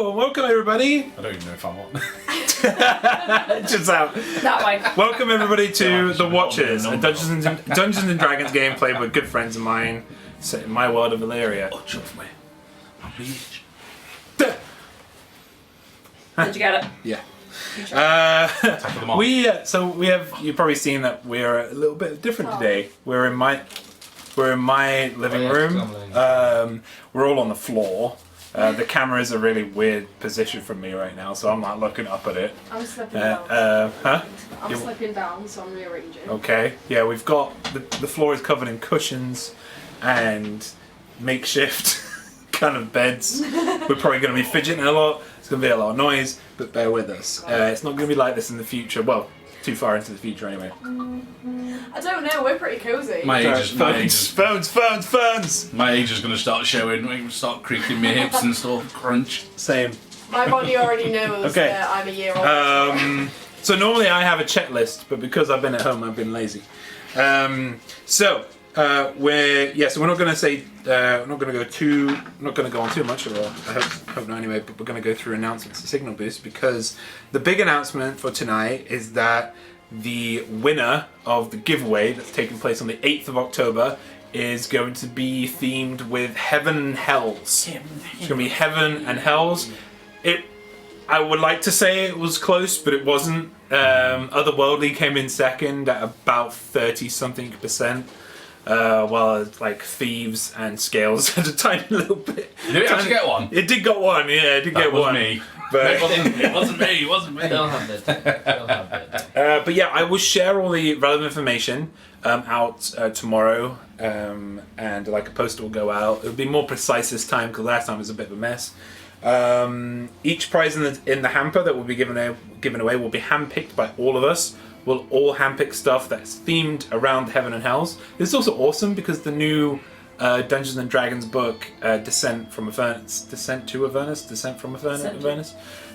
Hello and welcome everybody. I don't even know if I'm on. Just out. That way. Welcome everybody to The Watchers, a Dungeons and Dragons game played with good friends of mine, set in my world of Valyria. Oh, trust me. I'm rich. Duh. Did you get it? Yeah. Tackle them off. You've probably seen that we're a little bit different today. We're in my living room. We're all on the floor. The camera is a really weird position for me right now, so I'm like looking up at it. I'm slipping down. Huh? I'm slipping down, so I'm rearranging. Okay. Yeah, we've got the floor is covered in cushions and makeshift kind of beds. We're probably going to be fidgeting a lot. It's going to be a lot of noise, but bear with us. It's not going to be like this in the future. Well, too far into the future anyway. I don't know, we're pretty cozy. My age is Phones. My age is going to start showing. I'm going to start creaking my hips and stuff. Crunch. Same. My body already knows Okay. that I'm a year old. So normally I have a checklist, but because I've been at home, I've been lazy. We're not going to say we're not going to go on too much, or I hope not anyway. But we're going to go through announcements and signal boost because the big announcement for tonight is that the winner of the giveaway that's taking place on the 8th of October is going to be themed with Heaven and Hells. It's going to be Heaven and Hells. I would like to say it was close, but it wasn't. Otherworldly came in second at about 30-something%. While like Thieves and Scales had a tiny little bit. Did it actually get one? It did get one, yeah, it did get one. Me. But It wasn't me. They'll have it. but yeah, I will share all the relevant information out tomorrow, and like a poster will go out. It'll be more precise this time because last time it was a bit of a mess. Each prize in the hamper that will be given away will be handpicked by all of us. We'll all handpick stuff that's themed around Heaven and Hells. This is also awesome because the new Dungeons and Dragons book, Descent from Avernus,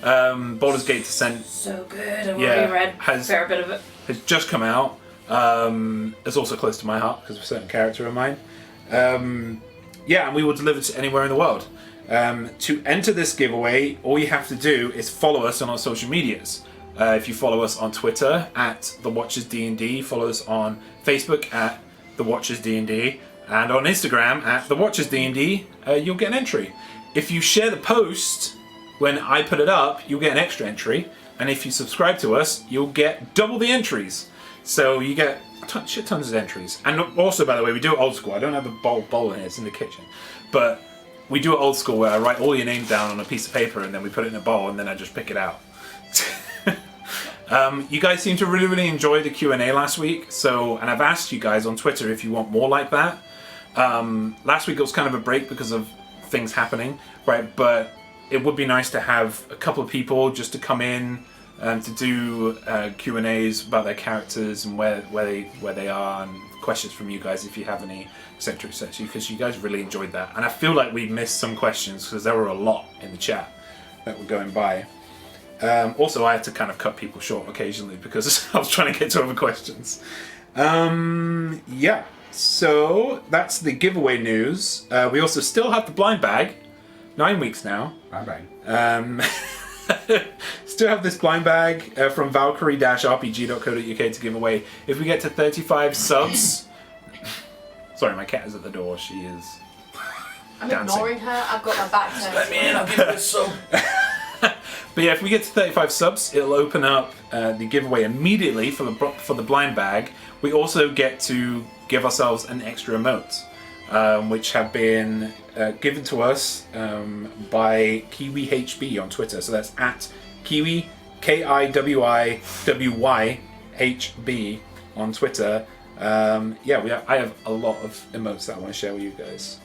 Baldur's Gate Descent. So good. I've already read a fair bit of it. Has just come out. It's also close to my heart because of a certain character of mine. And we will deliver to anywhere in the world. To enter this giveaway, all you have to do is follow us on our social medias. If you follow us on Twitter at The Watchers D&D, follow us on Facebook at The Watchers D&D, and on Instagram at The Watchers D&D, you'll get an entry. If you share the post when I put it up, you'll get an extra entry, and if you subscribe to us, you'll get double the entries. So you get shit tons of entries. And also, by the way, we do it old school. I don't have a bowl in here, it's in the kitchen. But we do it old school where I write all your names down on a piece of paper and then we put it in a bowl and then I just pick it out. You guys seem to really enjoy the Q&A last week, and I've asked you guys on Twitter if you want more like that. Last week it was kind of a break because of things happening, right? But it would be nice to have a couple of people just to come in to do Q&As about their characters and where they are, and questions from you guys if you have any, etc., because you guys really enjoyed that. And I feel like we missed some questions because there were a lot in the chat that were going by. Also, I had to kind of cut people short occasionally because I was trying to get to other questions. So that's the giveaway news. We also still have the blind bag, 9 weeks now. Bang. Still have this blind bag from Valkyrie-RPG.co.uk to give away. If we get to 35 subs... Sorry, my cat is at the door. She is I'm dancing. ignoring her, I've got my back turned. Let me in, I'll give you a sub. But yeah, if we get to 35 subs, it'll open up the giveaway immediately for the blind bag. We also get to give ourselves an extra emote, which have been given to us by KiwiHB on Twitter. So that's at Kiwi, KIWIWYHB on Twitter. I have a lot of emotes that I want to share with you guys.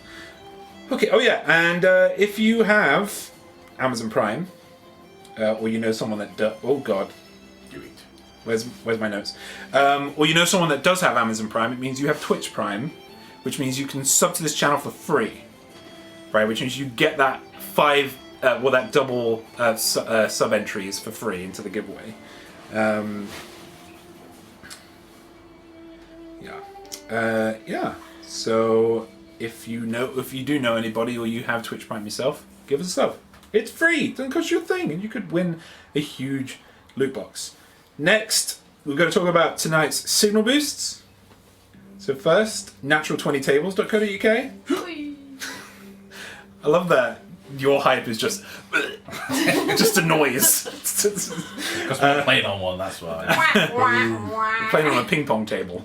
Okay, and if you have Amazon Prime, or you know someone that does... Oh, God. Where's my notes? Or you know someone that does have Amazon Prime, it means you have Twitch Prime, which means you can sub to this channel for free, right? Which means you get that double sub entries for free into the giveaway. So if you do know anybody or you have Twitch Prime yourself, give us a sub. It's free. It doesn't cost you a thing, and you could win a huge loot box. Next, we're going to talk about tonight's signal boosts. So first, natural20tables.co.uk. I love that. Your hype is just a noise. Because we're playing on one, that's why. We're playing on a ping pong table.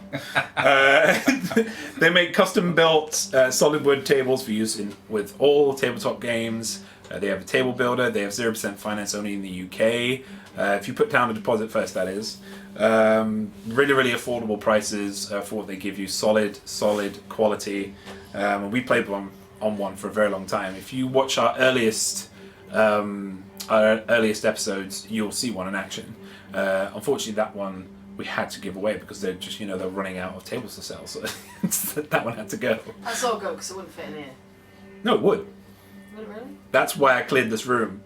They make custom-built solid wood tables for use with all tabletop games. They have a table builder. They have 0% finance only in the UK. If you put down a deposit first, that is. Really, really affordable prices for what they give you. Solid quality. We played on one for a very long time. If you watch our earliest episodes, you'll see one in action. Unfortunately, that one we had to give away because they're just, they're running out of tables to sell. So that one had to go. I saw it go because it wouldn't fit in here. No, it would. Would it really? That's why I cleared this room.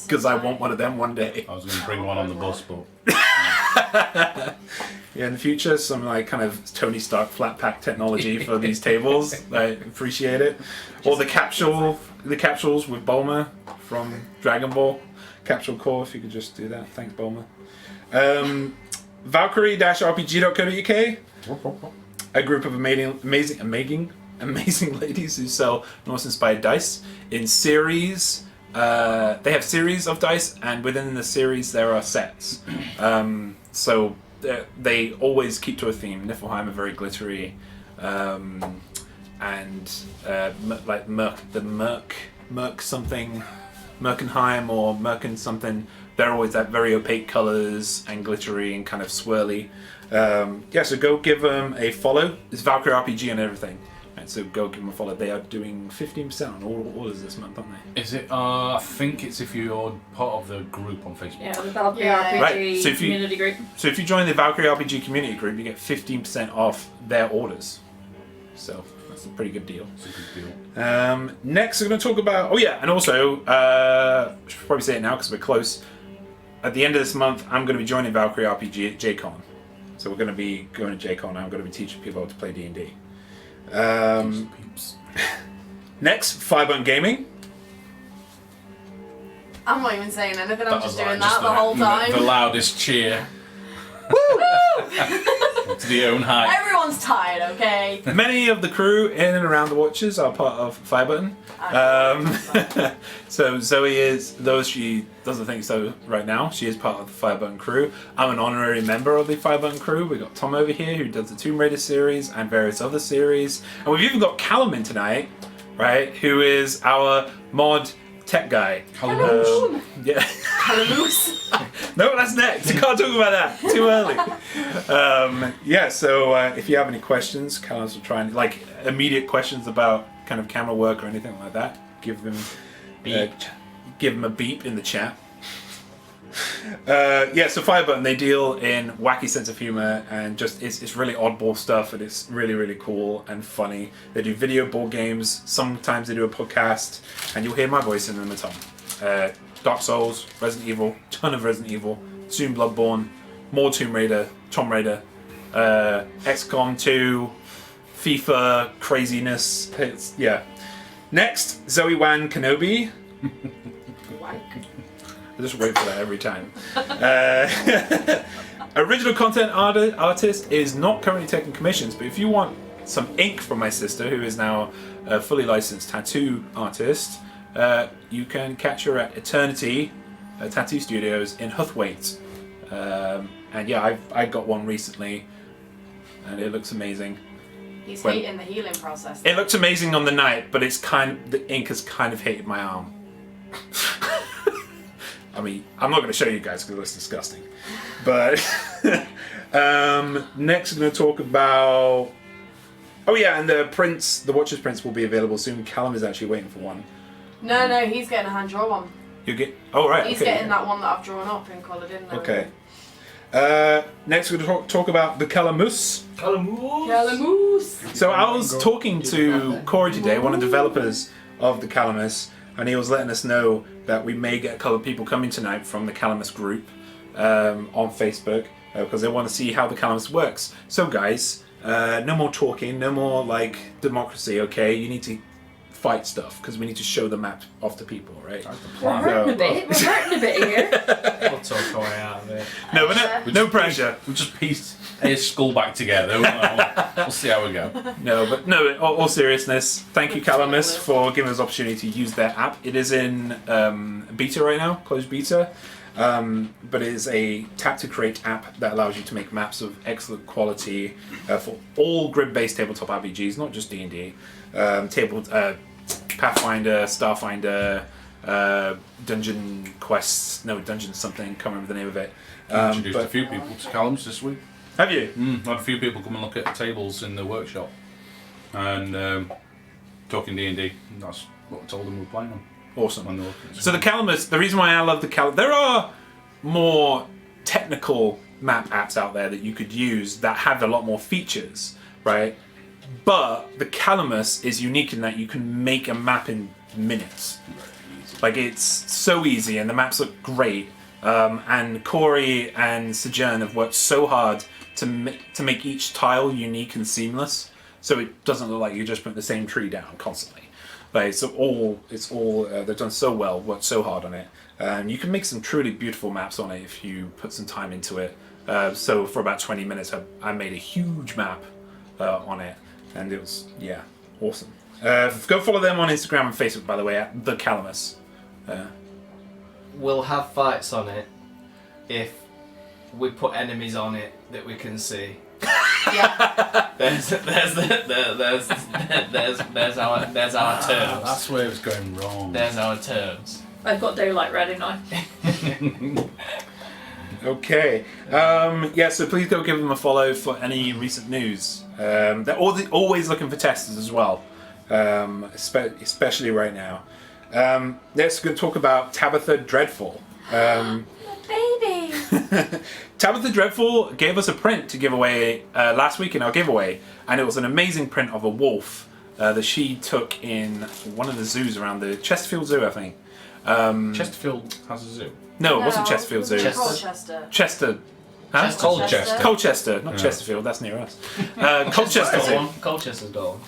Because I want one of them one day. I was going to bring one on the bus, but... Yeah, in the future, some kind of Tony Stark flat pack technology for these tables. I appreciate it. Or the capsules with Bulma from Dragon Ball. Capsule Core, if you could just do that. Thanks, Bulma. Valkyrie-rpg.co.uk. A group of amazing ladies who sell Norse-inspired dice in series. They have series of dice, and within the series there are sets. So they always keep to a theme. Niflheim are very glittery, and like Merc something, Merkenheim or Merken something. They're always that very opaque colours and glittery and kind of swirly. So go give them a follow. It's Valkyrie RPG and everything. And so go give them a follow. They are doing 15% on all orders this month, aren't they? Is it? I think it's if you're part of the group on Facebook. Yeah, the Valkyrie Yeah. RPG Right, so community group. So if you join the Valkyrie RPG community group, you get 15% off their orders. So that's a pretty good deal. It's a good deal. Next, we're going to talk about... Oh yeah, and also, I should probably say it now because we're close. At the end of this month, I'm going to be joining Valkyrie RPG at JCon. So we're going to be going to JCon. I'm going to be teaching people how to play D&D. Next, Firebutton Gaming. I'm not even saying anything, I'm That just was doing like that the whole time. The loudest cheer. To the own height. Everyone's tired, okay? Many of the crew in and around the Watchers are part of Firebutton. So Zoe is, though she doesn't think so right now, she is part of the Firebutton crew. I'm an honorary member of the Firebutton crew. We've got Tom over here who does the Tomb Raider series and various other series. And we've even got Callum in tonight, right, who is our mod tech guy. Hello. Yeah. Calamoose. No, that's next. You can't talk about that. Too early. So if you have any questions, Callum's will try and, immediate questions about kind of camera work or anything like that, give them a beep in the chat. So Firebutton, they deal in wacky sense of humor and just it's really oddball stuff, and it's really, really cool and funny. They do video board games. Sometimes they do a podcast, and you'll hear my voice in them a ton. Dark Souls, Resident Evil, ton of Resident Evil, soon Bloodborne, more Tomb Raider, Tomb Raider, XCOM 2, FIFA craziness. Next, Zoe Wan Kenobi. I just wait for that every time. Original content artist is not currently taking commissions, but if you want some ink from my sister, who is now a fully licensed tattoo artist, you can catch her at Eternity Tattoo Studios in Huthwaite. I got one recently, and it looks amazing. He's hating the healing process. It looks amazing on the night, but the ink has kind of hated my arm. I mean, I'm not going to show you guys because it's disgusting. But next we're going to talk about... Oh yeah, and the Watcher's prints will be available soon. Callum is actually waiting for one. No, he's getting a hand draw one. Oh right, He's getting that one that I've drawn up and coloured in. Okay. Next we're going to talk about the Calamoose. Calamoose. So I was talking to Corey today, one of the developers of the Calamus, and he was letting us know that we may get a couple of people coming tonight from the Calamus group on Facebook because they want to see how the Calamus works. So guys, no more talking, no more democracy, okay? You need to fight stuff because we need to show the map off to people, right? That's the We're plan. hurting a bit. We're hurting a bit here. We'll talk our way out of it. No, but no pressure. We'll just piece his skull back together. We'll see how we go. No, but no, in all seriousness, thank you, Calamus, for giving us the opportunity to use their app. It is in beta right now, closed beta, but it is a tap-to-create app that allows you to make maps of excellent quality for all grid-based tabletop RPGs, not just D&D. Pathfinder, Starfinder, Dungeon Quests, Dungeon something, can't remember the name of it. Introduced a few people to Callum's this week. Have you? Had a few people come and look at the tables in the workshop and talking D&D. That's what I told them we were playing on. Awesome. When they were looking at So the Calamus, the reason why I love the Calamus, there are more technical map apps out there that you could use that have a lot more features, right? But the Calamus is unique in that you can make a map in minutes. Like, it's so easy and the maps look great. And Corey and Sojourn have worked so hard to make each tile unique and seamless, so it doesn't look like you just put the same tree down constantly. Like, it's all they've done so well, worked so hard on it, and you can make some truly beautiful maps on it if you put some time into it. So for about 20 minutes, I made a huge map on it, and it was awesome. Go follow them on Instagram and Facebook, by the way, at the Calamus. We'll have fights on it if we put enemies on it that we can see. Yeah. There's our terms. That's where it was going wrong. There's our terms. I've got daylight ready now. Okay. So please go give them a follow for any recent news. They're always looking for testers as well, especially right now. Let's go talk about Tabitha Dreadful. Baby! Tabitha Dreadful gave us a print to give away last week in our giveaway, and it was an amazing print of a wolf that she took in one of the zoos around the Chesterfield Zoo, I think. Chesterfield has a zoo. No, it wasn't Chesterfield Zoo. Colchester. Chester. Huh? Colchester. Colchester, not Chesterfield, that's near us. Colchester Zoo. Colchester's Dawn.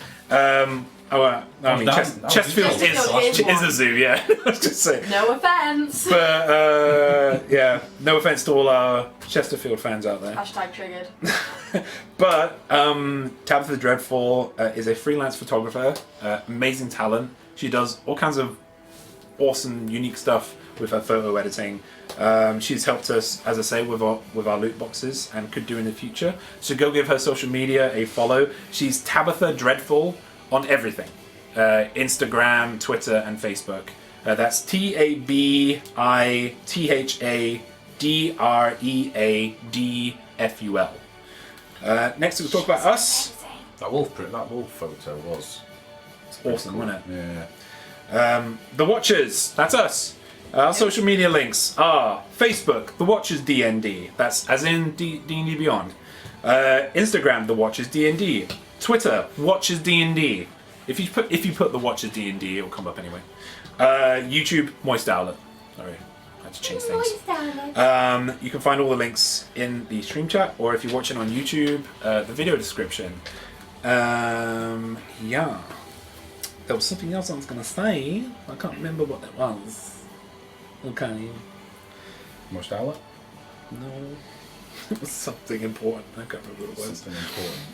Chesterfield is a zoo, yeah. I was just saying. No offence. But, no offence to all our Chesterfield fans out there. Hashtag triggered. But Tabitha Dreadful is a freelance photographer, amazing talent. She does all kinds of awesome, unique stuff with her photo editing. She's helped us, as I say, with our loot boxes and could do in the future. So go give her social media a follow. She's Tabitha Dreadful on everything. Instagram, Twitter, and Facebook. That's TabithaDreadful. Next we'll talk about us. That wolf photo was Awesome, wasn't it? Yeah. The Watchers, that's us. Our social media links are Facebook, The Watchers DND, that's as in D&D Beyond. Instagram, The Watchers DND. Twitter, Watchers DND. If you put The Watchers DND, it'll come up anyway. YouTube, MoistOwlette. Sorry, I had to change things. You can find all the links in the stream chat, or if you're watching on YouTube, the video description. Yeah. There was something else I was going to say. I can't remember what that was. Okay. MoistOwlette? No. It was something important. I can't remember what it was. Something important.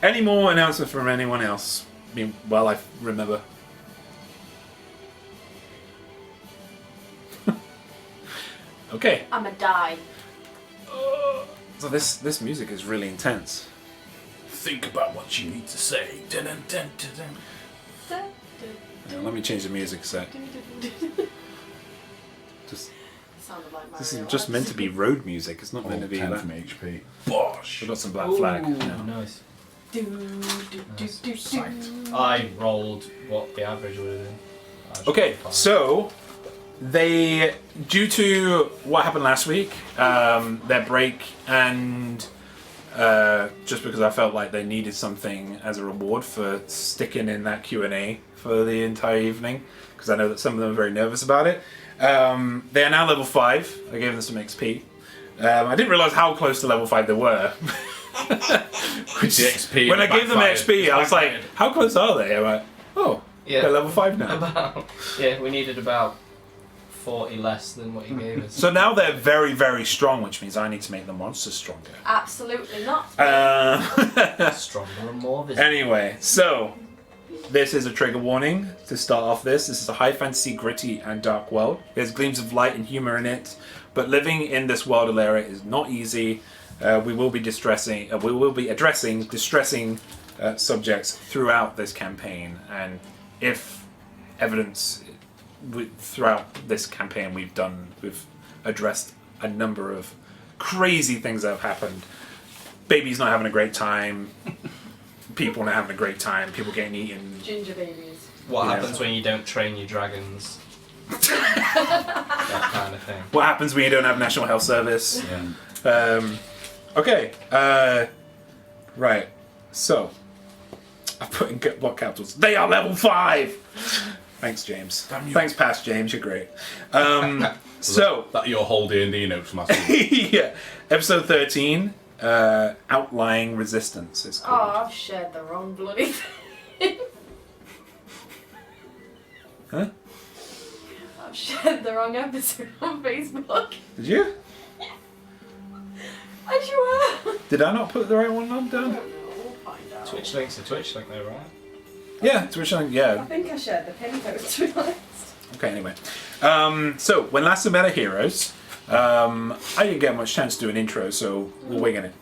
Any more announcements from anyone else? I mean, well, I remember. Okay. I'ma die. So this music is really intense. Think about what you need to say. Dun, dun, dun, dun, dun. Let me change the music set. Just Sounded like this Mario is just meant to be road music. It's not meant to be 10 that. from HP. Bosh! We've got some Black Flag. Ooh, nice. Sight. I rolled what the average would have been. Okay, so they, due to what happened last week, their break, and just because I felt like they needed something as a reward for sticking in that Q&A for the entire evening, because I know that some of them are very nervous about it. They are now level 5. I gave them some XP. I didn't realise how close to level 5 they were. The XP When I gave them backfired. XP, I was like, how close are they? I'm like, oh, Yeah. They're level 5 now. Yeah, we needed about 40 less than what you gave us. So now they're very, very strong, which means I need to make the monsters stronger. Absolutely not. Stronger and more visible. Anyway, so this is a trigger warning to start off this. This is a high fantasy, gritty, and dark world. There's gleams of light and humor in it, but living in this world, Alera, is not easy. We will be addressing distressing subjects throughout this campaign, and if evidence throughout this campaign we've addressed a number of crazy things that have happened. Babies not having a great time, people not having a great time, people getting eaten. Ginger babies. What Yeah. happens when you don't train your dragons? That kind of thing. What happens when you don't have National Health Service? Yeah. Okay, right, so I put in what capitals? They are level 5! Thanks, James. Damn you. Thanks, past James, you're great. So, That your whole D&D notes, massive. yeah, episode 13, Outlying Resistance is Oh, called. I've shared the wrong bloody thing. Huh? I've shared the wrong episode on Facebook. Did you? As you were. Did I not put the right one on I down? don't know, we'll find out. Twitch link's a Twitch link though, right? Yeah, it's which one? I Yeah. think I shared the pin code, to be honest. Okay, anyway. So, when last we met our heroes, I didn't get much chance to do an intro, so we're winging it.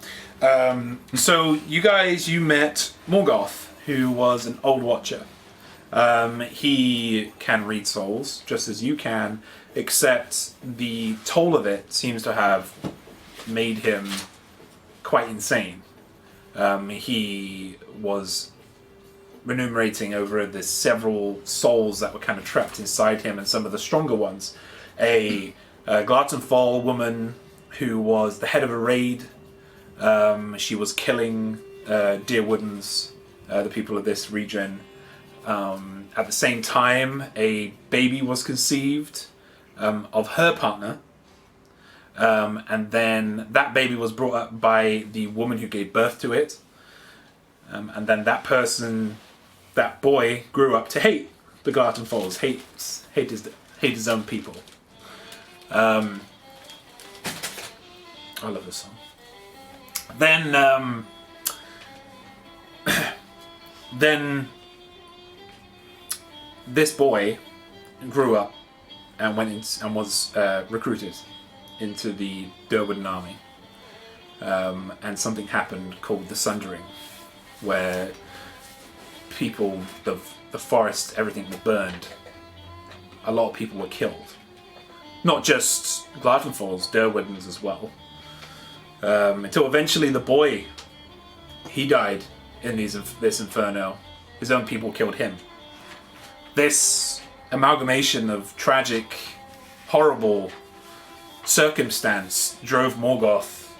So, you met Morgoth, who was an old watcher. He can read souls, just as you can, except the toll of it seems to have made him quite insane. He was remunerating over the several souls that were kind of trapped inside him, and some of the stronger ones. A Glartenfall woman who was the head of a raid. She was killing Deerwoodens, the people of this region. At the same time, a baby was conceived of her partner. And then that baby was brought up by the woman who gave birth to it. And then that boy grew up to hate the Glartenfalls, hate his own people. I love this song. Then this boy grew up and went in and was recruited into the Derwooden army. And something happened called the Sundering, where people, the forest, everything were burned. A lot of people were killed. Not just Glartenfalls, Derwoodens as well. Until eventually the boy, he died in this inferno. His own people killed him. This amalgamation of tragic, horrible circumstance drove Morgoth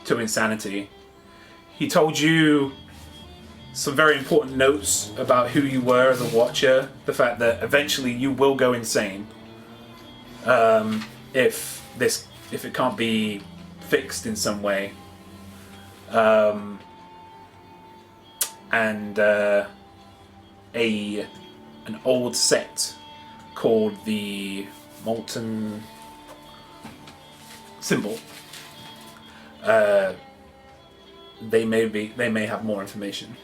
to insanity. He told you some very important notes about who you were as a watcher, the fact that eventually you will go insane if it can't be fixed in some way. And an old sect called the Molten Symbol. They may have more information.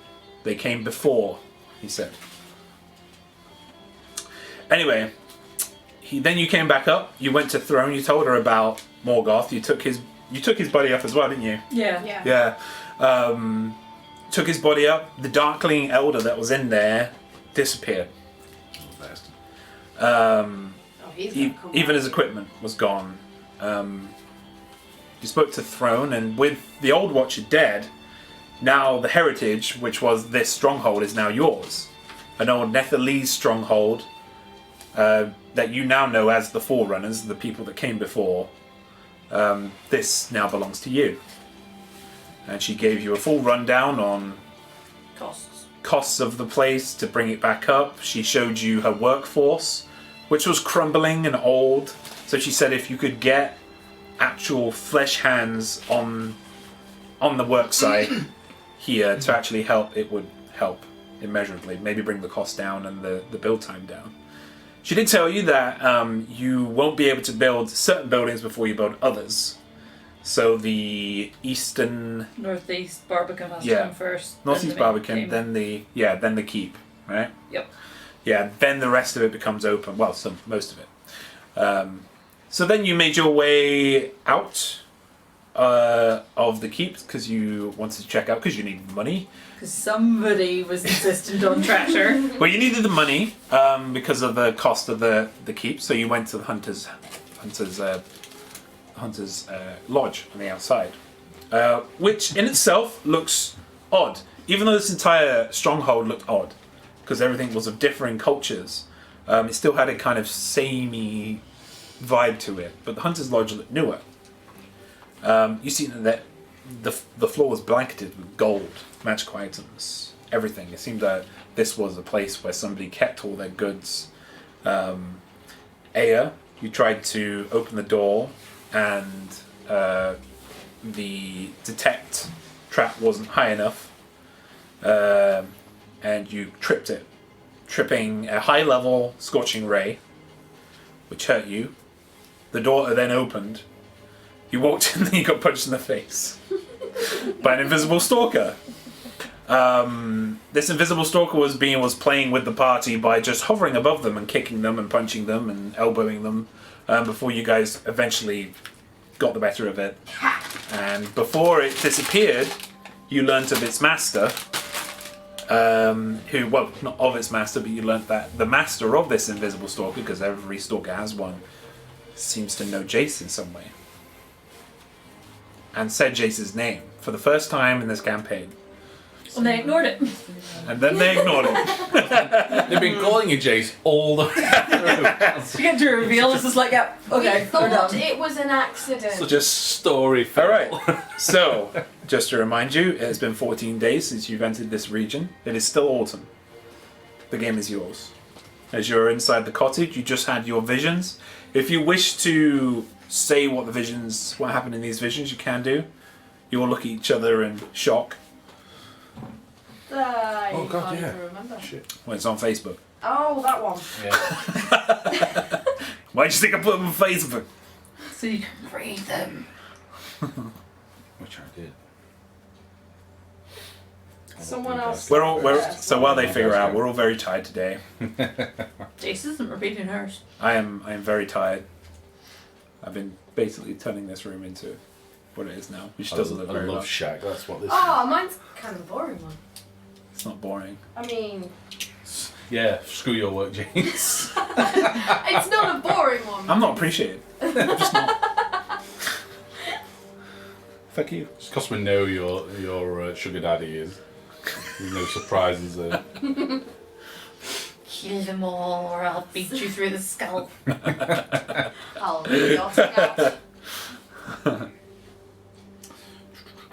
They came before, he said. Anyway, then you came back up. You went to Throne. You told her about Morgoth. You took his body up as well, didn't you? Yeah. Yeah. Took his body up. The Darkling Elder that was in there disappeared. Even his equipment was gone. You spoke to Throne, and with the Old Watcher dead, now the heritage, which was this stronghold, is now yours. An old Netherese stronghold that you now know as the Forerunners, the people that came before. This now belongs to you. And she gave you a full rundown on costs of the place to bring it back up. She showed you her workforce, which was crumbling and old. So she said if you could get actual flesh hands on the work site here to actually help, it would help immeasurably. Maybe bring the cost down and the build time down. She did tell you that you won't be able to build certain buildings before you build others. So the eastern... Northeast Barbican has to Yeah. come first. Northeast then the main Barbican, game. then the keep, right? Yep. Yeah, then the rest of it becomes open. Well, most of it. So then you made your way out of the keep because you wanted to check out because you needed money. Because somebody was insistent on treasure. Well, you needed the money because of the cost of the keep. So you went to the hunter's lodge on the outside, which in itself looks odd. Even though this entire stronghold looked odd because everything was of differing cultures, it still had a kind of samey vibe to it. But the hunter's lodge looked newer. You see that the floor was blanketed with gold, magical items, everything. It seemed that this was a place where somebody kept all their goods. Aya, you tried to open the door, and the detect trap wasn't high enough, and you tripped it, tripping a high-level scorching ray, which hurt you. The door then opened. You walked in and you got punched in the face by an invisible stalker. This invisible stalker was playing with the party by just hovering above them and kicking them and punching them and elbowing them before you guys eventually got the better of it. And before it disappeared, you learnt of its master, well, not of its master, but you learnt that the master of this invisible stalker, because every stalker has one, seems to know Jace in some way. And said Jace's name for the first time in this campaign. And they ignored it. And then they ignored it. They've been calling you Jace all the way through. You get to reveal, it's just like, yeah, okay, We we're thought done. it was an accident. Such a story. All right. So, just to remind you, it has been 14 days since you've entered this region. It is still autumn. The game is yours. As you're inside the cottage, you just had your visions. If you wish to say what happened in these visions, you can do. You all look at each other in shock. I Oh, God, can't yeah. even remember. Shit. Well, it's on Facebook. Oh, that one. Yeah. Why do you think I put them on Facebook? So you can read them. Which I did. Someone else. So while they figure out, we're all very tired today. Jace isn't repeating hers. I am very tired. I've been basically turning this room into what it is now, which doesn't look very love much. shack. That's what this Oh, mine's kind of a boring one. It's not boring. I mean, is. Yeah, screw your work, James. it's not a boring one. I'm not appreciated. I'm just not. Fuck you. Just because we know your sugar daddy is. There's no surprises there. Kill them all or I'll beat you through the skull. I'll rip your scalp.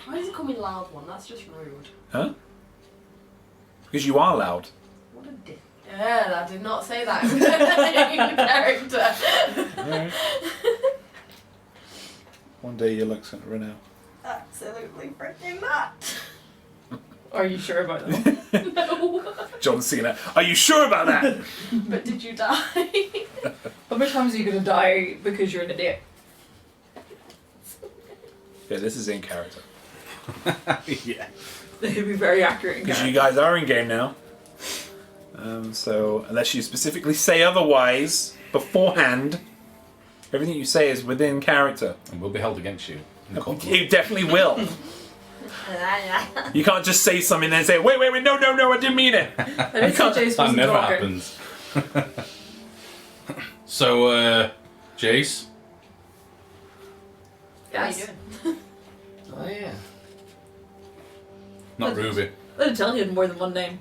Why does it come in loud one? That's just rude. Huh? Because you are loud. What a dick. Yeah, I did not say that in character. Alright. One day your luck's gonna run out. Absolutely freaking not. Are you sure about that? No. John Cena. Are you sure about that? But did you die? How many times are you going to die because you're an idiot? Yeah, this is in character. Yeah. It'd be very accurate in Because you character. guys are in game now. So unless you specifically say otherwise beforehand, everything you say is within character. And we'll be held against you. in court. You definitely will. You can't just say something and then say, wait, no, I didn't mean it. I didn't say Jace That wasn't never talking. happens. So, Jace, Yes. Oh yeah. not Ruby. I didn't tell you had more than one name.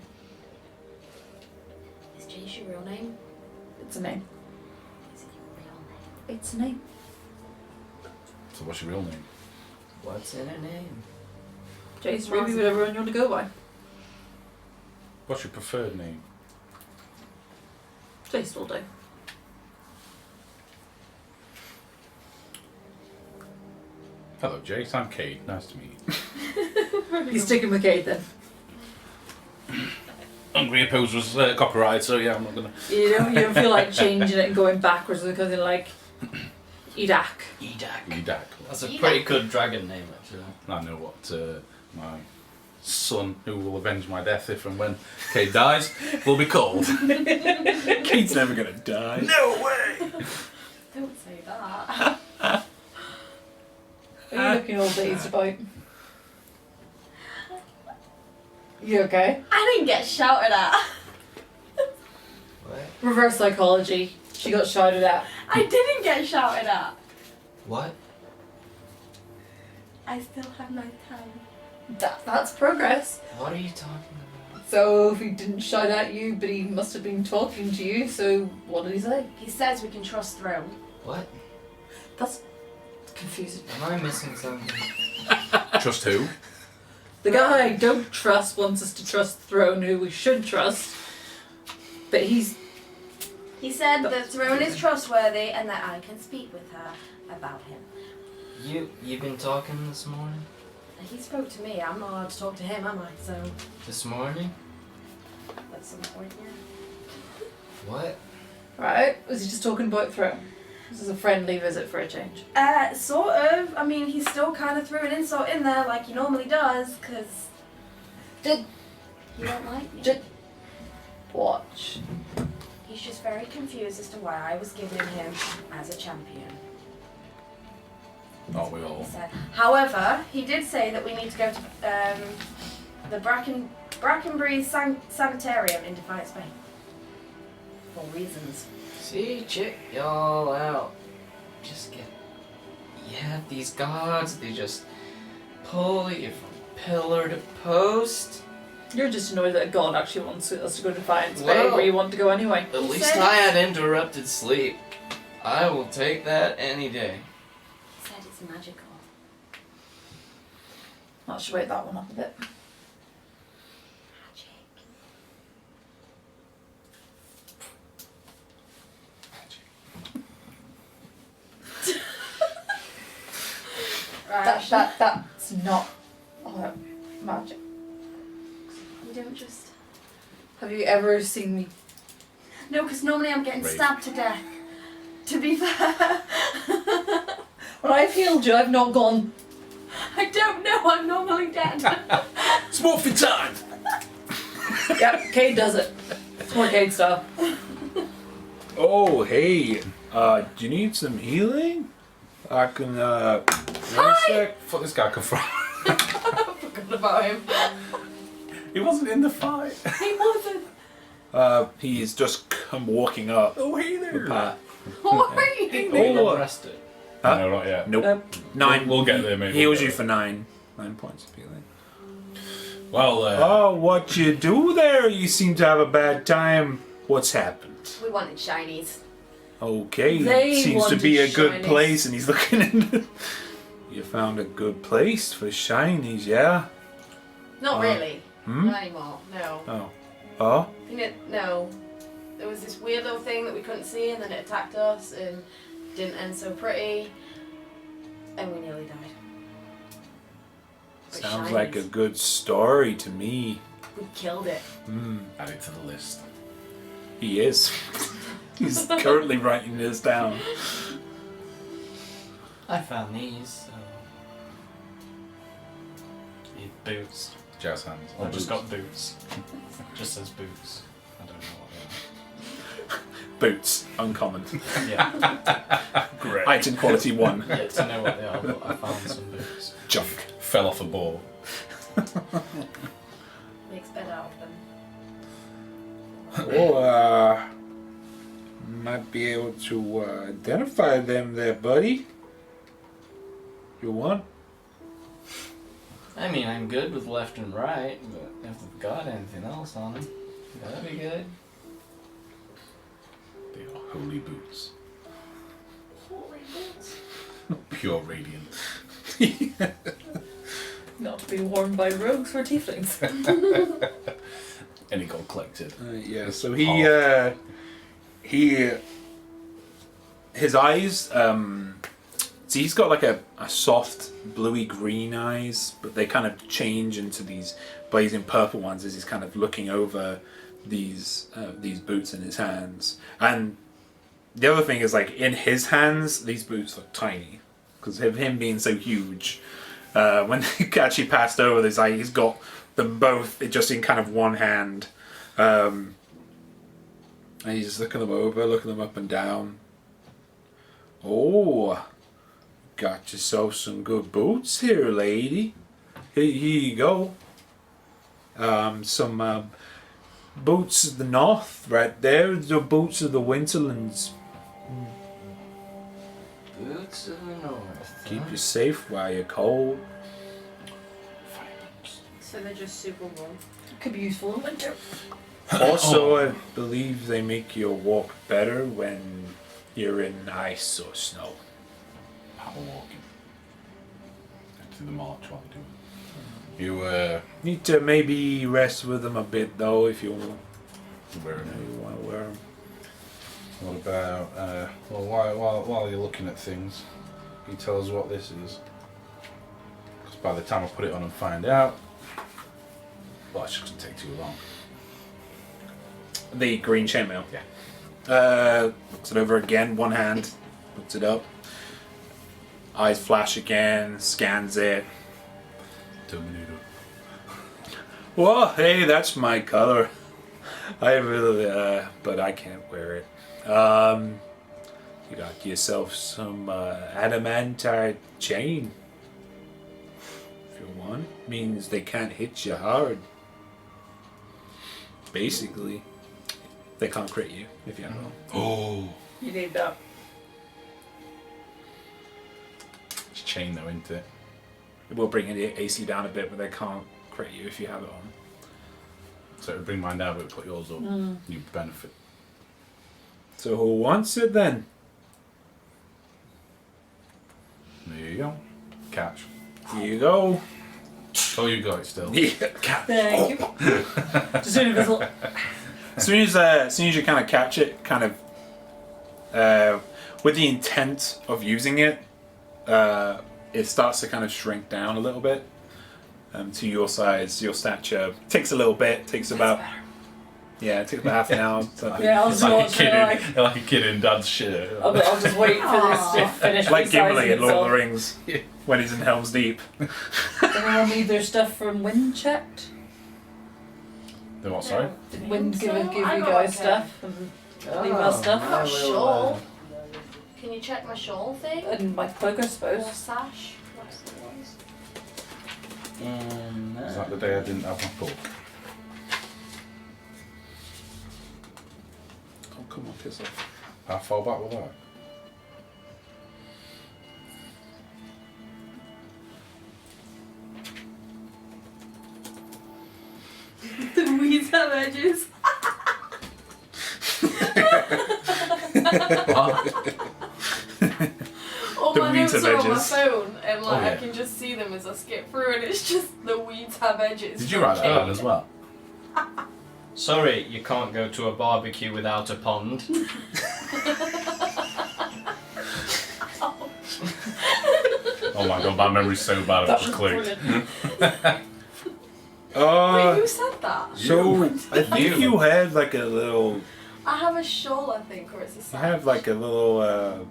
Is Jace your real name? It's a name. Is it your real name? It's a name. So what's your real name? What's in her name? Jace, Ruby, whatever one you want to go by. What's your preferred name? Jace will do. Hello, Jace. I'm Kate. Nice to meet you. He's sticking with Kate then. Hungry Pose was copyrighted, so yeah, I'm not gonna. You don't feel like changing it and going backwards because you're like Edak. Edak. That's a pretty good dragon name, actually. I know what my son, who will avenge my death if and when Cade dies, will be called. Kate's never gonna die. No way! Don't say that. Are you looking all dazed about? You okay? I didn't get shouted at. What? Reverse psychology. She got shouted at. I didn't get shouted at. What? I still have my tongue. That's progress. What are you talking about? So if he didn't shout at you, but he must have been talking to you, so what did he say? He says we can trust Throne. What? That's confusing. Am I missing something? Trust who? The guy I don't trust wants us to trust Throne, who we should trust. But he's... He said that Throne is trustworthy and that I can speak with her about him. You've been talking this morning? He spoke to me. I'm not allowed to talk to him, am I? So, This morning? at some point, yeah. What? Right? Was he just talking about Throne? This is a friendly visit for a change. Sort of. I mean, he still kind of threw an insult in there like he normally does, because Did... he don't like me. Did... Watch. He's just very confused as to why I was given him as a champion. Aren't we He all? said. However, he did say that we need to go to the Brackenbury Sanitarium in Defiance Bay. For reasons. See, check y'all out. Just get... Yeah, these gods, they just pull you from pillar to post. You're just annoyed that God actually wants us to go to Defiance Bay, Well- where you want to go anyway. At He least said- I had interrupted sleep. I will take that any day. He said it's magical. I should wait that one up a bit. Magic. Right. That's not magic. You don't just... Have you ever seen me? No, because normally I'm getting Right. stabbed to death. To be fair. When I've healed you, I've not gone. I don't know, I'm normally dead. It's morphin' time! Yep, Cade does it. It's more Cade stuff. Oh, hey. Do you need some healing? I can, one sec. What this guy come from? I forgot about him. He wasn't in the fight. He wasn't. He's just come walking up Oh, hey the there. path. What are you? They Oh, got arrested. Huh? No, not yet. Nope. Nope. 9. We'll get there, mate. Heals We'll you get for 9. 9 points of healing. Well, Oh, what you do there? You seem to have a bad time. What's happened? We wanted shinies. Okay, They seems to be a wanted good shinies. place, and he's looking in. You found a good place for shinies, yeah? Not really. Hmm? Not anymore. No. Oh. Oh? No. There was this weird little thing that we couldn't see, and then it attacked us, and didn't end so pretty, and we nearly died. But Sounds shinies, like a good story to me. We killed it. add it to the list. He is. He's currently writing this down. I found these, so... Need boots. Jazz hands. I just got boots. Just says boots. I don't know what Boots. Uncommon. they are. Yeah, Great. Item quality 1. yet to know what they are, but I found some boots. Junk. Fell off a ball. Makes bed out of them. Oh, might be able to identify them there, buddy. You want? I mean, I'm good with left and right, but if they've got anything else on them, that'd be good. They are holy boots. Holy boots. Pure radiant. Not to be worn by rogues or tieflings. And it got collected. Yeah, so he his eyes, see, he's got like a soft bluey green eyes, but they kind of change into these blazing purple ones as he's kind of looking over these boots in his hands. And the other thing is, like, in his hands, these boots look tiny because of him being so huge. When he actually passed over this, like, he's got them both just in kind of one hand. And he's just looking them over, looking them up and down. Oh, got yourself some good boots here, lady. Here you go. Some boots of the north, right there. The boots of the Winterlands. Boots of the North. Keep you safe while you're cold. So they're just super warm. Could be useful in winter. Also, I believe they make your walk better when you're in ice or snow. Power walking. Into the march while they do it. You Need to maybe rest with them a bit though, if you want. wear You them. want to wear them. What about, well, while you're looking at things, can you tell us what this is? Because by the time I put it on and find out, well, it's just going to take too long. The green chainmail. Yeah. Looks it over again, one hand, puts it up. Eyes flash again, scans it. Terminator. Well, hey, that's my color. I really, but I can't wear it. You got yourself some adamantite chain. If you want, means they can't hit you hard. Basically, they can't crit you if you have them. Oh! You need that. It's chain though, isn't it? It will bring the AC down a bit, but they can't crit you if you have it on. So it would bring mine down, but it would put yours up. You benefit. So who wants it then? There you go. Catch. Here you go. Oh, you got it still. Yeah. Thank you. Just doing a visual. As soon as you kind of catch it, kind of with the intent of using it, it starts to kind of shrink down a little bit to your size, your stature. Takes a little bit. Takes about it takes about half an hour. Yeah, I'll just watch it Like a kid in dad's shirt. I'll just wait for this to finish. Like resizing Gimli in Lord of the itself. Rings when he's in Helm's Deep. Anyone need their stuff from Wind checked? The what, sorry? Did Wind give So, you I got guys okay. stuff? And leave us stuff? I've got a I will, shawl. Can you check my shawl thing? And my cloak, I Or suppose. sash? What's the ones? Is that the day I didn't have my book? Oh, come on, piss off. How far back was that? The weeds have edges. All The my weeds notes have are on my edges. phone, and like Oh, yeah. I can just see them as I skip through, and it's just the weeds have edges. Did you write that down as well? Sorry, you can't go to a barbecue without a pond. Oh my god, my memory's so bad That it was just clicked. brilliant. Wait, who said that? So I think you had like a little. I have a shawl, I think, or it's a I sash. have like a little.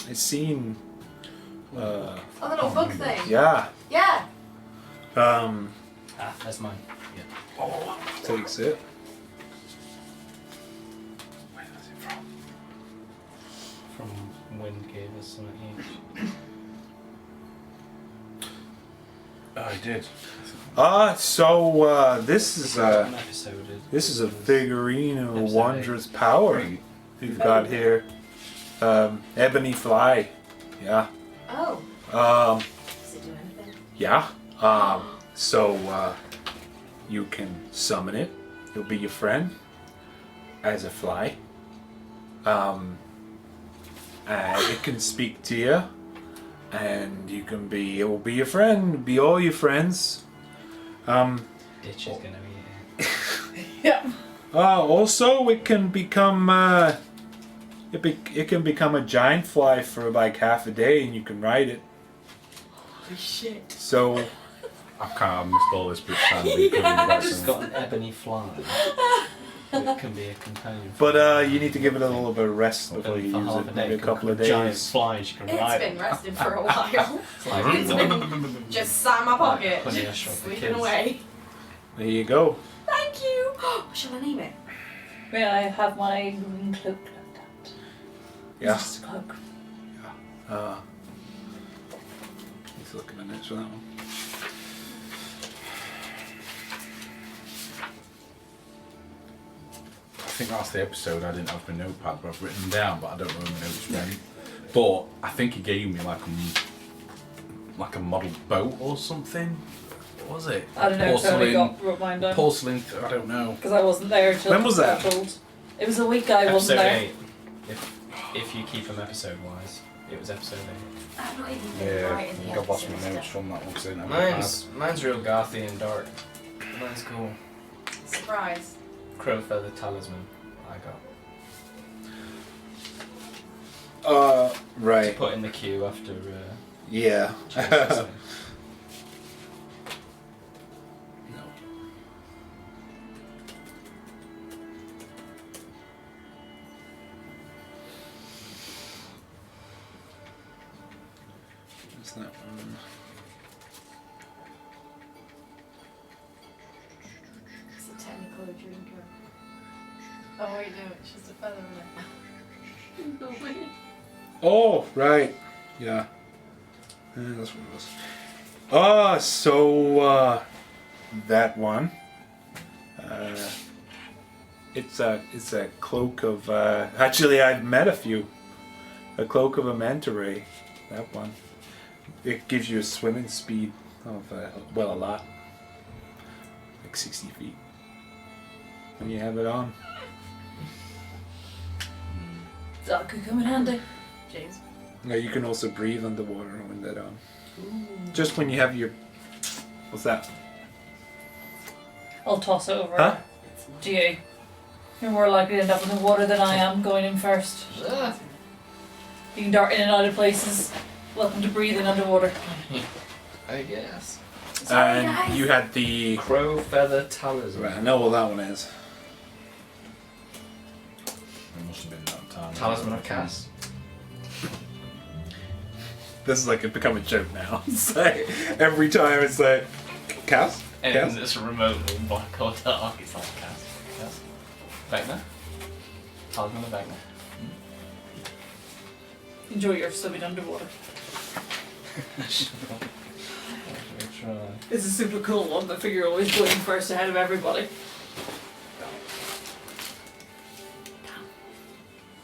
I seen. Oh, the little book thing. Yeah. Yeah. That's mine. Takes it. Where is it from? From Wind gave us something each. Oh, I did. So this is An episode is. this is a figurine of Episode wondrous power we've got here. Ebony fly. Yeah. Oh. Does it do anything? Yeah. So you can summon it. It'll be your friend as a fly. And it can speak to you, and you can be. It will be your friend. Be all your friends. Ditch is gonna be here. Yeah. Also, it can become. It can become a giant fly for like half a day, and you can ride it. Holy shit. So I can't missed all this bit time. It's got an ebony fly. It can be a companion. But you need to give it a little bit of rest before you For use half it. a day, Maybe a couple of giant days. flies you can It's ride been on. rested for a while. It's like, It's been just sat in my pocket, Honey, I just Shrunk the sleeping Kids. away. There you go. Thank you. What shall I name it? May I have my green cloak looked at? Yeah. It's just a cloak. He's looking at next for that one. I think that's the episode I didn't have my notepad, but I've written down, but I don't know where my notes went. But I think he gave me like a model boat or something. What was it? I don't know if Tony wrote mine down. Porcelain. I don't know. Because I wasn't there till When was that? told. It was a week I wasn't episode there. 8. If you keep them episode wise, it was episode 8. I've not even been Yeah, I writing the think I've lost my episodes notes down. from that one because I didn't have my Mine's real gothy and dark. Mine's cool. Surprise. Crow feather talisman. I got to Right. put in the queue after. Yeah. Chase No. What's that one? It's a technical drinker. Oh wait, no, it's just a feather in it. Oh, right. Yeah. That's what it was. So that one. It's a cloak of. Actually, I've met a few. A cloak of a manta ray. That one. It gives you a swimming speed of a lot, like 60 feet. When you have it on. That could come in handy. James. Yeah, you can also breathe underwater when that on. Just when you have your. What's that? I'll toss it over Huh? to you. You're more likely to end up in the water than I am going in first. Ugh. You can dart in and out of places. Welcome to breathing underwater. I guess. Sorry, And guys. you had the. Crow feather talisman. Right, I know what that one is. It must have been that time. Talisman of Cass. This is like it become a joke now. It's like every time it's like, Cass? And Cass? it's remotely black or dark. It's like Cass. Vecna. Talisman of Vecna. Enjoy your swimming underwater. Try. It's a super cool one, but I figure you're always going first ahead of everybody.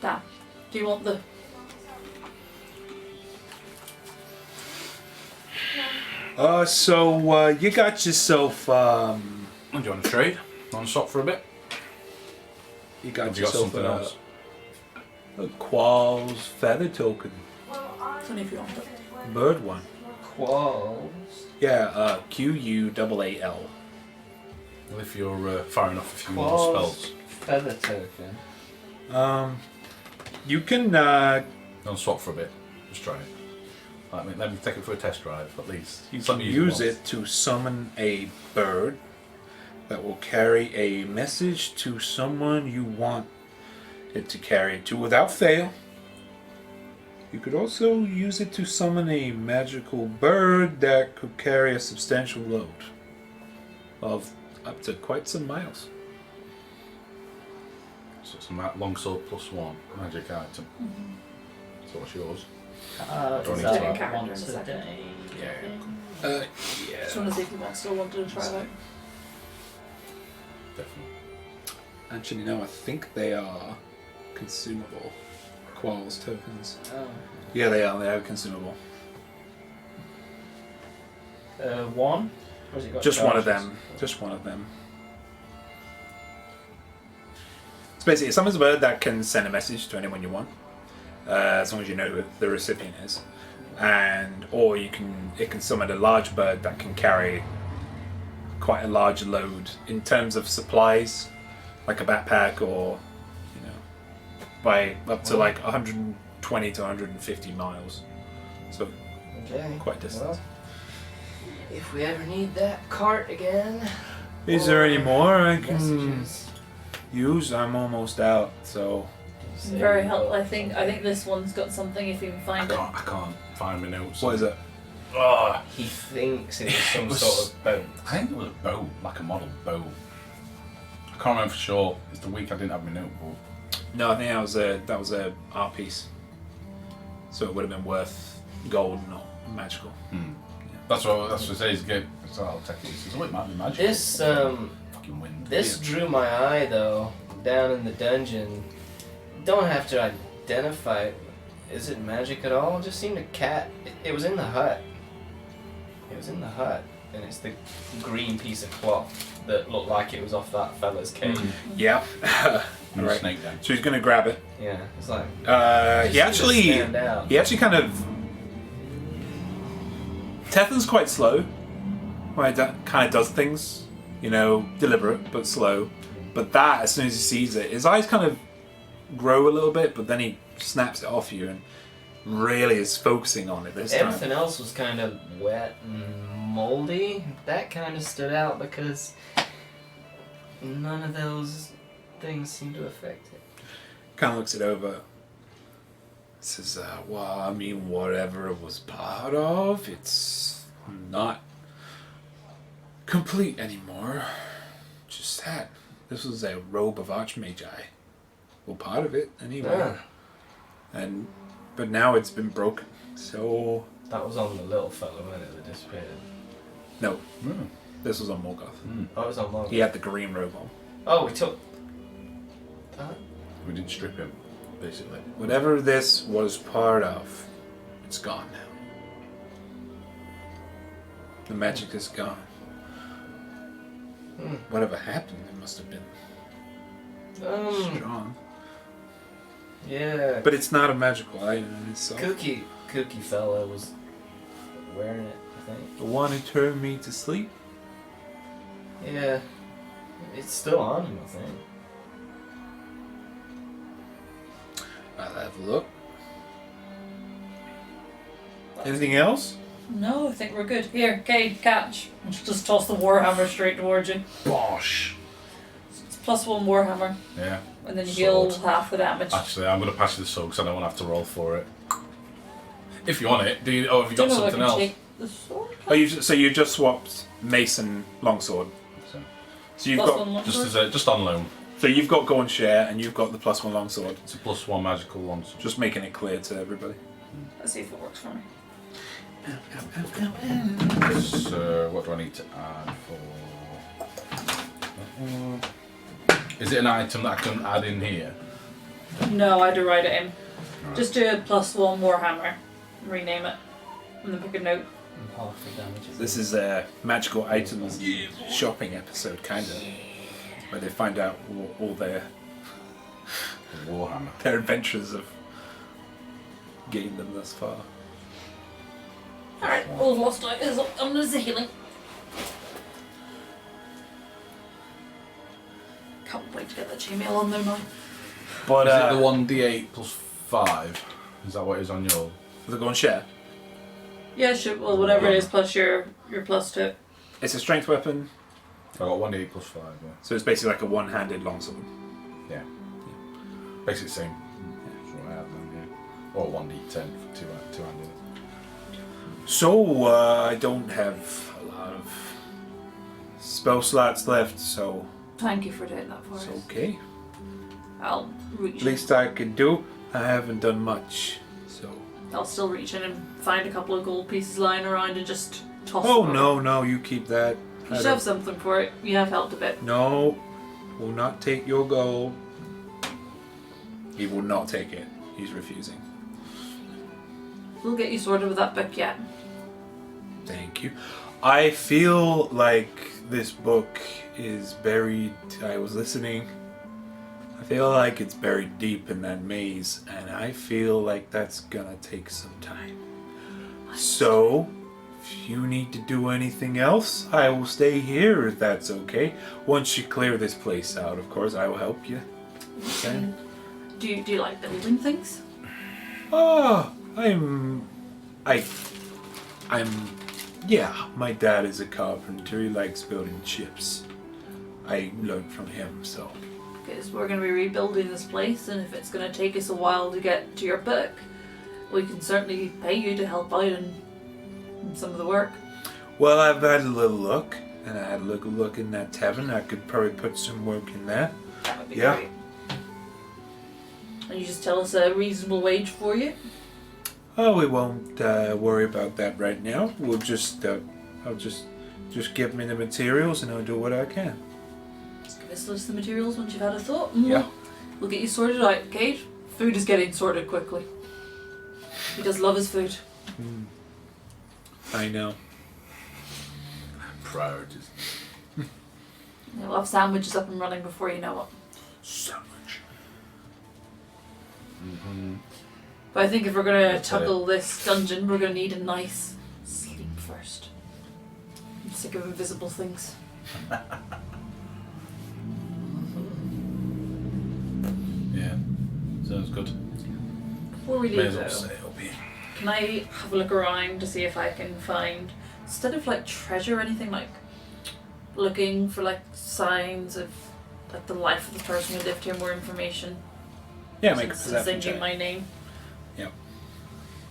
Damn. Do you want the... So you got yourself Do you want to trade? Want to stop for a bit? you Or got have you got yourself something else? a Qual's feather token. It's only if you want it. Bird one. Qualls. Yeah, QUAAL. Well, if you're far enough, a few more Qualls. spells. Feather token. You can Don't swap for a bit. Just try it. Let me take it for a test drive, at least. you Let can me use once. it to summon a bird that will carry a message to someone you want it to carry it to without fail. You could also use it to summon a magical bird that could carry a substantial load of up to quite some miles. So it's a longsword +1 magic item. So what's yours? Is need that to like add once character a in a day? Yeah. Just want to see if you still wanted to try that. Definitely. Actually, no, I think they are consumable. Qualls tokens. Oh. Yeah, they are. They are consumable. One? Or has it got Just one of charges? them. Just one of them. It's basically summons a bird that can send a message to anyone you want, as long as you know who the recipient is, or it can summon a large bird that can carry quite a large load in terms of supplies, like a backpack, or by up to like 120 to 150 miles. So Okay. quite distant. Well, if we ever need that cart again. Is there any or more I can? Messages. use. I'm almost out, so Very helpful. I think this one's got something if you can I find it. can't find my notes. what is it? Oh, He thinks it was some was- sort of boat. I think it was a boat, like a model boat. I can't remember for sure. It's the week I didn't have my notebook. No, I think that was a art piece. So it would have been worth gold, not magical. That's what it says. Good. So I'll take it. It says, oh, it might be magical. This Fucking wind. this drew my eye though. Down in the dungeon, don't have to identify it. Is it magic at all? It just seemed a cat. It was in the hut. It was in the hut, and it's the green piece of cloth that looked like it was off that fella's cape. Yeah. And a Right. snake then. So he's gonna grab it. Yeah, it's like He actually stand out. kind of. Tethan's quite slow. Right, that kind of does things, deliberate but slow. But that, as soon as he sees it, his eyes kind of grow a little bit, but then he snaps it off you and really is focusing on it this time. Everything else was kind of wet and moldy. That kind of stood out because none of those things seemed to affect it. Kind of looks it over. Says, well, I mean, whatever it was part of, it's not complete anymore. Just that. This was a robe of Archmagi. Well, part of it, anyway. Ah, But now it's been broken. So, that was on the little fellow, wasn't it, that disappeared? no. This was on Morgoth. Oh, it was on Morgan. He had the green robe on. Oh, we took that? We didn't strip him, basically. Whatever this was part of, it's gone now. The magic is gone. Whatever happened, it must have been strong. Yeah. But it's not a magical item in itself. Cookie fella was wearing it, I think. The one who turned me to sleep? Yeah. It's still on him, I think. I'll have a look. Anything else? No, I think we're good. Here, Cade, catch. Just toss the warhammer straight towards you. Bosh! It's +1 warhammer, Yeah. and then you heal Sword. half the damage. Actually, I'm going to pass you the sword because I don't want to have to roll for it. If you want it, have you got Don't know if I something can else? take the sword. Oh, you just swapped mace and longsword. So, So you've Plus got one longsword? just on loan. so you've got go and share, and you've got the +1 longsword. It's a +1 magical longsword. Just making it clear to everybody. Let's see if it works for me. So, what do I need to add for? Is it an item that I can add in here? No, I had to write it in. Right. Just do a +1 warhammer, rename it, and then pick a note. And half the damage is This is a magical items shopping episode, kind of, where they find out all their Warhammer. adventures of getting them thus far. Alright, all lost light is up. I'm gonna healing. Can't wait to get that chainmail on there now. But Is it the 1d8 +5? Is that what is on your? the go and share. Yeah, sure. Well, whatever it is, plus your +2. It's a strength weapon, I got 1d8 +5. Yeah. so it's basically like a one-handed longsword. Yeah. Basically the same. That's what I have then. Yeah. Or 1d10 for two-handed. So I don't have a lot of spell slots left, so Thank you for doing that for it's us. okay. I'll reach. Least I could do. I haven't done much, so. I'll still reach in and find a couple of gold pieces lying around and just toss Oh them. no, you keep that. You I should have something for it. You have helped a bit. No, will not take your gold. He will not take it. He's refusing. We'll get you sorted with that book yet. Thank you. I feel like this book is buried. I was listening. I feel like it's buried deep in that maze, and I feel like that's gonna take some time. So, if you need to do anything else, I will stay here if that's okay. Once you clear this place out, of course, I will help you. Okay. Do you like building things? Oh, yeah, my dad is a carpenter. He likes building ships. I learned from him, so because we're going to be rebuilding this place, and if it's going to take us a while to get to your book, we can certainly pay you to help out in some of the work. Well, I've had a little look, and I had a little look in that tavern. I could probably put some work in there. That would be Yeah. great. And you just tell us a reasonable wage for you? Oh, we won't worry about that right now. We'll just, I'll just give me the materials, and I'll do what I can. Just give us a list of the materials once you've had a thought, and Yeah. we'll get you sorted out, Kate. Food is getting sorted quickly. He does love his food. I know. Priorities. We'll have sandwiches up and running before you know it. Sandwich. But I think if we're going to That's it. tackle this dungeon, we're going to need a nice sleep first. I'm sick of invisible things. Yeah. Sounds good. Before we May leave as well though, say it'll be. can I have a look around to see if I can find, instead of like treasure or anything, like looking for like signs of like the life of the person who lived here, more information? Yeah, make a Since perception send you check. my name.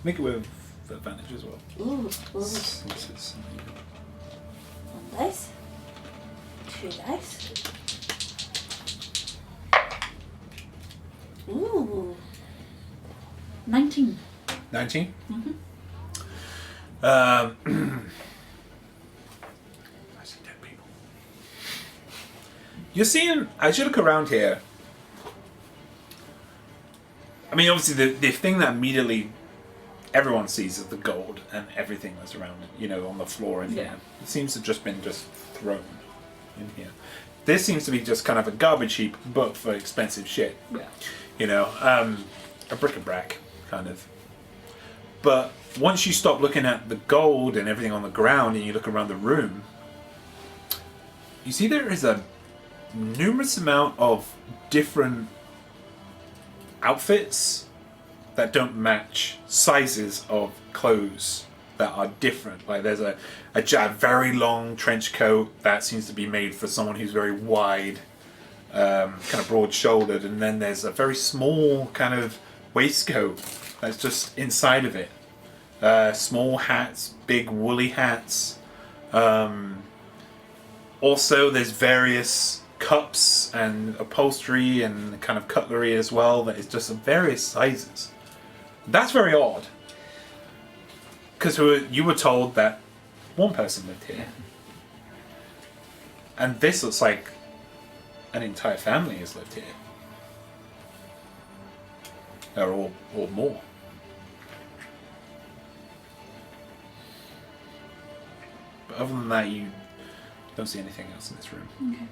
Make it with advantage as well. Ooh, Since it's- one dice. 2 dice. Ooh. 19. 19? Mm-hmm. I see dead people. You're seeing, as you look around here, I mean, obviously the thing that immediately everyone sees is the gold and everything that's around it, you know, on the floor in here. It seems to have just been thrown in here. This seems to be just kind of a garbage heap, but for expensive shit. Yeah. You know, a bric-a-brac, kind of. But once you stop looking at the gold and everything on the ground and you look around the room, you see there is a numerous amount of different outfits that don't match, sizes of clothes that are different. Like there's a very long trench coat that seems to be made for someone who's very wide, kind of broad-shouldered, and then there's a very small kind of waistcoat that's just inside of it. Small hats, big woolly hats. Also, there's various cups and upholstery and kind of cutlery as well that is just of various sizes. That's very odd. Because you were told that one person lived here. And this looks like an entire family has lived here. Or more. But other than that, you don't see anything else in this room. Okay.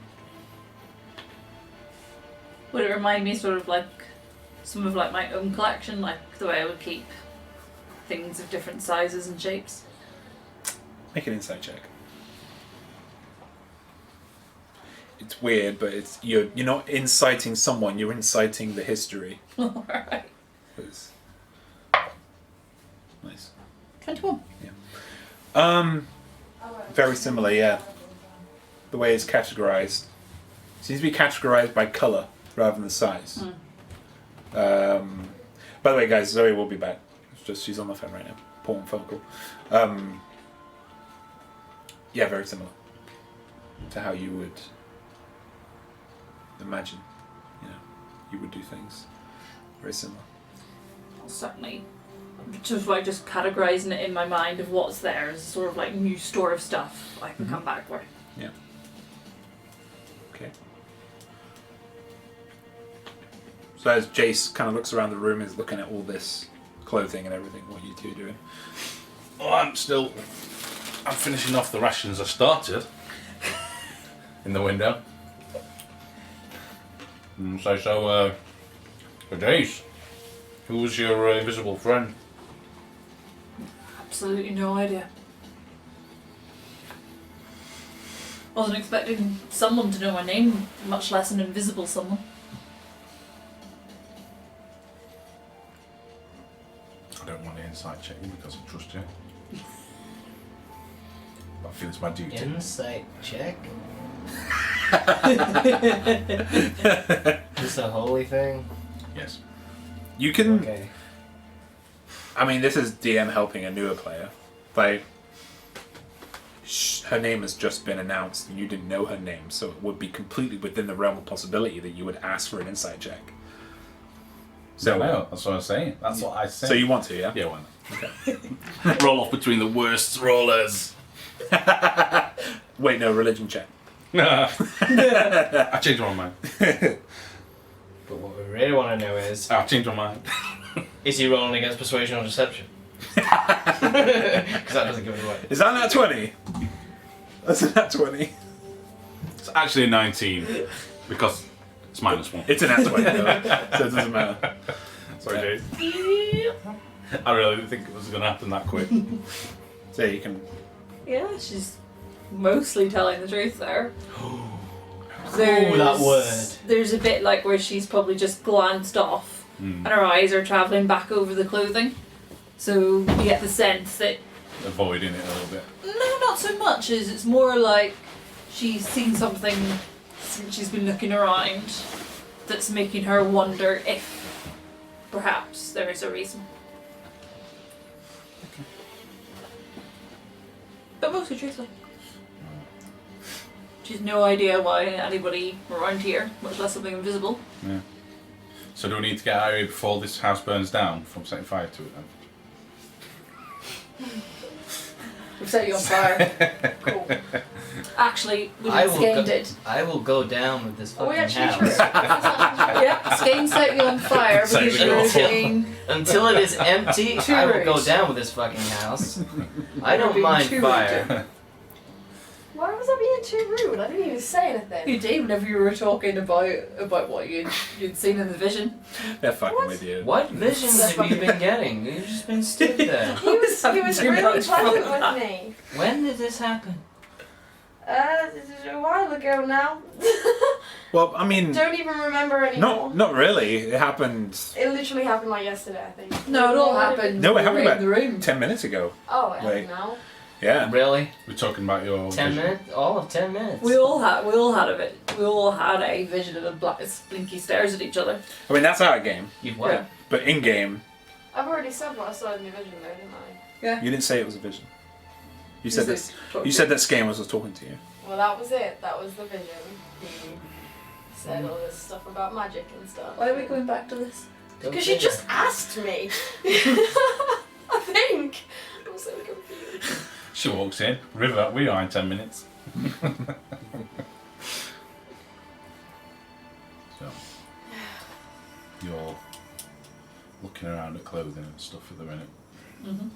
Would it remind me sort of like some of like my own collection, like the way I would keep things of different sizes and shapes? Make an insight check. It's weird, but you're not inciting someone, you're inciting the history. Alright. It's nice. 21. Very similar, yeah. The way it's categorized. Seems to be categorized by color rather than size. By the way, guys, Zoe will be back. It's just she's on the phone right now. Important phone call. Yeah, very similar to how you would imagine, you would do things. Very similar. Well, certainly. Just like just categorizing it in my mind of what's there as a sort of like new store of stuff I can come back for. Yeah. Okay. So as Jace kind of looks around the room, is looking at all this clothing and everything, what you two are doing? Well, I'm finishing off the rations I started in the window. So, Jace, who was your invisible friend? Absolutely no idea. Wasn't expecting someone to know my name, much less an invisible someone. I don't want to insight check you because I trust you. I feel it's my duty. Insight check. This a holy thing? Yes. You can. Okay. I mean, this is DM helping a newer player. Like, her name has just been announced, and you didn't know her name, so it would be completely within the realm of possibility that you would ask for an insight check. So no, that's what I'm saying. That's what I said. So you want to, yeah? Yeah, why not? Okay. Roll off between the worst rollers. Wait, no, religion check. I changed my mind. But what we really want to know is I changed my mind. he rolling against persuasion or deception? Because that doesn't give it away. Is that nat 20? That's a nat 20. It's actually a 19 because it's -1. It's a nat 20, though, so it doesn't matter. Sorry, Jade. I really didn't think it was going to happen that quick. So you can. Yeah, she's mostly telling the truth there. Ooh, that word. There's a bit like where she's probably just glanced off and her eyes are travelling back over the clothing. So you get the sense that Avoiding it a little bit. no, not so much as it's more like she's seen something since she's been looking around that's making her wonder if perhaps there is a reason. But mostly truthfully. She's no idea why anybody around here, much less something invisible. Yeah. So do we need to get out of here before this house burns down from setting fire to it then? We've set you on fire. Cool. Actually, we I did will Skane go- did. I will go down with this Oh, fucking actually house. true. That's actually true. Yeah, Skane set you on fire Set because the you're goal. saying Until it is empty, Too I will rude. go down with this fucking house. I don't being mind too fire. Why was I being too rude? I didn't even say anything. you did whenever you were talking about what you'd seen in the vision. They're fucking What? with you. What visions have you been getting? You've just been stood there. He was having really too much fun pleasant with that. with me. When did this happen? This is a while ago now. Well, I mean, Don't even remember anymore. not really. It happened It literally happened like yesterday, I think. No, it all happened. No, it when we happened were about in the room. 10 minutes ago. Oh, it Wait. happened now. Yeah. Really? We're talking about your 10 vision. minutes? All of 10 minutes. We all had a vision of the black blinky stares at each other. I mean, that's out of game. You've what? Yeah. But in game, I've already said what I saw in the vision though, didn't I? you didn't say it was a vision. You said Just that. like, You said that Skane was talking to you. Well, that was it. That was the vision. He said all this stuff about magic and stuff. Why are we going back to this? Go Because you figure. just asked me. I think. I'm so confused. She walks in. River, we are in 10 minutes. So, you're looking around at clothing and stuff at the minute. Mm-hmm.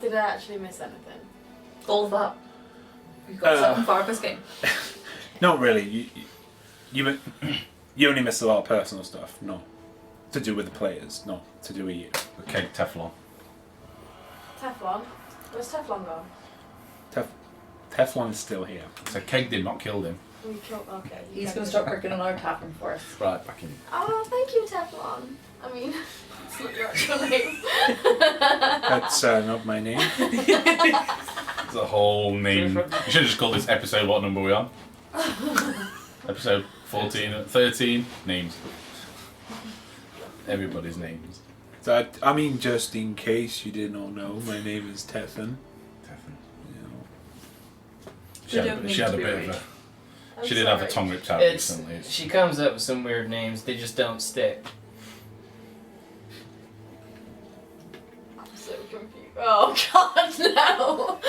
Did I actually miss anything? All of that. You've got something far this game. Not really. You only missed a lot of personal stuff, not to do with the players, not to do with you. The keg Teflon. Teflon? Where's Teflon gone? Teflon is still here. So keg did not kill him. We killed. Okay. you He's can going to do start that. working on our tavern for us. Right, back in. Oh, thank you, Teflon. I mean, it's not your actual name. That's not my name. It's a whole name. You should have just called this episode what number are we on? Episode 14, 13, names. Everybody's names. So I mean, just in case you did not know, my name is Teflon. Teflon. You know. We don't need She had to a be bit rude. of a. I'm She did have a sorry. tongue ripped out It's, recently. she comes up with some weird names, they just don't stick. I'm so confused. Oh God, no!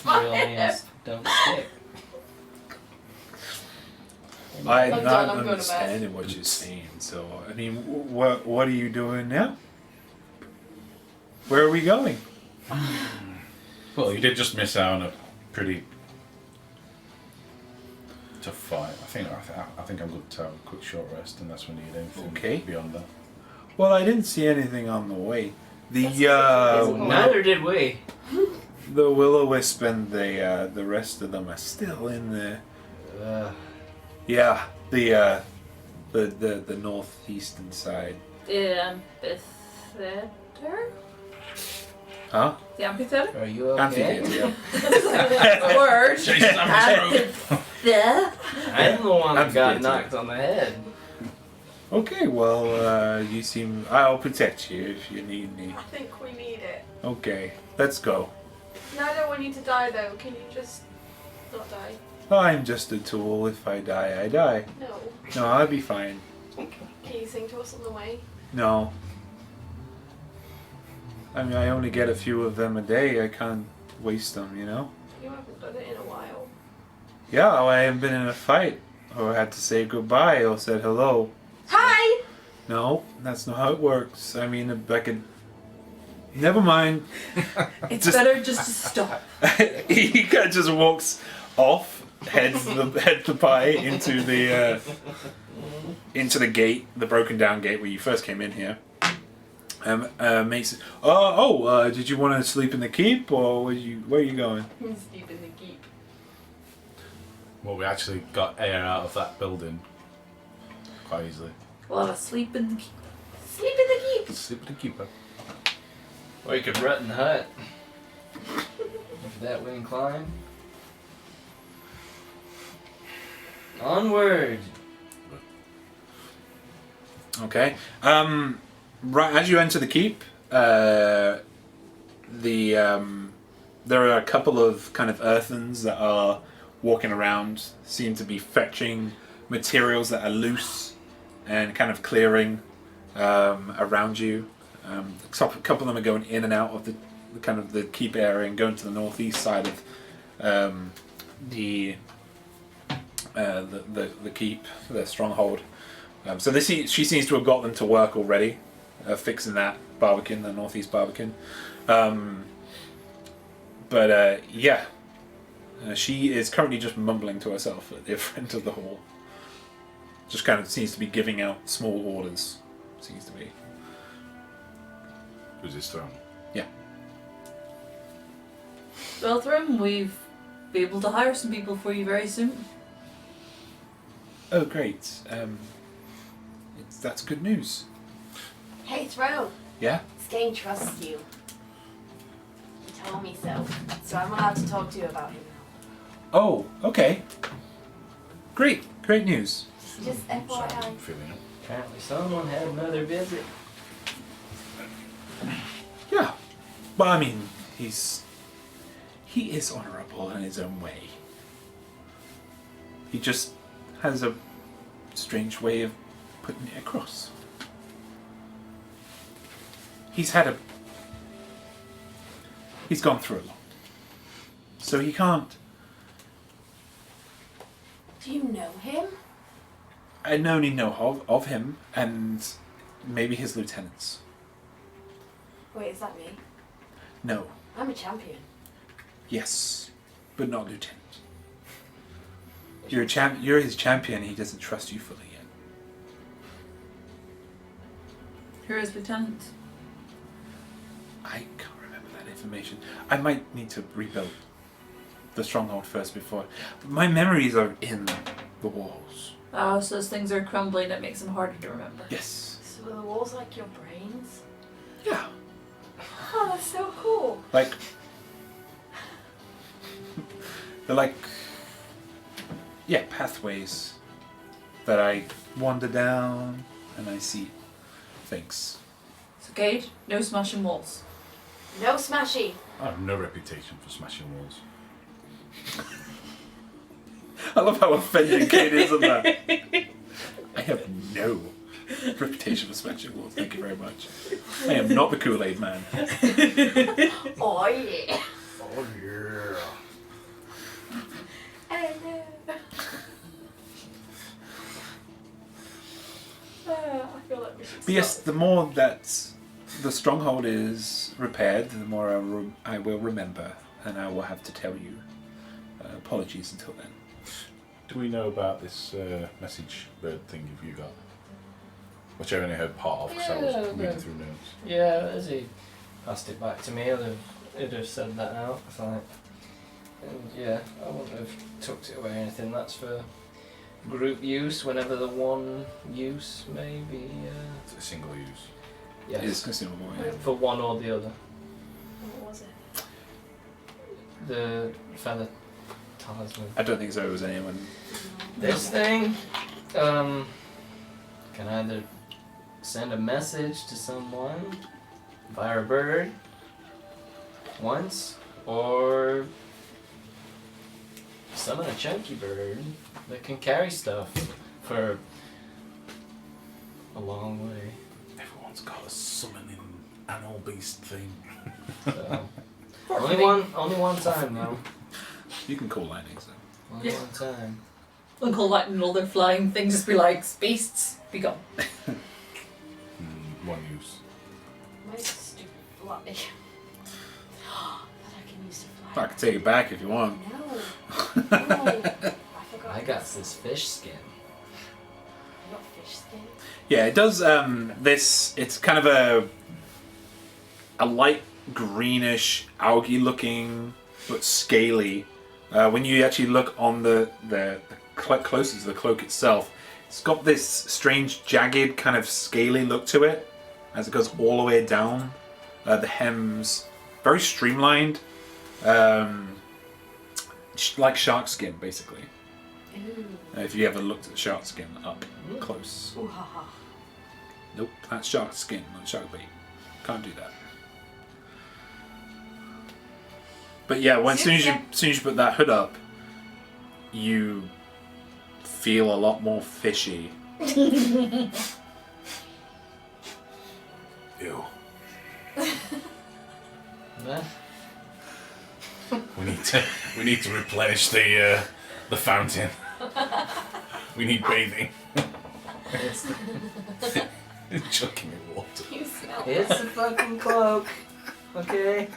Real names don't stick. I'm I'm not done, I'm going to bed. understanding what you're saying. So I mean, what are you doing now? Where are we going? Well, you did just miss out on a pretty tough fight. I think I'm going to have a quick short rest, unless we need anything Okay. beyond that. Well, I didn't see anything on the way. The That's Neither did we. the will-o-wisp and the rest of them are still in there. Ugh. Yeah, the northeastern side. The amphitheater? Huh? The amphitheater? Are you okay? Amphitheater. Yeah. Word. Jesus, I'm Yeah. I'm the one that got Amphitheater. knocked on the head. Okay, well, you seem. I'll protect you if you need me. I think we need it. Okay, let's go. No, I don't want you to die though. Can you just not die? I'm just a tool. If I die, I die. No. No, I'll be fine. Can you sing to us on the way? No. I mean, I only get a few of them a day. I can't waste them, you know? You haven't done it in a while. Yeah, I haven't been in a fight, or had to say goodbye, or said hello. Hi! No, that's not how it works. I mean, I could. Never mind. It's Just- better just to stop. He kind of just walks off, heads the pie into the gate, the broken down gate where you first came in here. Makes it. Did you want to sleep in the keep, or where are you going? Sleep in the keep. Well, we actually got air out of that building quite easily. We'll have a sleep in the keep. Sleep in the keep! Sleep with the keeper. Or you could rut in the hut. If that way inclined. Onward! Okay. Right as you enter the keep, there are a couple of kind of earthens that are walking around, seem to be fetching materials that are loose and kind of clearing around you. A couple of them are going in and out of the kind of the keep area and going to the northeast side of the keep, the stronghold. So she seems to have got them to work already, fixing that barbican, the northeast barbican. She is currently just mumbling to herself at the front of the hall. Just kind of seems to be giving out small orders. Seems to be. Who's his throne? Yeah. Well, Thrim, we've been able to hire some people for you very soon. Oh, great. That's good news. Hey, Throne. Yeah? Skane trusts you. He told me so. So I'm allowed to talk to you about him now. Oh, okay. Great news. Just Sorry, FYI. I'm feeling it. Apparently someone had another visit. Yeah. Well, I mean, he is honourable in his own way. He just has a strange way of putting it across. He's gone through a lot. So he can't. Do you know him? I only know of him and maybe his lieutenants. Wait, is that me? No. I'm a champion. Yes. But not lieutenant. You're his champion. He doesn't trust you fully yet. Here is Lieutenant. I can't remember that information. I might need to rebuild the stronghold first before. My memories are in the walls. Oh, so as things are crumbling, it makes them harder to remember. Yes. So are the walls like your brains? Yeah. Oh, that's so cool. Like. They're like. Yeah, pathways that I wander down and I see things. So, Cade, no smashing walls. No smashy. I have no reputation for smashing walls. I love how offending Kate is on that. I have no reputation for smashing walls, thank you very much. I am not the Kool-Aid man. Oh yeah. Oh yeah. Hello. I feel like we should But yes, stop. the more that the stronghold is repaired, the more I will remember, and I will have to tell you. Apologies until then. Do we know about this message bird thing have you got? Which I only heard part of because I Yeah, was reading but- through notes. Yeah, as he passed it back to me, it'd have said that out, I thought. And yeah, I wouldn't have tucked it away or anything, that's for group use whenever the one use may be. It's a single use. Yes. It's consumable. Yeah. For one or the other. What was it? The feather talisman. I don't think so. It was anyone. This thing can either send a message to someone via a bird once, or summon a chunky bird that can carry stuff for a long way. Everyone's got a summoning animal beast thing. So, only one time though. You can call lightning. So. Only one time. Uncle Lightning and all their flying things just be like, beasts, be gone. One use. My stupid fly. That I can use to I fly. can take it back if you want. No. No. I forgot. I got this fish skin. I got fish skin. Yeah, it does. It's kind of a light greenish algae looking, but scaly. When you actually look on the closer to the cloak itself, it's got this strange jagged kind of scaly look to it as it goes all the way down. The hems very streamlined, like shark skin basically. Ooh. If you ever looked at shark skin up close. Ooh ha ha. Nope, that's shark skin, not shark bait. Can't do that. But yeah, as soon as you put that hood up, you feel a lot more fishy. Ew. Nah. We need to replenish the fountain. We need bathing. It's, Chucking in water. You smell it's a fucking cloak. Okay?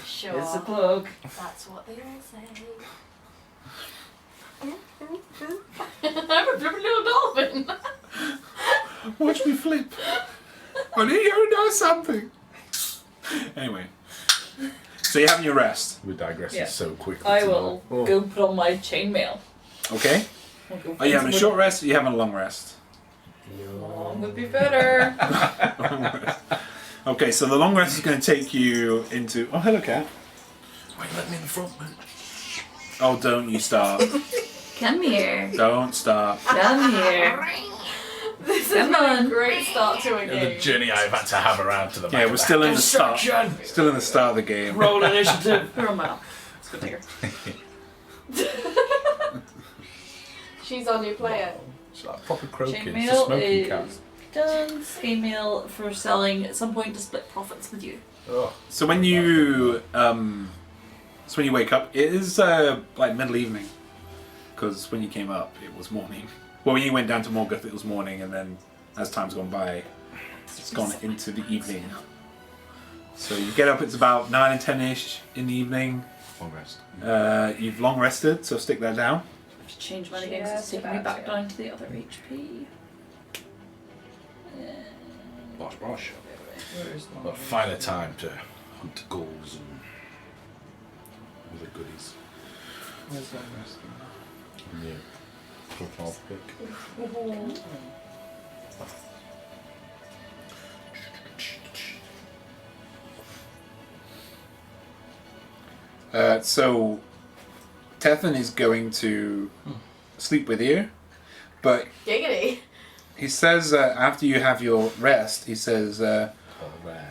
Sure. It's a cloak. That's what they all say. I'm a flippin' little dolphin. Watch me flip. I need you to know something. Anyway, so you're having your rest, We're digressing Yeah. so quickly. I to will know. go put on my chainmail. okay? I'll go Are you find having a someone- short rest or are you having a long rest? Long would be better. Long rest. Okay, so the long rest is going to take you into... Oh, hello, cat. Why you let me in the front, man? Oh, don't you start. Come here. Don't start. Come here. This Come is on. a great start to a The game. journey I've had to have around to the back Yeah, of we're the still in the start. Construction! Still in the start of the game. Roll initiative. Put her on my lap. Let's go take her. She's our new player. It's like proper croaking. It's a Chainmail smoking cat. is done. Chainmail for selling at some point to split profits with you. Oh, So when you wake up, it is like middle evening, because when you came up, it was morning. Well, when you went down to Morgoth, it was morning, and then as time's gone by, it's gone into the evening. So you get up, it's about 9 and 10ish in the evening. long rest. You've long rested, so stick that down. I have to change my games. It's Just taking me about back to. down to the other HP. Bosh, bosh. Where is But find a time to hunt ghouls and other goodies. Where's long rest? Yeah. Profile pick. So Tethan is going to sleep with you, but Giggity. he says after you have your rest, he says, Alright.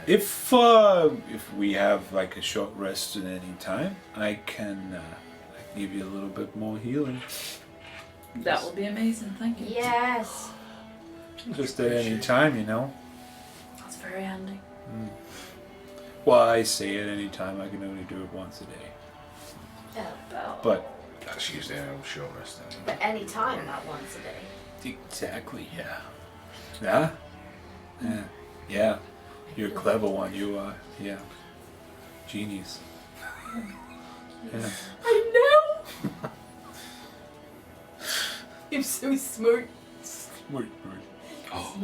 if we have like a short rest at any time, I can give you a little bit more healing. That would be amazing. Thank you. Yes. Just at any time, you know. That's very handy. Well, I say at any time. I can only do it once a day. Oh. But That's usually a short rest. Anyway. But any time, not once a day. exactly, yeah. Yeah? Yeah. Yeah. You're a clever one. You are. Yeah. Genius. Yeah. I know. You're so smart. Smart, smart. Oh.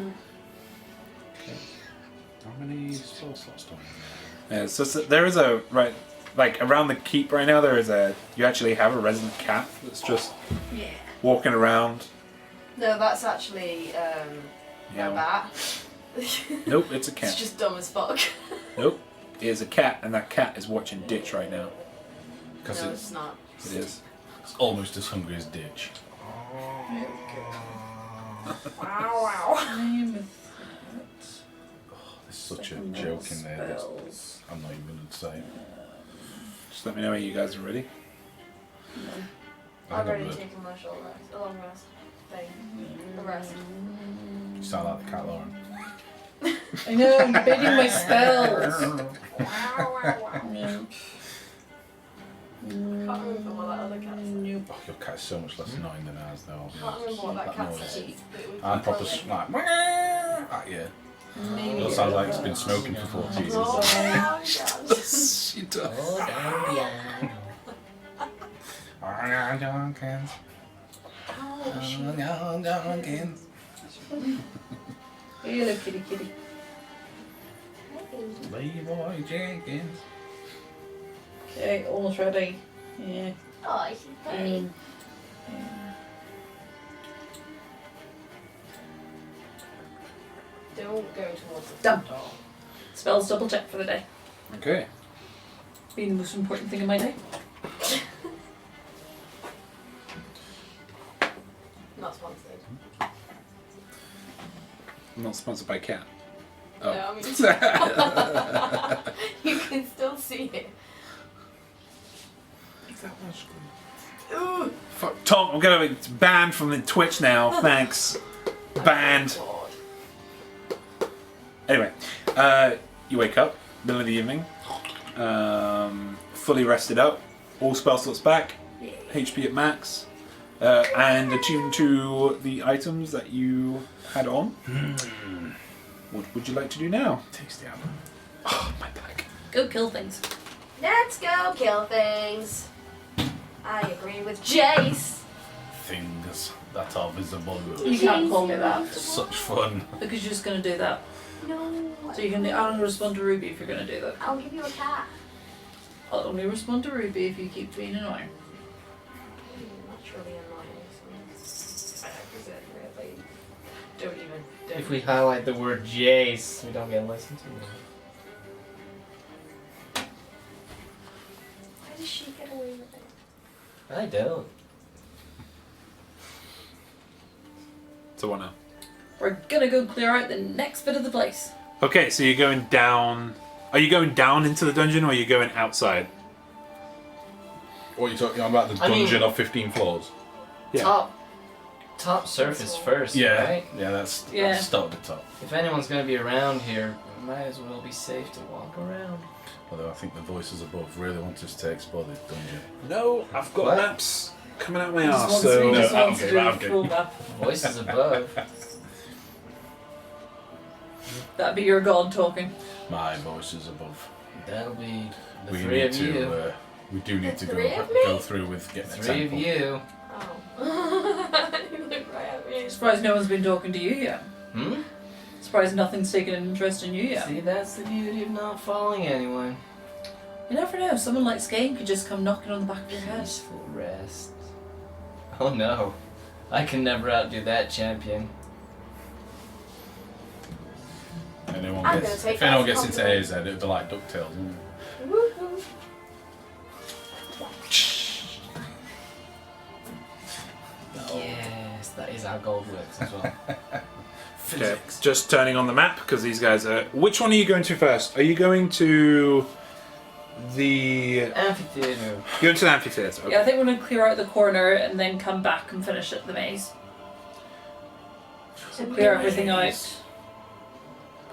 How many spell slots do I have? Yeah, so there is a like around the keep right now. You actually have a resident cat that's just Yeah. walking around. No, that's actually Yeah. a bat. Nope, it's a It's cat. just dumb as fuck. Nope, it is a cat, and that cat is watching Ditch right now. Because No, it's, it's not. It is. it's almost as hungry as Ditch. Wow. Name of There's such a joke in there. That spells. I'm not even going to say. Just let me know when you guys are ready. I've already You taken my short rest, a long rest thing. A rest. sound like the cat Lauren. I know, I'm bidding my spells. Nope. Can't remember what that other cat said. Nope. Oh, your cat's so much less annoying than ours, though. I'll be Can't remember what that honest. cat noise. said. but it was I'm proper brilliant. like, yeah. Maybe It sounds like it's been smoking for 40 years. Oh, God. She does. Oh, down piano. Jenkins. Jenkins. Hello, kitty, kitty. Leroy Jenkins. Okay, almost ready. Yeah. Oh, she's pretty. Don't go towards the Done. door. Spells double check for the day. Okay. Being the most important thing in my day. Not sponsored. I'm not sponsored by cat. No, Oh. I mean, you can still see it. Ooh. Fuck, Tom, I'm gonna be banned from the Twitch now. Thanks. Banned. God. Anyway, you wake up, middle of the evening, fully rested up, all spell slots back, HP at max, and attuned to the items that you had on. What would you like to do now? Tasty apple. Oh, my back. Go kill things. Let's go kill things. I agree with Jace. Things that are visible. You can't call me that Such fun. because you're just gonna do that. No. So you can. I'll only respond to Ruby if you're gonna do that. I'll give you a cat. I'll only respond to Ruby if you keep being annoying. That's really annoying. So really. Don't even. Don't. If we highlight the word Jace, we don't get listened to. How does she get away with it? I don't. So what now? We're gonna go clear out the next bit of the place. Okay, so you're going down. Are you going down into the dungeon or are you going outside? What are you talking about? The I mean- dungeon of 15 floors? Yeah. Top surface first, Yeah. right? Yeah, that's Yeah. start at the top. If anyone's gonna be around here, it might as well be safe to walk around. Although I think the voices above really want us to explore this dungeon. No, I've got What? maps coming out my Just arse. wants- So he just No, wants to okay, do a okay. full map. Voices above. That'd be your god talking. My voices above. That'll be the We three need of to. you. We do need The to three of me? go through with getting a Three of temple. you. Oh. You look right at me. Surprised no one's been talking to you yet. Hmm? Surprised nothing's taken an interest in you yet. See, that's the beauty of not following anyone. You never know. Someone like Skane could just come knocking on the back of your head. Peaceful rest. Oh no. I can never outdo that champion. Anyone I'm gets, gonna take if that anyone as a gets into compliment. AZ, it'd be like DuckTales, wouldn't it? Woohoo. Yes, that is how gold works as well. okay, just turning on the map because these guys are. Which one are you going to first? Are you going to the Amphitheater. going to the amphitheater? Okay. Yeah, I think we're gonna clear out the corner and then come back and finish at the maze. So clear everything out.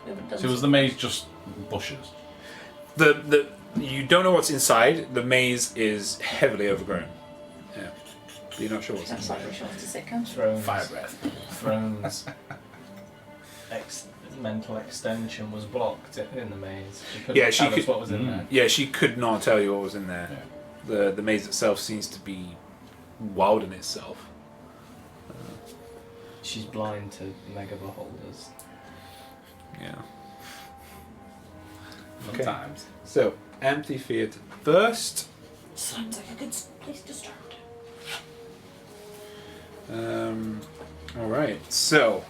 We haven't done So was the maze just bushes? The you don't know what's inside. The maze is heavily overgrown. Yeah, but you're not sure what's That's inside. like we're to sit comes. Thrones. Fire breath. Thrones. Mental extension was blocked in the maze. She couldn't Yeah, she tell us could- what was in there. Yeah, she could not tell you what was in there. The maze itself seems to be wild in itself. She's blind to mega beholders. Yeah. Sometimes. So amphitheater first. Sounds like a good place to start. All right. So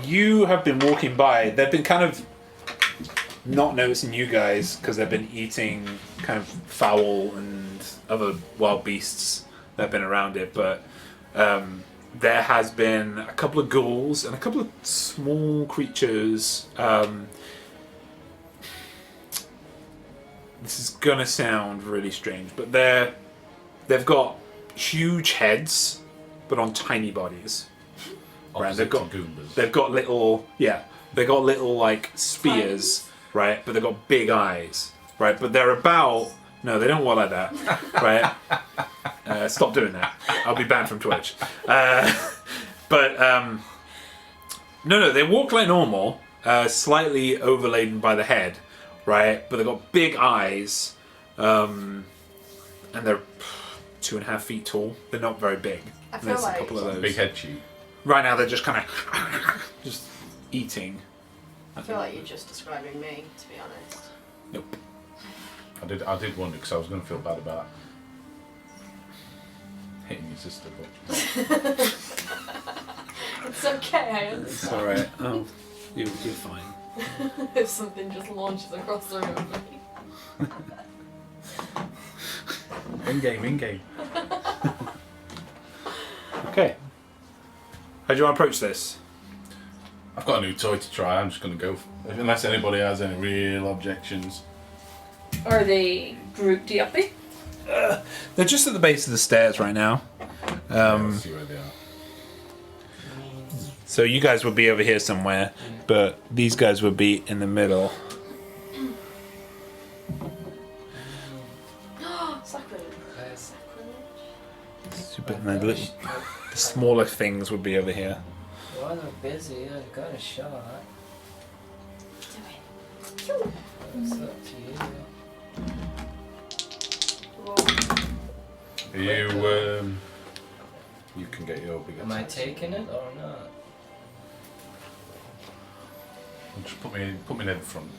you have been walking by. They've been kind of not noticing you guys because they've been eating kind of fowl and other wild beasts that have been around it. But there has been a couple of ghouls and a couple of small creatures. This is gonna sound really strange, but they've got huge heads, but on tiny bodies. Right? They've got little like spears, right? But they've got big eyes, right? But they're about they don't walk like that, right? Stop doing that. I'll be banned from Twitch. But they walk like normal, slightly overladen by the head, right? But they've got big eyes, and they're 2.5 feet tall. They're not very big. I feel There's like a couple of those. Big head cheek. Right now they're just kind of just eating. I feel like you're just describing me, to be honest. Nope. I did wonder because I was going to feel bad about hitting your sister, but It's okay, I It's understand. alright. Oh, you're fine. If something just launches across the room at me. in game. Okay. How do you want to approach this? I've got a new toy to try. I'm just going to go, unless anybody has any real objections. Are they grouped uppy? They're just at the base of the stairs right now. Let's see where they are. So you guys would be over here somewhere, but these guys would be in the middle. Sacrilege. But the smaller things would be over here. Well, they're busy. I got a shot. It's up to you. You can get your big Am I attacks. taking it or not? Just put me near the front.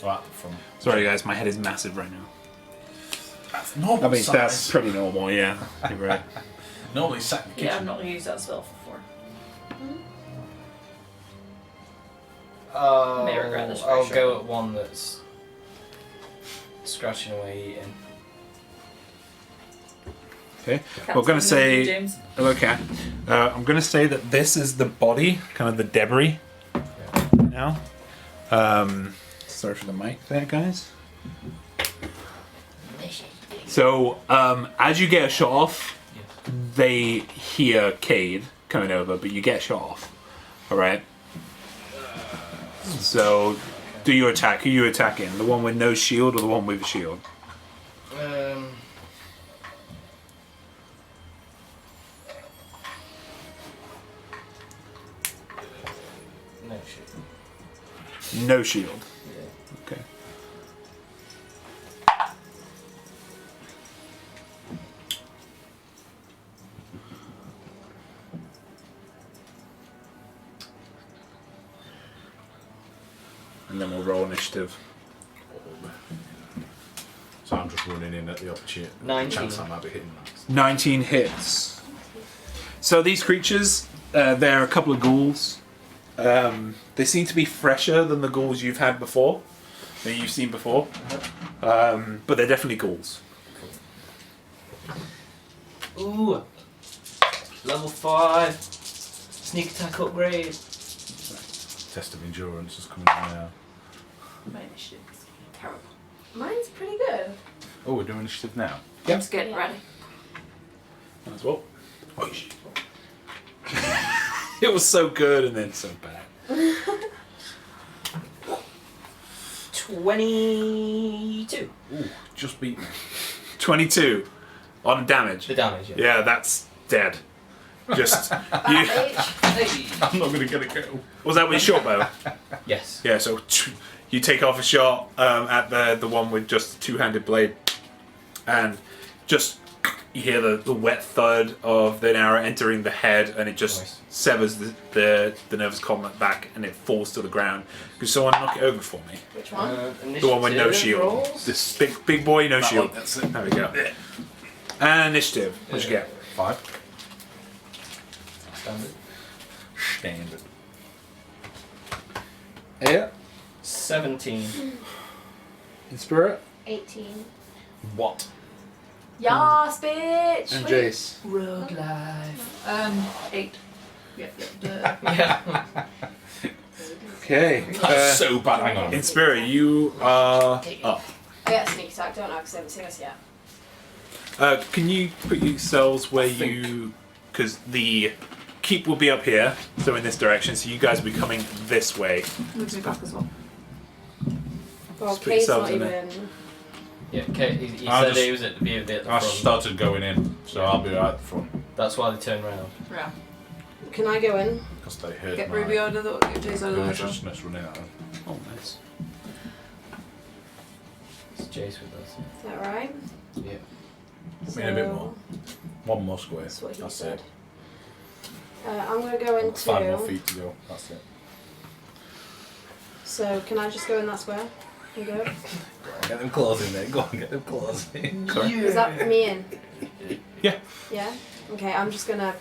Right at the front. Sorry guys, my head is massive right now. That's normal size. That's pretty normal, yeah. You're right. Normally sat in the kitchen. Yeah, I've not used that spell before. May regret this for I'll sure. go at one that's scratching away eating. Okay. Cat's We're gonna say James. okay. I'm gonna say that this is the body, kind of the debris. Now. Sorry for the mic there, guys. So, as you get a shot off, they hear Cade coming over, but you get shot off. Alright? So, do your attack. Who are you attacking? The one with no shield or the one with a shield? No shit. No shield. Yeah. Okay. And then we'll roll initiative. So I'm just running in at the opportunity. 19. Chance I might be hitting that. 19 hits. So these creatures, they're a couple of ghouls. They seem to be fresher than the ghouls you've had before, that you've seen before. But they're definitely ghouls. Ooh. Level 5. Sneak attack upgrade. Test of endurance is coming in now. My initiative's terrible. Mine's pretty good. Oh, we're doing initiative now. Yep. I'm just getting ready. As well. It was so good and then so bad. 22. Ooh, just beat me. 22 on damage. The damage, yeah. Yeah, that's dead. Just you. I'm not going to get a kill. Was that with your short bow? Yes. Yeah. So you take off a shot at the one with just a two-handed blade, and just you hear the wet thud of the arrow entering the head, and it just Nice. severs the nervous column back, and it falls to the ground. Could someone knock it over for me? Which one? The one with no initiative shield. rolls? This big boy, no That shield. one, that's it. There we go. And initiative. What'd you get? 5. Standard. Standard. Yeah. 17. In spirit. 18. What? Yas, bitch! And Wait. Jace. Rogue life. 8. Yep. Yeah. Okay. That's so bad. Hang on. In spirit, you are up. I get a sneak attack, don't I? Because I haven't seen us yet. Can you put yourselves where you... Because the keep will be up here, so in this direction, so you guys will be coming this way. Moves me back as well. Well, Just put Kay's yourselves not in even. Yeah, okay, he I'll said just- he was at the at the I front. started going in, so I'll be right at the front. That's why they turned round. Yeah. Can I go in? Because they heard Get my Ruby out of the get Jace out of the way as well. viciousness running at them. Oh, nice. It's Jace with us. Is that right? Yeah. I mean, a bit more. One more square. That's what he That's said. it. I'm going to go into. 5 more feet to go. That's it. So, can I just go in that square? And go? Go on, get them claws in there. Go on, get them claws in. Is that me in? Yeah. Yeah? Okay, I'm just going to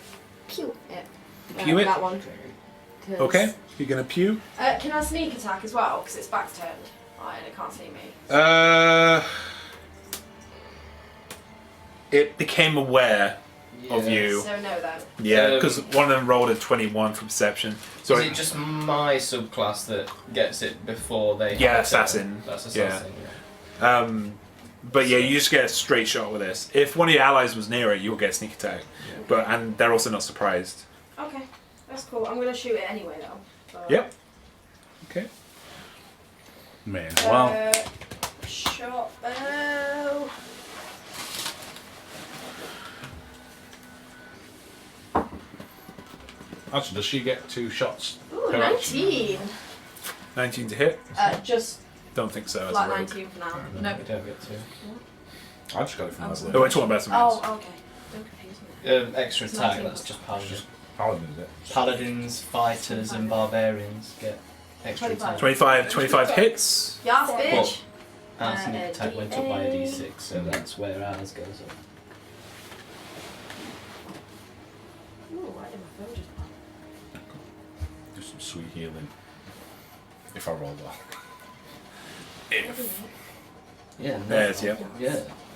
pew it. Pew it? That one. 'Cause- Okay. You're going to pew. Can I sneak attack as well? Because it's back turned. And it can't see me. It became aware of you. So, no, then. Yeah, because one of them rolled a 21 for perception. So Is it just my subclass that gets it before they? Yeah, have a turn? assassin. That's Yeah. assassin. Yeah. But yeah, you just get a straight shot with this. If one of your allies was near it, you'll get a sneak attack. Yeah. And they're also not surprised. Okay, that's cool. I'm going to shoot it anyway, though. But, Yep. Okay. May as well. Shot bow. Actually, does she get 2 shots? Ooh, per action? 19. 19 to hit? Just Don't think so. As flat a rogue. 19 for now. No, No. we don't get to. I just got it from Oh, that we're talking about something else. Oh, okay. Don't confuse me. Extra It's attack. 19. That's just paladins. Paladin, is it? Paladins, fighters, and barbarians get extra 25. attack. 25 hits. Yes, bitch. Our sneak a attack went up by a D8. d6, so that's where ours goes up. Ooh, why did my phone just pop? Do some sweet healing. If I roll well. Yeah, no, There's, yep. Yeah,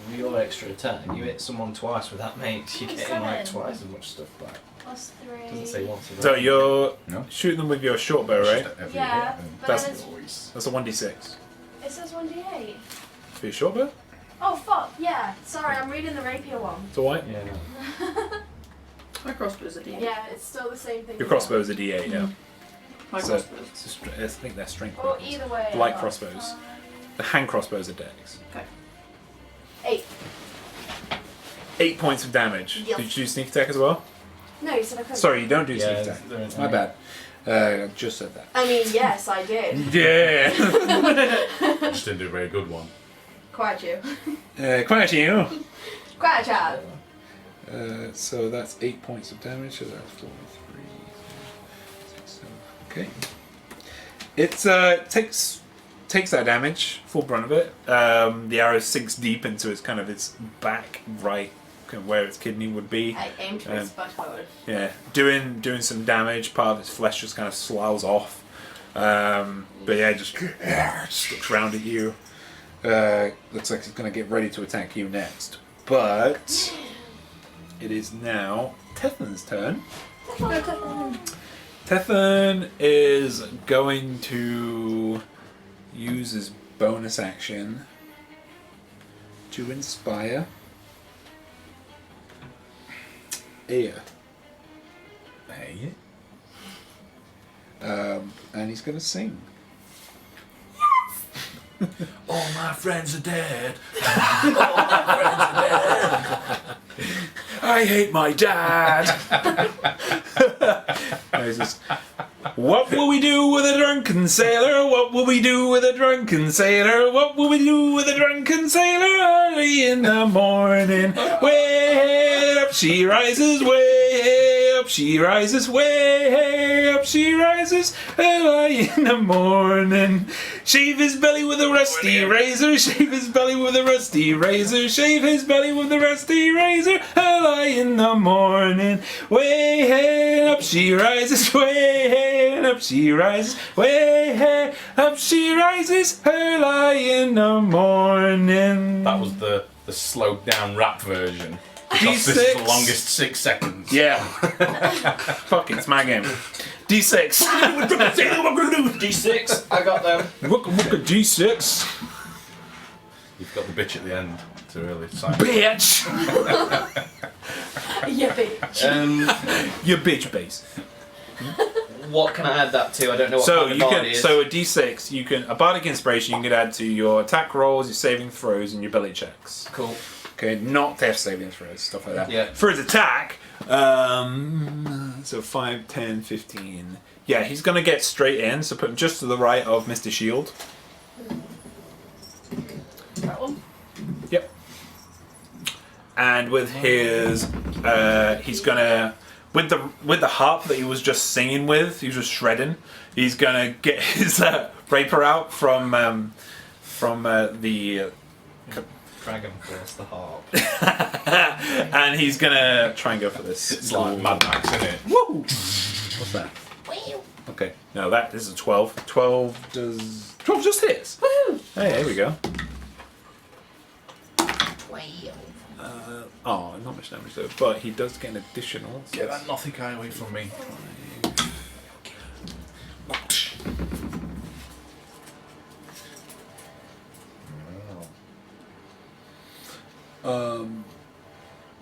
with your extra attack, you hit someone twice with that mate, you're getting like 27. twice as much stuff back. Plus 3. Doesn't say once. So you're No? shooting them with your short bow, right? Just every Yeah, hit, but That's- then Always. That's a 1d6. it says 1d8. For your short bow? Oh, fuck, yeah. Sorry, I'm reading the rapier one. It's alright. Yeah. My crossbow's a D8. Yeah, it's still the same thing. Your crossbow is a d8, yeah. My So- crossbow's. It's a I think they're strength Or weapons. either way. Light I crossbows. got, The hand crossbows are dex. 8. 8 points of damage. Yep. Did you do sneak attack as well? No, you said I couldn't. Sorry, you don't do Yeah, sneak attack. they're in- My bad. I just said that. I mean, yes, I did. Yeah. Just didn't do a very good one. Quite you. Quite you. Quite a child. So that's 8 points of damage. So that's 4, 3, 6, 7. Okay. It takes that damage, full brunt of it. The arrow sinks deep into its kind of its back right, kind of where its kidney would be. I aimed for its butthole. Yeah, doing some damage. Part of its flesh just kind of sloughs off. But yeah, just looks round at you. Looks like it's going to get ready to attack you next. But it is now Tethan's turn. Tethan is going to use his bonus action to inspire Aya. Hey. And he's going to sing. All my friends are dead. I hate my dad. And he's just, what will we do with a drunken sailor? What will we do with a drunken sailor? What will we do with a drunken sailor? Early in the morning, way up she rises, way up she rises, way up she rises, early in the morning. Shave his belly with a rusty razor, shave his belly with a rusty razor, shave his belly with a rusty razor, early in the morning. Way up she rises, way up she rises, way up she rises, early in the morning. That was the slowed down rap version. Because this is the longest 6 seconds. Yeah. Fuck it, it's my game. D6. D6. I got them. Wooka D6. You've got the bitch at the end. Too early. Sign. Bitch! Yeah, bitch. Your bitch base. What can I add that to? I don't know what So kind of you bard can he is. so a D6 you can a bardic inspiration you can add to your attack rolls, your saving throws, and your ability checks. Cool. Okay, not death saving throws, stuff like that. Yeah. For his attack, so 5, 10, 15. Yeah, he's gonna get straight in, so put him just to the right of Mr. Shield. That one. Yep. And with his, he's gonna with the harp that he was just singing with, he was just shredding. He's gonna get his rapier out from the. Dragon Force, the harp. And he's gonna try and go for this. It's like Mad Max, isn't it? Woo! What's that? Okay, no, that is a 12. 12 just hits. Woo! Hey, there we go. 12. Oh, not much damage though, but he does get an additional. Get that Nothic guy away from me.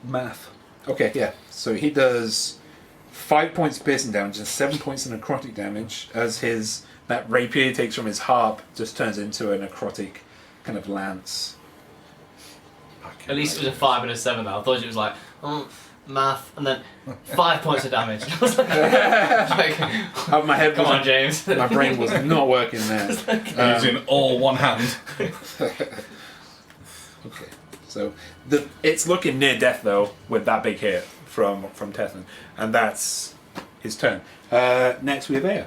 Math. Okay, yeah. So he does 5 points piercing damage and 7 points of necrotic damage as that rapier he takes from his harp just turns into a necrotic kind of lance. At least it was a 5 and a 7 though. I thought it was like, math, and then 5 points of damage. I was like, Out of my head, come on, James. my brain was not working there. Using all one hand. Okay, so it's looking near death though with that big hit from Tethyn, and that's his turn. Next we have Aya.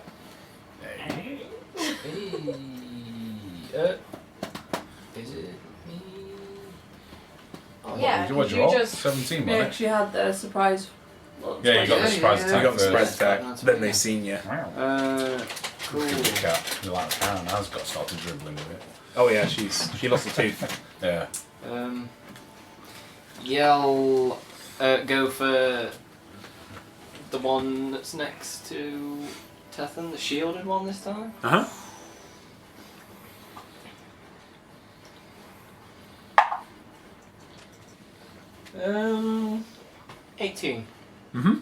Is it me? Yeah, What'd you you roll? just 17, Yeah, wasn't it? 'cause you had the surprise. Well, Yeah, you got the surprise- surprise You attack got the surprise first. attack, That's then right. they seen you. Cool. Good cat. You're like, oh, now's got started dribbling with it. Oh yeah, she lost a tooth. Yeah. Yeah, I'll go for the one that's next to Tethyn, the shielded one this time. Uh huh. 18. Mm-hmm.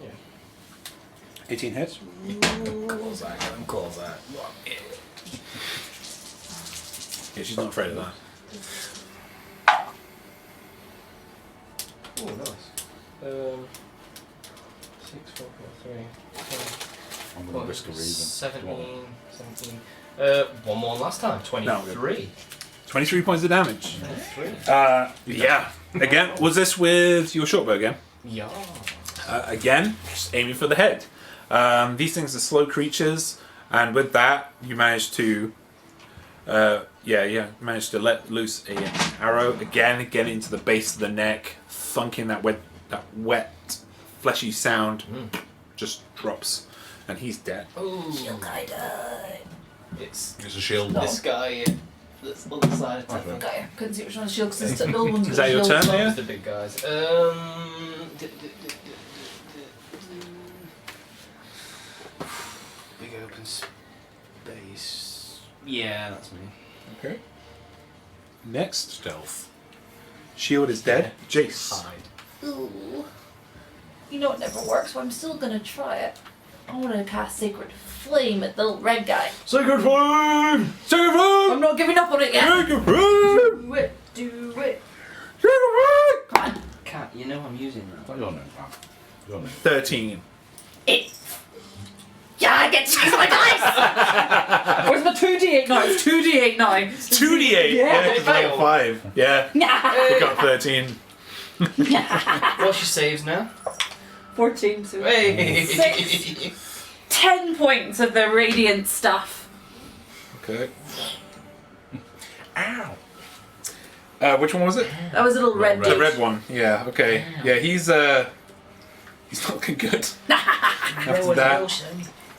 Yeah. 18 hits. Close that. Yeah, she's not afraid of that. Oh, nice. 6, 4, 4, 3. I'm going to risk a reason. 17. One more than last time. 23. 23 points of damage. 23. Yeah. Again, was this with your shortbow again? Yeah. Again, just aiming for the head. These things are slow creatures, and with that, you managed to, managed to let loose an arrow again, get into the base of the neck, thunking that wet, fleshy sound, just drops, and he's dead. Ooh. I died. It's It's a shield. this guy that's on the side of Tethyn. Okay, I couldn't see which one's shield because the old one's Is got that your shield, turn, so- Leah? The big guys. Big open space. Yeah, that's me. Okay. Next, Stealth. shield is dead. Jace. Hide. Ooh. You know it never works, but I'm still gonna try it. I want to cast Sacred Flame at the red guy. Sacred flame! Sacred flame! I'm not giving up on it yet. Sacred flame! Do it. Do it. Sacred flame! Come on. Cat, you know I'm using that. What your name, man? Your name. 13. Yeah, I get to use my dice! Where's my 2d8 now? It's 2d8 now. 2d8! Yeah, because I got 5. Yeah. We got 13. What's your saves now? 14, so Hey. 10 points of the radiant stuff. Okay. Ow. Which one was it? That was a little red The dude. red one. Yeah. Okay. Yeah, he's not looking good. After that.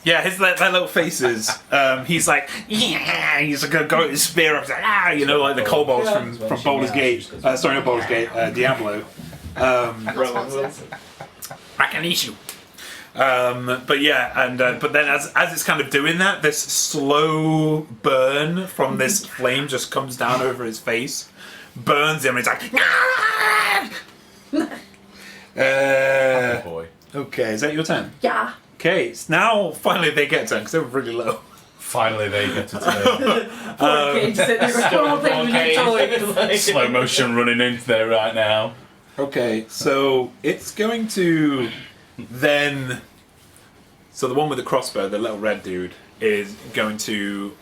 Yeah, his that little faces. He's like, yeah. He's like gonna go with his spear up, like, you know, like the kobolds from Baldur's Gate. Sorry, not Baldur's Gate. Diablo. I can eat you. But yeah, and but then as it's kind of doing that, this slow burn from this flame just comes down over his face, burns him, and it's like. Oh boy. Okay, is that your turn? Yeah. Okay, so now finally they get a turn because they were really low. Finally, they get to turn. Poor kid sitting there with all things with toys. Slow motion running into there right now. Okay, so it's going to then. So the one with the crossbow, the little red dude, is going to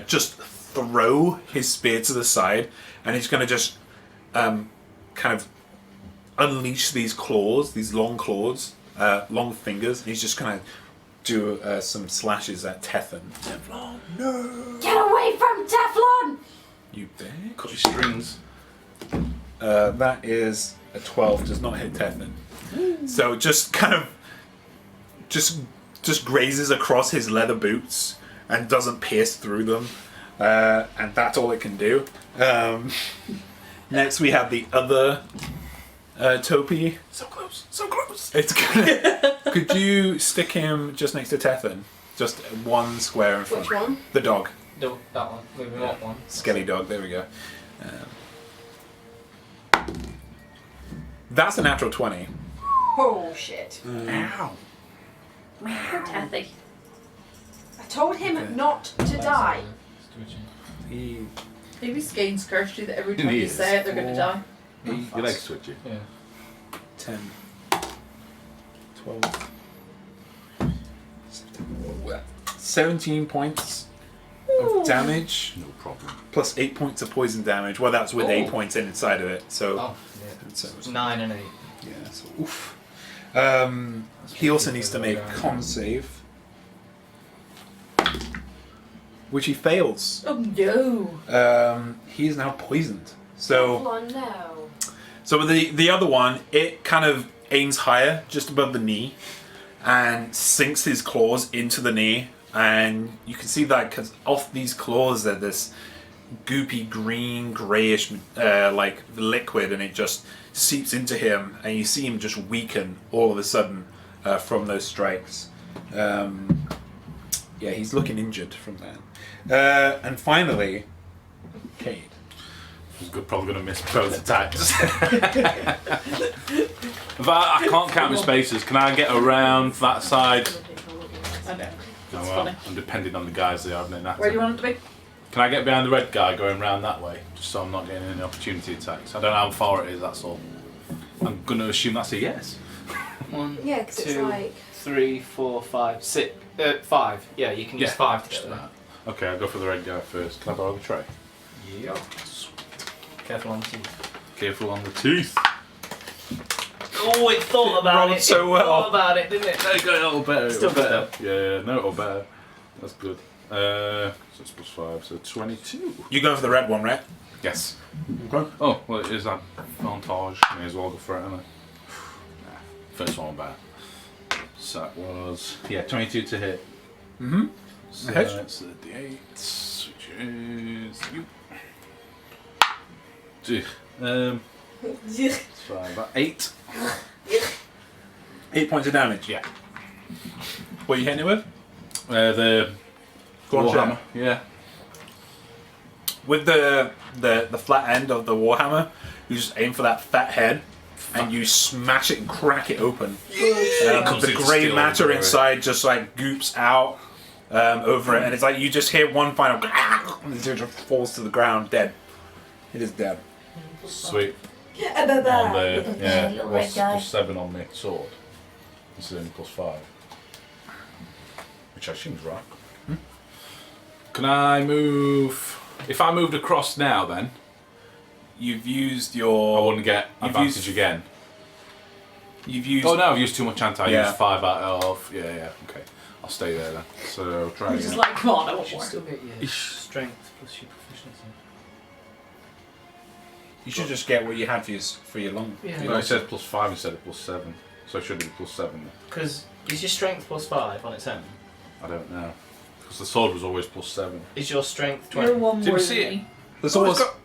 just throw his spear to the side, and he's going to just kind of unleash these claws, these long claws, long fingers, and he's just going to do some slashes at Teflon. Teflon, no! Get away from Teflon! You bitch. Cut your strings. That is a 12, does not hit Teflon. So just kind of just grazes across his leather boots and doesn't pierce through them. And that's all it can do. Next we have the other Topi. So close, so close. It's gonna, could you stick him just next to Teflon? Just one square in front. Which one? The dog. No, that one. Moving up one. Skelly dog, there we go. That's a natural 20. Oh shit. Ow. Poor Tethy. I told him not to die. He, Maybe Skane's cursed you that every time He you is. say it, they're going to die. Your legs twitchy. Yeah. 10, 12, 17 points of damage, No problem. plus 8 points of poison damage. Well, that's with 8 Oh. points inside of it. So, Oh, so yeah. 9 and 8. yeah, so oof. He also needs to make a con save, which he fails. Oh no. He is now poisoned. So. Teflon, no. So with the other one, it kind of aims higher, just above the knee, and sinks his claws into the knee, and you can see that because off these claws they're this goopy green, greyish like liquid, and it just seeps into him, and you see him just weaken all of a sudden from those strikes. Yeah, he's looking injured from that. And finally, Cade. He's probably going to miss both attacks. But I can't count my spaces. Can I get around that side? I know. Oh, It's well, funny. I'm depending on the guys they have in that. Where do you want it to be? Can I get behind the red guy going round that way? Just so I'm not getting any opportunity attacks. I don't know how far it is, that's all. I'm going to assume that's a yes. 1, Yeah, because it's 2, like. 3, 4, 5, 6. 5. Yeah, you can use 5 to get there. Okay, I'll go for the red guy first. Can I borrow the tray? Yeah. Careful on the teeth. Careful on the teeth. Oh, it thought about rolled it. so it well. thought about it, didn't it? There you go, a little better. Still good better. Yeah, no, it'll better. That's good. So it's plus 5, so 22. You going for the red one, right? Yes. Okay. Oh, well, it is advantage. May as well go for it, haven't I? Nah, first one bad. So that was, 22 to hit. Mm-hmm. So Hit. that's the D8, which is you. So about 8. 8 points of damage. Yeah. What are you hitting it with? The Go on, Warhammer. Yeah. With the flat end of the warhammer, you just aim for that fat head, and you smash it and crack it open. Comes The in grey still matter everywhere. inside just like goops out over it, and it's like you just hear one final, and it just falls to the ground dead. It is dead. Sweet. On On the plus 7 on the sword. This is only plus 5. Which I assume is right. Can I move? If I moved across now, then You've used I your. wouldn't get You've advantage used- again. You've used. Oh no, I've used too much anti. I Yeah. used 5 out of. Yeah, okay. I'll stay there then. So try I'm again. just like, come on, I You want should more. still get your strength plus your proficiency. You should just get what you had for your long. Yeah. for your No, long it said +5 instead of +7. So it should be +7 then. Because is your strength +5 on its own? I don't know. Because the sword was always +7. Is your strength You're 20? one Did we more see than it? me. There's Oh, always. it's got-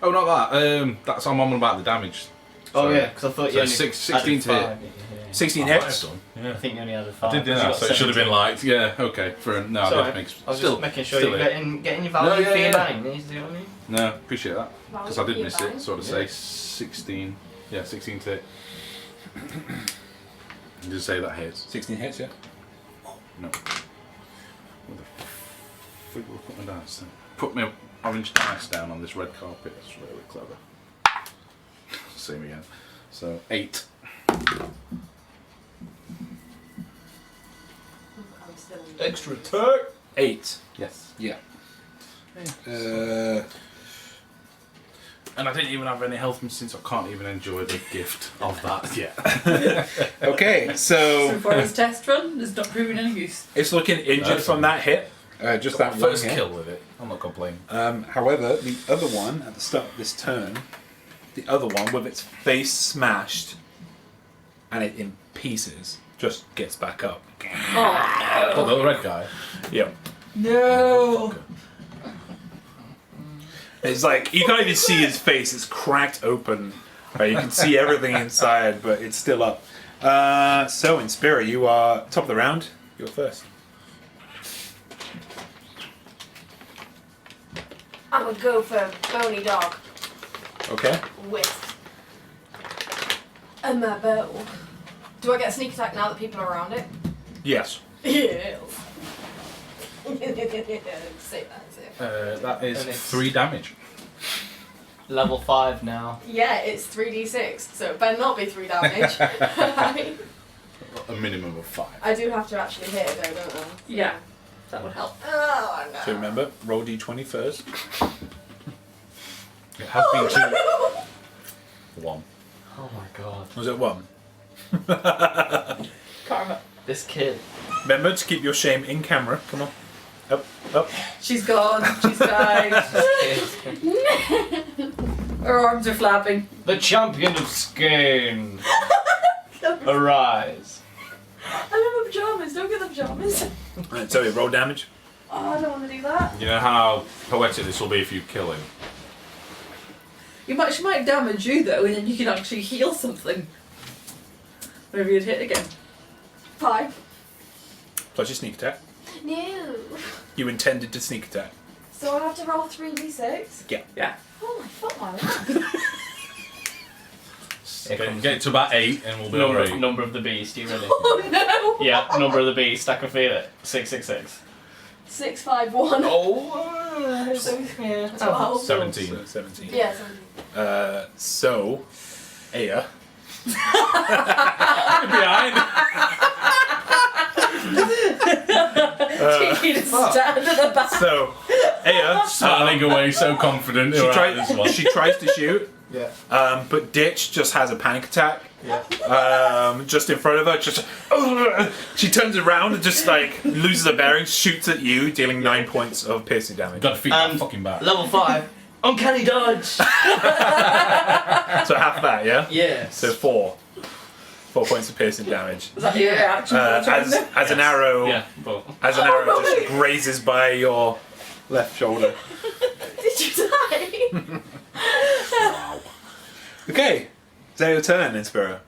oh, not that. That's I'm on about the damage. Oh So- yeah, because I thought so you only 16 to hit. added 5, didn't you? Yeah. 16 I might hits. have done, I Yeah. think you only added 5. I did do 'cause you that, got so it should have been 17. like, yeah, okay. No, Sorry, that makes I was still just making sure still you're it. getting your value No, yeah, for your yeah. bang. You see what I mean? No, appreciate that Well, because I did you're miss fine. it. So to Yeah. say 16. Yeah, 16 to hit. Did you say that hits? 16 hits, yeah. No. What the frick will I put my dice then? Put my orange dice down on this red carpet. That's really clever. Same again. So 8. I'm still in the- Extra attack. 8. Yes. Yeah. And I didn't even have any health since I can't even enjoy the gift of that yet. Okay, So so far as test run, it's not proving any use. it's looking injured That's from that hit. Just that First one hit. kill with it. I'm not complaining. However, the other one at the start of this turn, the other one with its face smashed and it in pieces, just gets back up. Oh, the red guy. Yep. No. It's like you can't even see his face; it's cracked open. You can see everything inside, but it's still up. So, in Spirit, you are top of the round. You're first. I would go for bony dog Okay. with my bow. Do I get a sneak attack now that people are around it? Yes. Yes. Say that. That is And it's- 3 damage. Level 5 now. Yeah, it's 3d6, so it better not be 3 damage. A minimum of 5. I do have to actually hit it though, don't I? Yeah, that would help. Oh no. So remember, roll d20 first. It has been 2. 1. Oh my god. Was it 1? Karma. This kid. Remember to keep your shame in camera. Come on. Up, up. She's gone. She's died. This kid. Her arms are flapping. The champion of Skane. Arise. I love my pajamas, don't get the pajamas. Right, so roll damage. Oh, I don't want to do that. You know how poetic this will be if you kill him? She might damage you though, and then you can actually heal something. Maybe you'd hit again. 5. Plus your sneak attack. No. You intended to sneak attack. So I have to roll 3d6? Yeah. Oh my fuck my life. Get it to about 8 and we'll be alright. Number of the beast, you ready? Oh no! Yeah, number of the beast, I can feel it. 666. 651. Oh, So, yeah. 12. 17. So 17. Yeah, 17. So, Aya. Behind. You just stand at the back. So, Aya. Starting away so confident. She, Alright, this one. she tries to shoot, Yeah. but Ditch just has a panic attack. Yeah. Just in front of her, just she turns around and just like loses her bearings, shoots at you, dealing 9 points of piercing damage. Got to feed that fucking back. Level 5. Uncanny dodge. So half that, yeah. Yes. So 4 points of piercing damage. Is that your reaction? As an arrow, Yeah, but as an arrow just grazes by your left shoulder. Did you die? Okay, is that your turn, Inspira?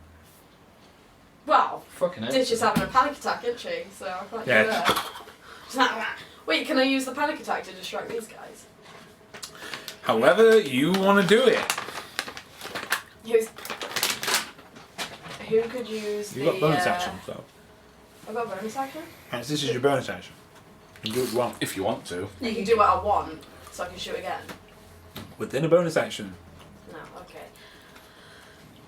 Wow. fucking hell. Ditch is having a panic attack, isn't she? So I can't do Yeah. that. She's like, "Wah." Wait, can I use the panic attack to distract these guys? However you want to do it. Who could use You've the... got bonus action, so. I've got bonus action? Hence, this is your bonus action. You do what you want. If you want to. You can do what I want, so I can shoot again. Within a bonus action. No, okay.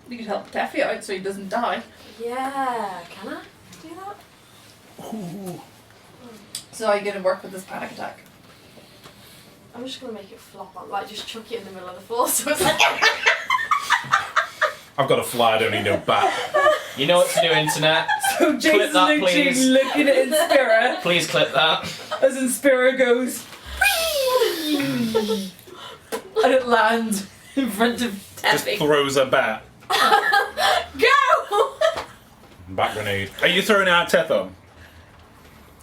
You could help Taffy out so he doesn't die. Yeah, can I do that? So are you going to work with this panic attack? I'm just gonna make it flop on, like just chuck it in the middle of the floor so it's like... I've got a fly, I don't need no bat. You know what to do, internet. So Jason's that, literally please. looking at Inspira Please clip that. as Inspira goes and it lands in front of Just Teppy. throws a bat. Go! Bat grenade. Are you throwing out Tethon?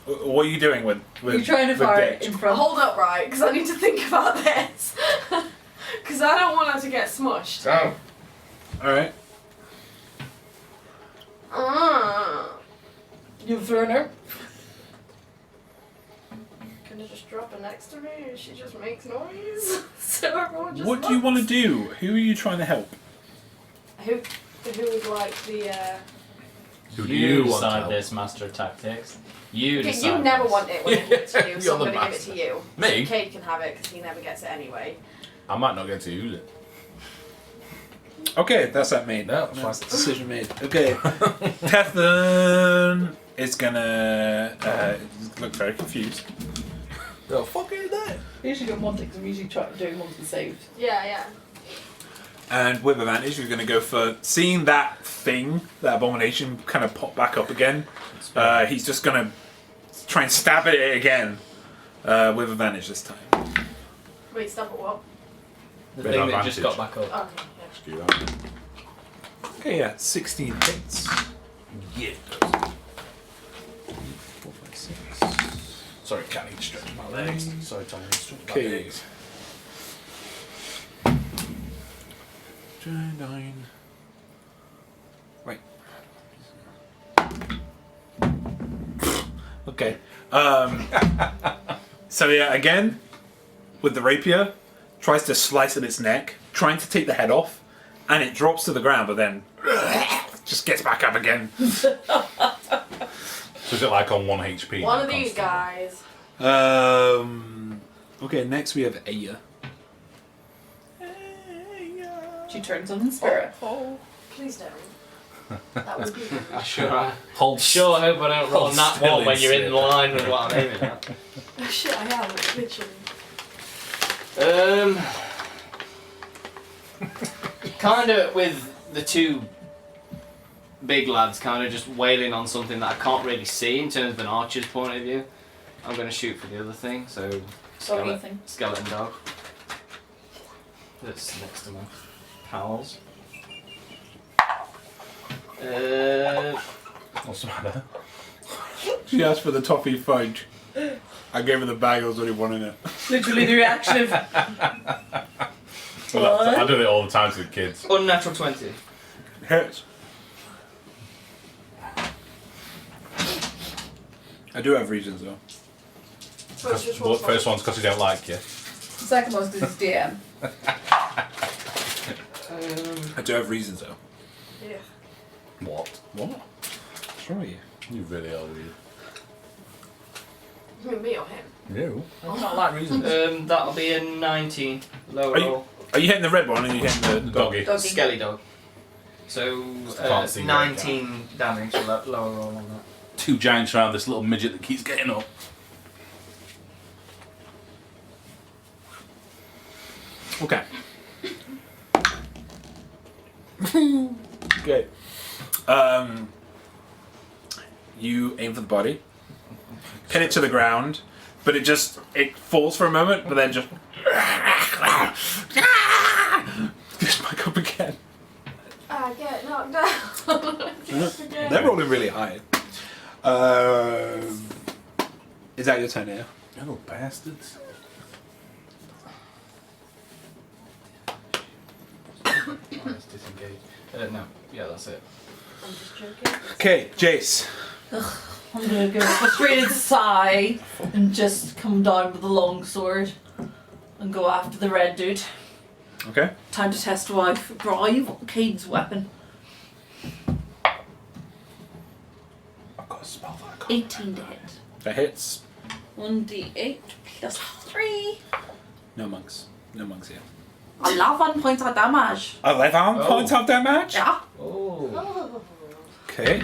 What are you doing with You're trying to with fire it Ditch? in front. Hold up, right? Because I need to think about this. Because I don't want her to get smushed. Oh. Alright. You've thrown her. Can I just drop her next to me and she just makes noise? So everyone just What do you want to do? Who are you trying to help? Who would like the Who do You you want to decide help? this, Master of Tactics. You Okay, decide. you never this. want it when it gets to you, You're so I'm the going to give it master. to you. Me? Cade can have it because he never gets it anyway. I might not get to use it. Okay, that's that made. No, That's fine. decision made. Okay. Tethon is gonna look very confused. The fuck is that? I usually go Monty because I'm usually doing Monty saved. Yeah. And with advantage, you're going to go for seeing that thing, that abomination, kind of pop back up again. He's just going to try and stab at it again with advantage this time. Wait, stop at what? The Bit thing of that just got advantage. back up. Okay, yeah. Let's do that. Okay, yeah, 16 hits. Yeah. 4, 5, 6. Sorry, can't need to stretch my legs. Sorry, Tom, I need to stretch my Okay. legs. 9. Wait. Okay. So yeah, again, with the rapier, tries to slice at its neck, trying to take the head off, and it drops to the ground, but then just gets back up again. So is it like on 1 HP? One of these guys. Okay, next we have Aya. She turns on Inspira. Please don't. That would be good. Sure. Hold Sure, I hope I don't roll Hold that still one when you're in in line with what I'm aiming at. Oh shit, I am, literally. Kind of with the two big lads kind of just wailing on something that I can't really see in terms of an archer's point of view. I'm going to shoot for the other thing, so Anything. skeleton dog. That's next to my pals. What's the matter? She asked for the toffee fudge. I gave her the bag, I was already wanting it. Literally the reaction of Well, I do it all the time to the kids. Unnatural 20. Hits. I do have reasons though. First, just Well, one first one's because he don't like you. second most is DM. I do have reasons though. Yeah. What? What? What's wrong with you? You really are weird. You mean me or him? You? I do not like reasons. That'll be a 19. Lower Are you- roll. Are you hitting the red one and you hitting the Doggy. Doggy. Skelly dog. So Can't see 19 damage, lower roll on that. Two giants around this little midget that keeps getting up. Okay. Okay. You aim for the body, pin it to the ground, but it falls for a moment, but then just gets back up again. I get knocked down. They're rolling really high. Is that your turn now? Oh, bastards. Let's disengage. No, yeah, that's it. I'm just joking. Okay, Jace. I'm gonna go frustrated sigh and just come down with the longsword and go after the red dude. Okay. Time to test drive Cade's weapon. I've got a spell that I can't. 18 to hit. That hits. 1d8 plus 3. No monks. No monks here. 11 points of damage. 11 points of damage? Yeah. Oh. Oh. Okay.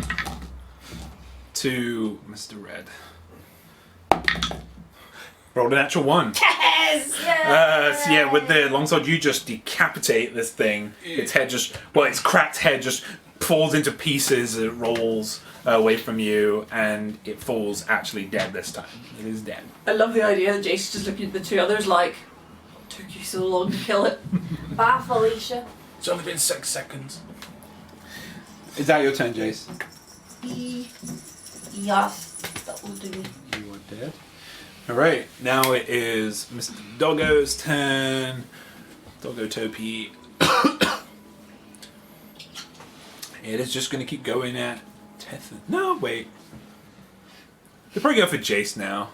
To Mr. Red. Rolled a natural 1. Yes! Yes! So yeah, with the longsword, you just decapitate this thing. Its head its cracked head just falls into pieces. It rolls away from you, and it falls actually dead this time. It is dead. I love the idea that Jason's just looking at the two others like, what took you so long to kill it? Bye, Felicia. It's only been 6 seconds. Is that your turn, Jace? Yes, that will do. You are dead. Alright, now it is Mr. Doggo's turn. Doggo Topi. It is just going to keep going at Tethan. No, wait. They'll probably go for Jace now.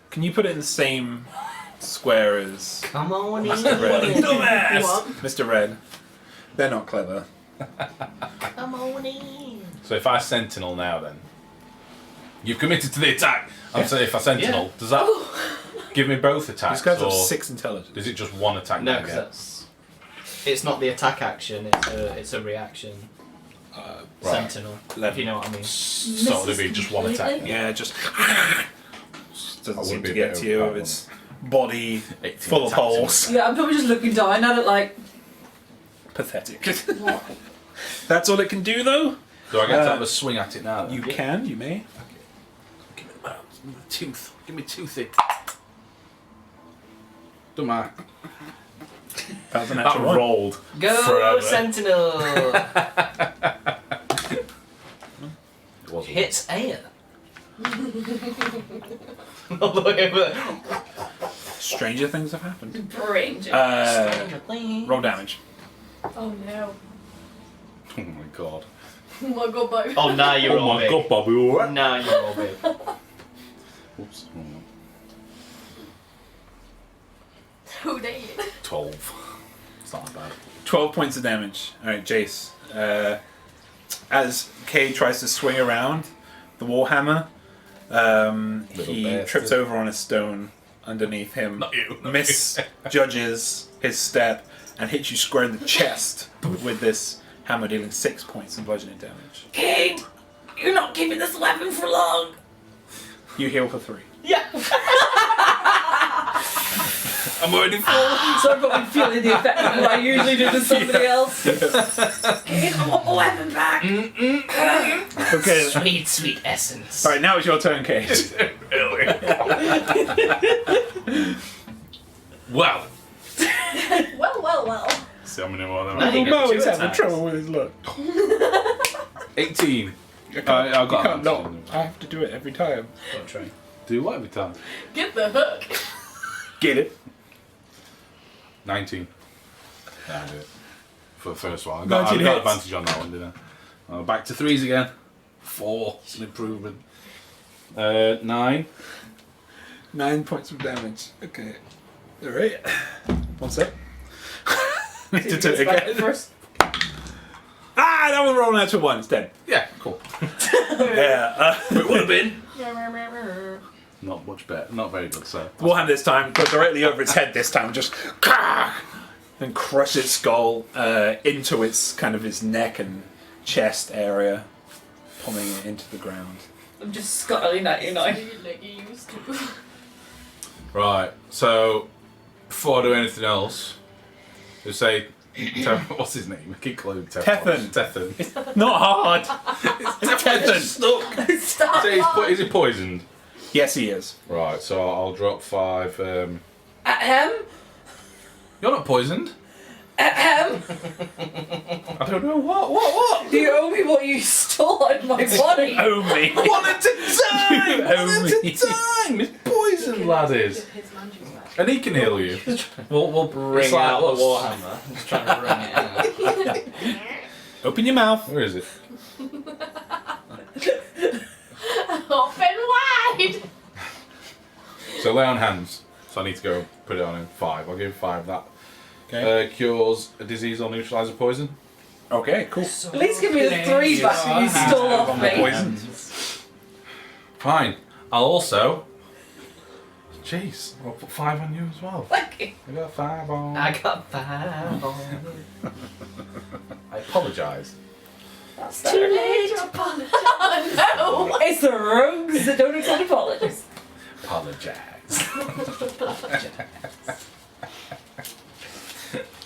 Can you put it in the same square as Come on Mr. Red? in. Dumbass! Mr. Red. They're not clever. Come on in. So if I sentinel now, then you've committed to the attack. I'm saying if I sentinel, does that give me both attacks? These guys have or 6 intelligence. is it just one attack? No, that I because get? it's not the attack action. It's a reaction. Right. Sentinel. Eleven. If you know what I mean. So it'd be just one attack. Then. Yeah, just doesn't would seem be to a get bit to you. overpowered, Its body 18 full of attacks holes. Yeah, I'm probably just looking down at it like, Pathetic. That's all it can do, though. Do I get to have a swing at it now? Then? You can, you may. Give me the tooth. Give me tooth it. Don't matter. That was an That natural one. rolled. Go Forever. Sentinel! It wasn't. Hits air. All the way over. Stranger things have happened. brain just. Roll damage. Oh no. Oh my god. Oh my god, Bo. Oh, now you're all big. god, Bobby, alright? Now you're all big. Oops. Who did? 12. It's not that bad. 12 points of damage. Alright, Jace. As Kay tries to swing around the Warhammer, he bastard. trips over on a stone underneath him, Not you. misjudges his step, and hits you square in the chest with this hammer, dealing 6 points of bludgeoning damage. Kate, you're not keeping this weapon for long. You heal for 3. Yeah. I'm already full. So I'm probably feeling the effect of what I usually do to somebody else. Kate, I want my weapon back. Okay. Sweet, sweet essence. Alright, now it's your turn, Kate. Well. Well. See how many more of them Now are. you get 2 Mo's having attacks. trouble with his look. 18. I've got you can't an not. answer. I have to do it every time. Don't try. Do what every time? Get the hook. Get it? 19. Yeah, I do it. For the first one. I got 19 hits. advantage on that one, didn't I? Back to 3s again. 4. It's an improvement. 9. 9 points of damage. Okay. Alright. One sec. Need to do it again. First. Ah, that was rolling out to 1. It's dead. Yeah, cool. Yeah. It would have been. Not much better. Not very good, so. Warhammer this time goes directly over its head this time, just and crush its skull into its kind of its neck and chest area, pulling it into the ground. I'm just scuttling at you now. Like you used to. Right, so before I do anything else, just say, what's his name? I keep calling him Tethan. Tethan. Not hard. It's Tethan. Stop. So is he poisoned? Yes, he is. Right, so I'll drop 5. Ahem. You're not poisoned. Ahem. I don't know what? Do you owe me what you stole out of my body? Owe me. One at a time! You One owe at me. a time! It's poisoned, laddies. His man's back. And he can heal you. We'll bring It's like out the what's- Warhammer. I'm just trying to bring it out. Open your mouth. Where is it? Open wide. So lay on hands. So I need to go put it on in 5. I'll give 5 that. Okay. Cures a disease or neutralises poison. Okay, cool. At least give me the 3 back that you stole off me. Poisoned. Fine. I'll also... Jeez, I'll put 5 on you as well. Thank you. I got 5 on. I got 5 on. I apologise. That's too late. Oh no. It's the rogues that don't accept apologies. Apologise.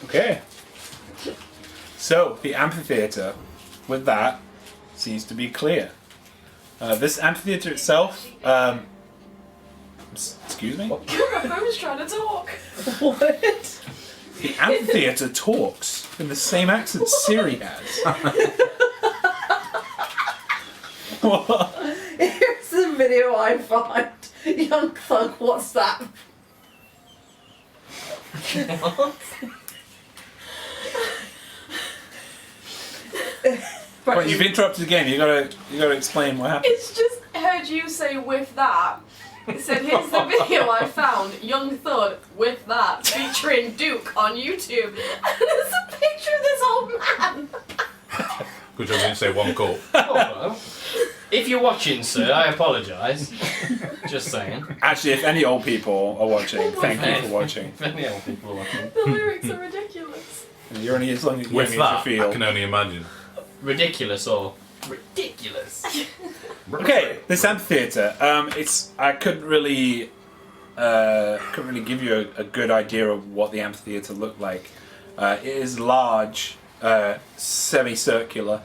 Okay. So, the amphitheatre, with that, seems to be clear. This amphitheatre itself, excuse me? I was trying to talk. What? The amphitheatre talks in the same accent Siri has. What? Here's the video I found. Young thug, what's that? But you've interrupted again. You gotta explain what happened. It's just heard you say with that. It said, here's the video I found, Young Thud with that, featuring Duke on YouTube. And there's a picture of this old man. Good job, I didn't say one call. Oh, if you're watching, sir, I apologise. Just saying. Actually, if any old people are watching, thank you for watching. If any old people are watching. The lyrics are ridiculous. You're only as long as With you that, feel. I can only imagine. Ridiculous or ridiculous. Okay, this amphitheatre. I couldn't really give you a good idea of what the amphitheatre looked like. It is large, semicircular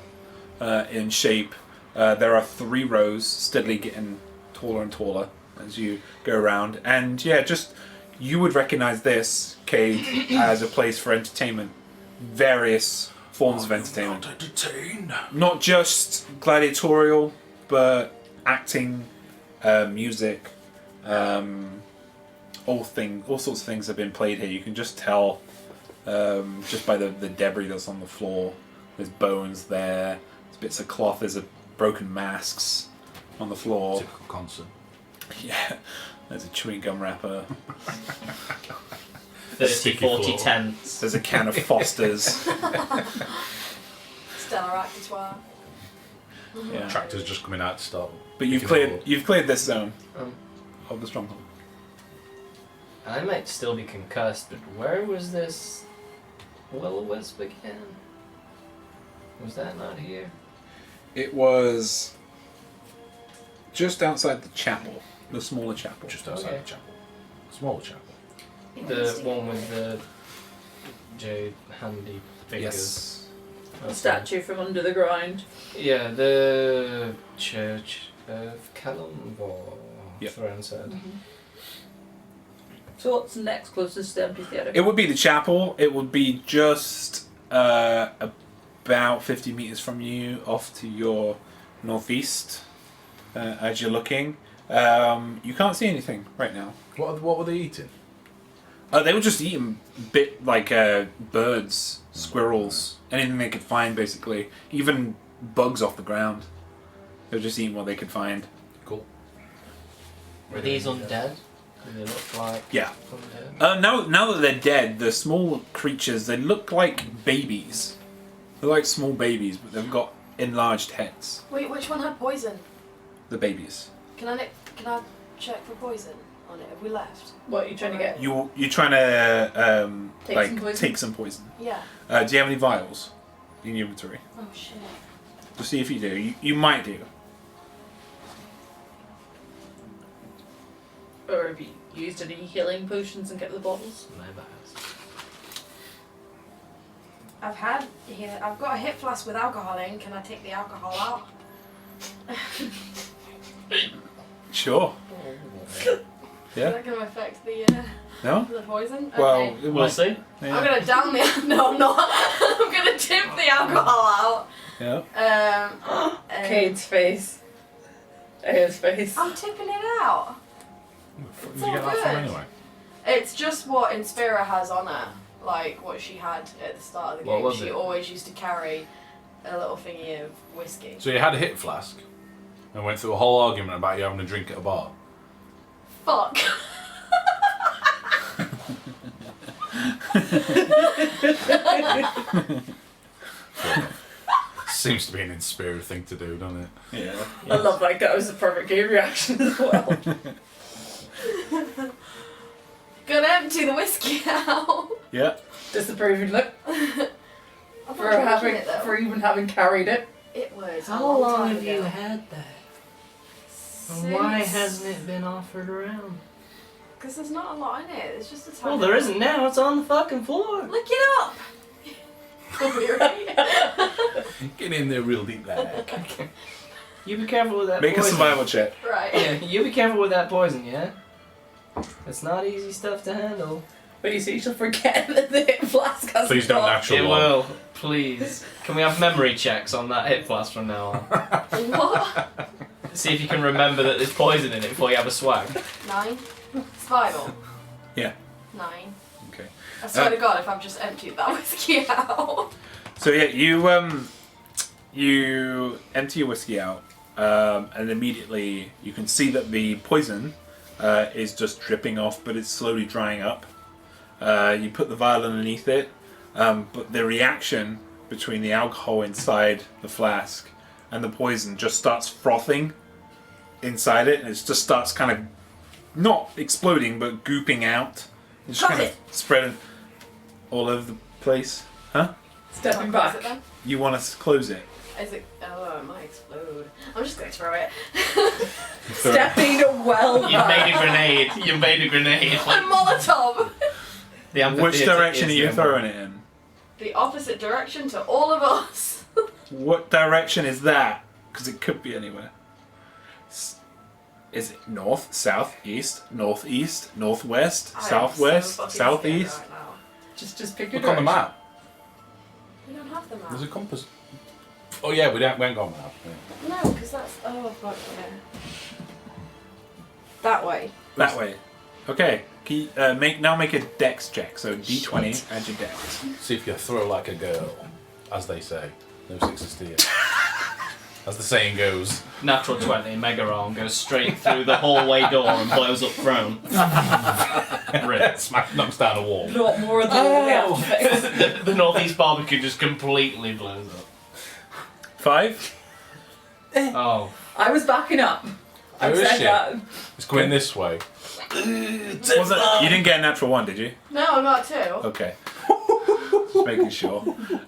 in shape. There are 3 rows, steadily getting taller and taller as you go around. And yeah, just you would recognise this, Cade, as a place for entertainment. Various forms of entertainment. Not entertained. Not just gladiatorial, but acting, music, all sorts of things have been played here. You can just tell just by the debris that's on the floor. There's bones there. There's bits of cloth. There's broken masks on the floor. Typical concert. Yeah. There's a chewing gum wrapper. 30, 40 floor. tents. There's a can of Foster's. Stellar Actitoire. Yeah. Tractors just coming out to start. But you've cleared this zone of the stronghold. I might still be concussed, but where was this will-o-wisp again? Was that not here? It was just outside the chapel, the smaller chapel. Just outside Okay. the chapel. Smaller chapel. The one with the jade handy fingers. Yes. A statue from under the ground. Yeah, the Church of Calumvor, Yep. Thran said. So what's the next closest amphitheatre? It would be the chapel. It would be just about 50 meters from you, off to your northeast. As you're looking, you can't see anything right now. What were they eating? They were just eating birds, squirrels, anything they could find, basically. Even bugs off the ground. They were just eating what they could find. Cool. Were these undead? Do they look like Yeah. undead? Now that they're dead, the small creatures, they look like babies. They're like small babies, but they've got enlarged heads. Wait, which one had poison? The babies. Can I check for poison on it? Have we left? What are you trying to get? You're trying to Take some poison? take some poison. Yeah. Do you have any vials in your inventory? Oh shit. To see if you do. You might do. Or have you used any healing potions and kept the bottles? My bad. I've got a hip flask with alcohol in. Can I take the alcohol out? Sure. Is Yeah. that going to affect the No? the poison? Well, Okay. it We'll might. see. Yeah. I'm gonna down the. No, I'm not. I'm gonna tip the alcohol Yeah. out. Cade's face. His face. I'm tipping it out. Where did It's you get all that from good. anyway? It's just what Inspira has on her, like what she had at the start of the What game. was She it? always used to carry a little thingy of whiskey. So you had a hit flask and went through a whole argument about you having a drink at a bar. Fuck. Seems to be an inspired thing to do, doesn't it? Yeah. I love that was the perfect game reaction as well. Gonna empty the whiskey out. Yeah. Disapproving look I'm for not drinking it though. for even having carried it. It was. a How long long time have you ago. had that? And why Since- hasn't it been offered around? Because there's not a lot in it. It's just a tiny. Well, there isn't now. It's on the fucking floor. Look it up. Over your Get in there real deep like. You be careful with that Make a poison. survival check. Right. Yeah, you be careful with that poison, yeah? It's not easy stuff to handle. But you see, she'll forget that the hit flask has Please don't got- natural It one. will. Please. Can we have memory checks on that hit flask from now on? What? See if you can remember that there's poison in it before you have a swag. 9. Survival. Yeah. 9. Okay. I swear to God, if I've just emptied that whiskey out. So yeah, you empty your whiskey out, and immediately you can see that the poison is just dripping off, but it's slowly drying up. You put the vial underneath it, but the reaction between the alcohol inside the flask and the poison just starts frothing inside it, and it just starts kind of not exploding, but gooping out. It's just Cut kind of spreading all over the place. Huh? Stepping What is back. it then? You want to close it? Is it? Oh, it might explode. I'm just gonna throw it. Stepping well You've back. made a grenade. You've made a grenade. A Molotov. The Which amphitheatre direction are is you the throwing it in? The opposite direction to all of us. What direction is that? Because it could be anywhere. Is it north, south, east, northeast, northwest, I am southwest, so fucking southeast? scared right now. Just pick your Look on the direction. map. We don't have the map. There's a compass. Oh yeah, we ain't got a map. Yeah. No, because that's. Oh, fuck yeah. That way. That way. Okay. Can you, make a dex check. So d20 add your dex. See if you throw like a girl, as they say. No sixes to you. As the saying goes. Natural 20, Mega Arm goes straight through the hallway door and blows up throne. Rip. Smack, knocks down a wall. Not more than we have to fix. the Northeast Barbecue just completely blows up. 5. Oh. I was backing up. I Oh, is said she? that. It's going this way. Was it? You didn't get a natural 1, did you? No, I got 2. Okay. Just making sure.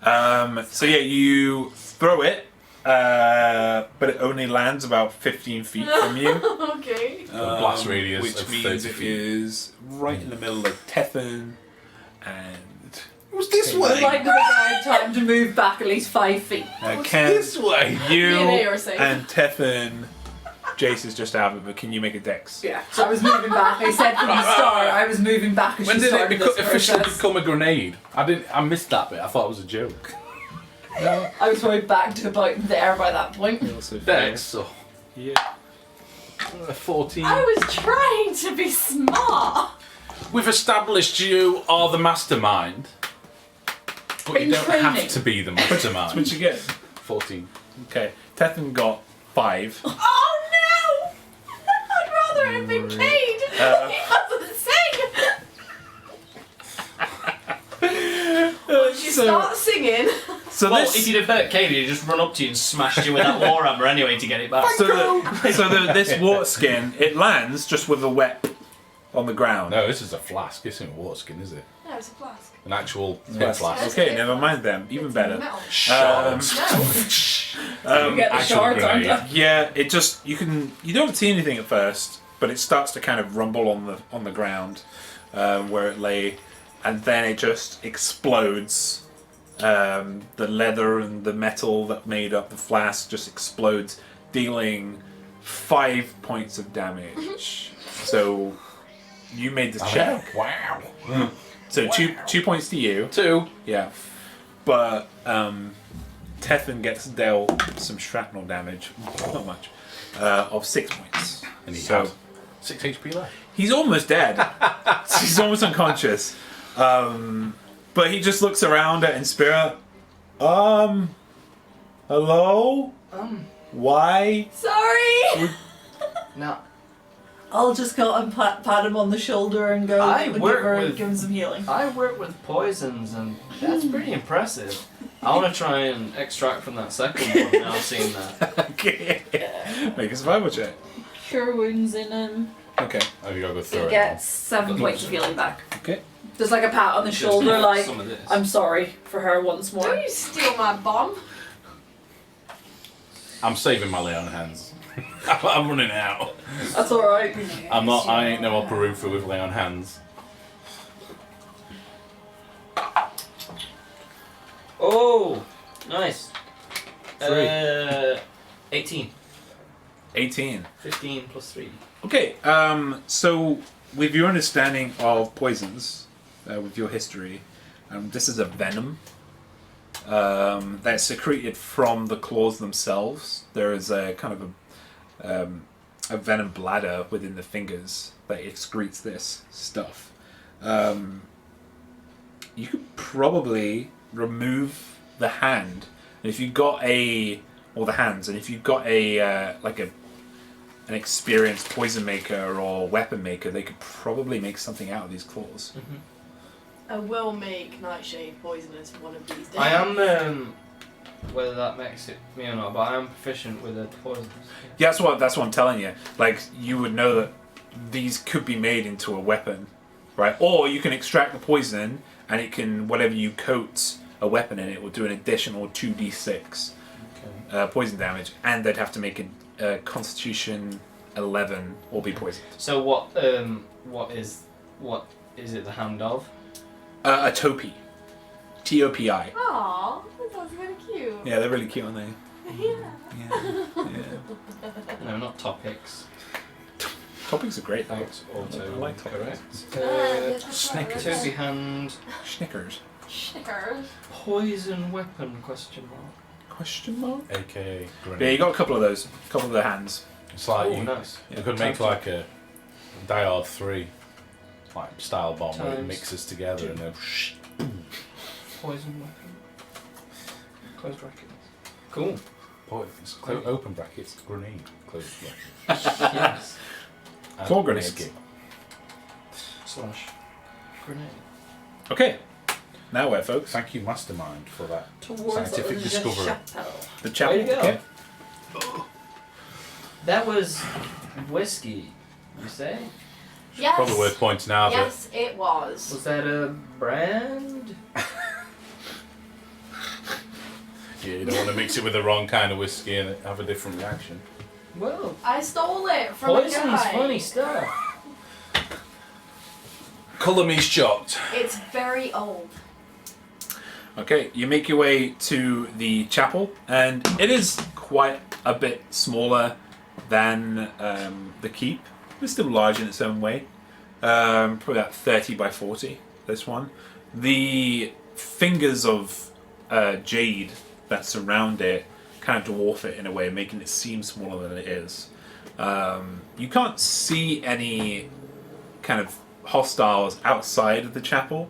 So yeah, you throw it, but it only lands about 15 feet from you. Okay. Blast radius which of means 30 it feet. is right in the middle of Tethyn and It was this I'd like to think I had time to move back at least 5 feet. Ken, this way. you Me and A are safe. and Tethyn. Jace is just out of it, but can you make a dex? Yeah. I was moving back. I said from the start I was moving back as When she did it started this officially process. become a grenade? I missed that bit. I thought it was a joke. I was probably back to about there by that point. You also Dex. So, Yeah. 14. I was trying to be smart. We've established you are the mastermind, but you In don't training. have to be the What'd mastermind. you get? 14. Okay. Tethyn got 5. Oh no! I'd rather have been Cade. He doesn't sing. Once you start singing. So Well, this. if you'd have hurt Katie, he'd just run up to you and smashed you with that war hammer anyway to get it back. This water skin, it lands just with a wet on the ground. No, this is a flask. This isn't a water skin, is it? No, it's a flask. An actual Yes. flask. Okay, never mind them. Even It's better. metal. Shards. No. You get the actual shards grenade. on Yeah, it just you don't see anything at first, but it starts to kind of rumble on the ground where it lay, and then it just explodes. The leather and the metal that made up the flask just explodes, dealing 5 points of damage. So you made the check. Wow. So 2 points to you. 2. Yeah, but Tethyn gets dealt some shrapnel damage, not much, of 6 points. And he So- had 6 HP left. He's almost dead. He's almost unconscious. But he just looks around at Inspira. Hello? Why? Sorry. No. I'll just go and pat him on the shoulder and go I and work give with- him some healing. I work with poisons, and that's pretty impressive. I want to try and extract from that second one now I've seen that. Okay. Make a survival check. Cure wounds in him. Okay. Oh, you gotta go through He it. gets 7 points of healing back. Okay. Just like a pat on the shoulder, like, Some of this. I'm sorry for her once more. Don't you steal my bomb. I'm saving my lay on hands. I'm running out. That's alright. I ain't no upper room for with lay on hands. Oh, nice. 18. 18. 15 plus 3. Okay, so with your understanding of poisons, with your history, this is a venom that's secreted from the claws themselves. There is a kind of a venom bladder within the fingers that excretes this stuff. You could probably remove the hand, and if you got the hands, and if you've got an experienced poison maker or weapon maker, they could probably make something out of these claws. Mm-hmm. I will make Nightshade poisonous one of these days. I am, whether that makes it me or not, but I am proficient with the poisons. Yeah, that's what I'm telling you. Like, you would know that these could be made into a weapon, right? Or you can extract the poison, and it can, whatever you coat a weapon in, it will do an additional 2d6 poison damage, and they'd have to make a Constitution 11 or be poisoned. So what is it the hand of? A topi. T-O-P-I. Aww, that's really cute. Yeah, they're really cute, aren't they? Yeah. Yeah. No, not topics. Topics are great, though. Thanks, Auto. I like topics. Snickers. Toby hand. Snickers. Snickers. Poison weapon? Question mark. Question mark? AKA grenade. Yeah, you got a couple of those. A couple of the hands. It's like Oh, you, nice. you could make like a Die Hard 3 like style bomb where it Times mixes together and then Poison weapon. Close brackets. Cool. it's open brackets, grenade, close brackets. Yes. And Four grenades. whiskey. Slash. Grenade. Okay. Now where, folks? Thank you, Mastermind, for that Towards scientific the discovery. chapel. The chapel. Way to go. Okay. That was whiskey, you say? Yes. Probably worth pointing out Yes, it was. Was that a brand? that you don't want to mix it with the wrong kind of whiskey and have a different reaction. Well, I stole it from a poison's guy. funny stuff. Colour me shocked. It's very old. Okay, you make your way to the chapel, and it is quite a bit smaller than the keep. It's still large in its own way. Probably about 30 by 40, this one. The fingers of jade that surround it kind of dwarf it in a way, making it seem smaller than it is. You can't see any kind of hostiles outside of the chapel.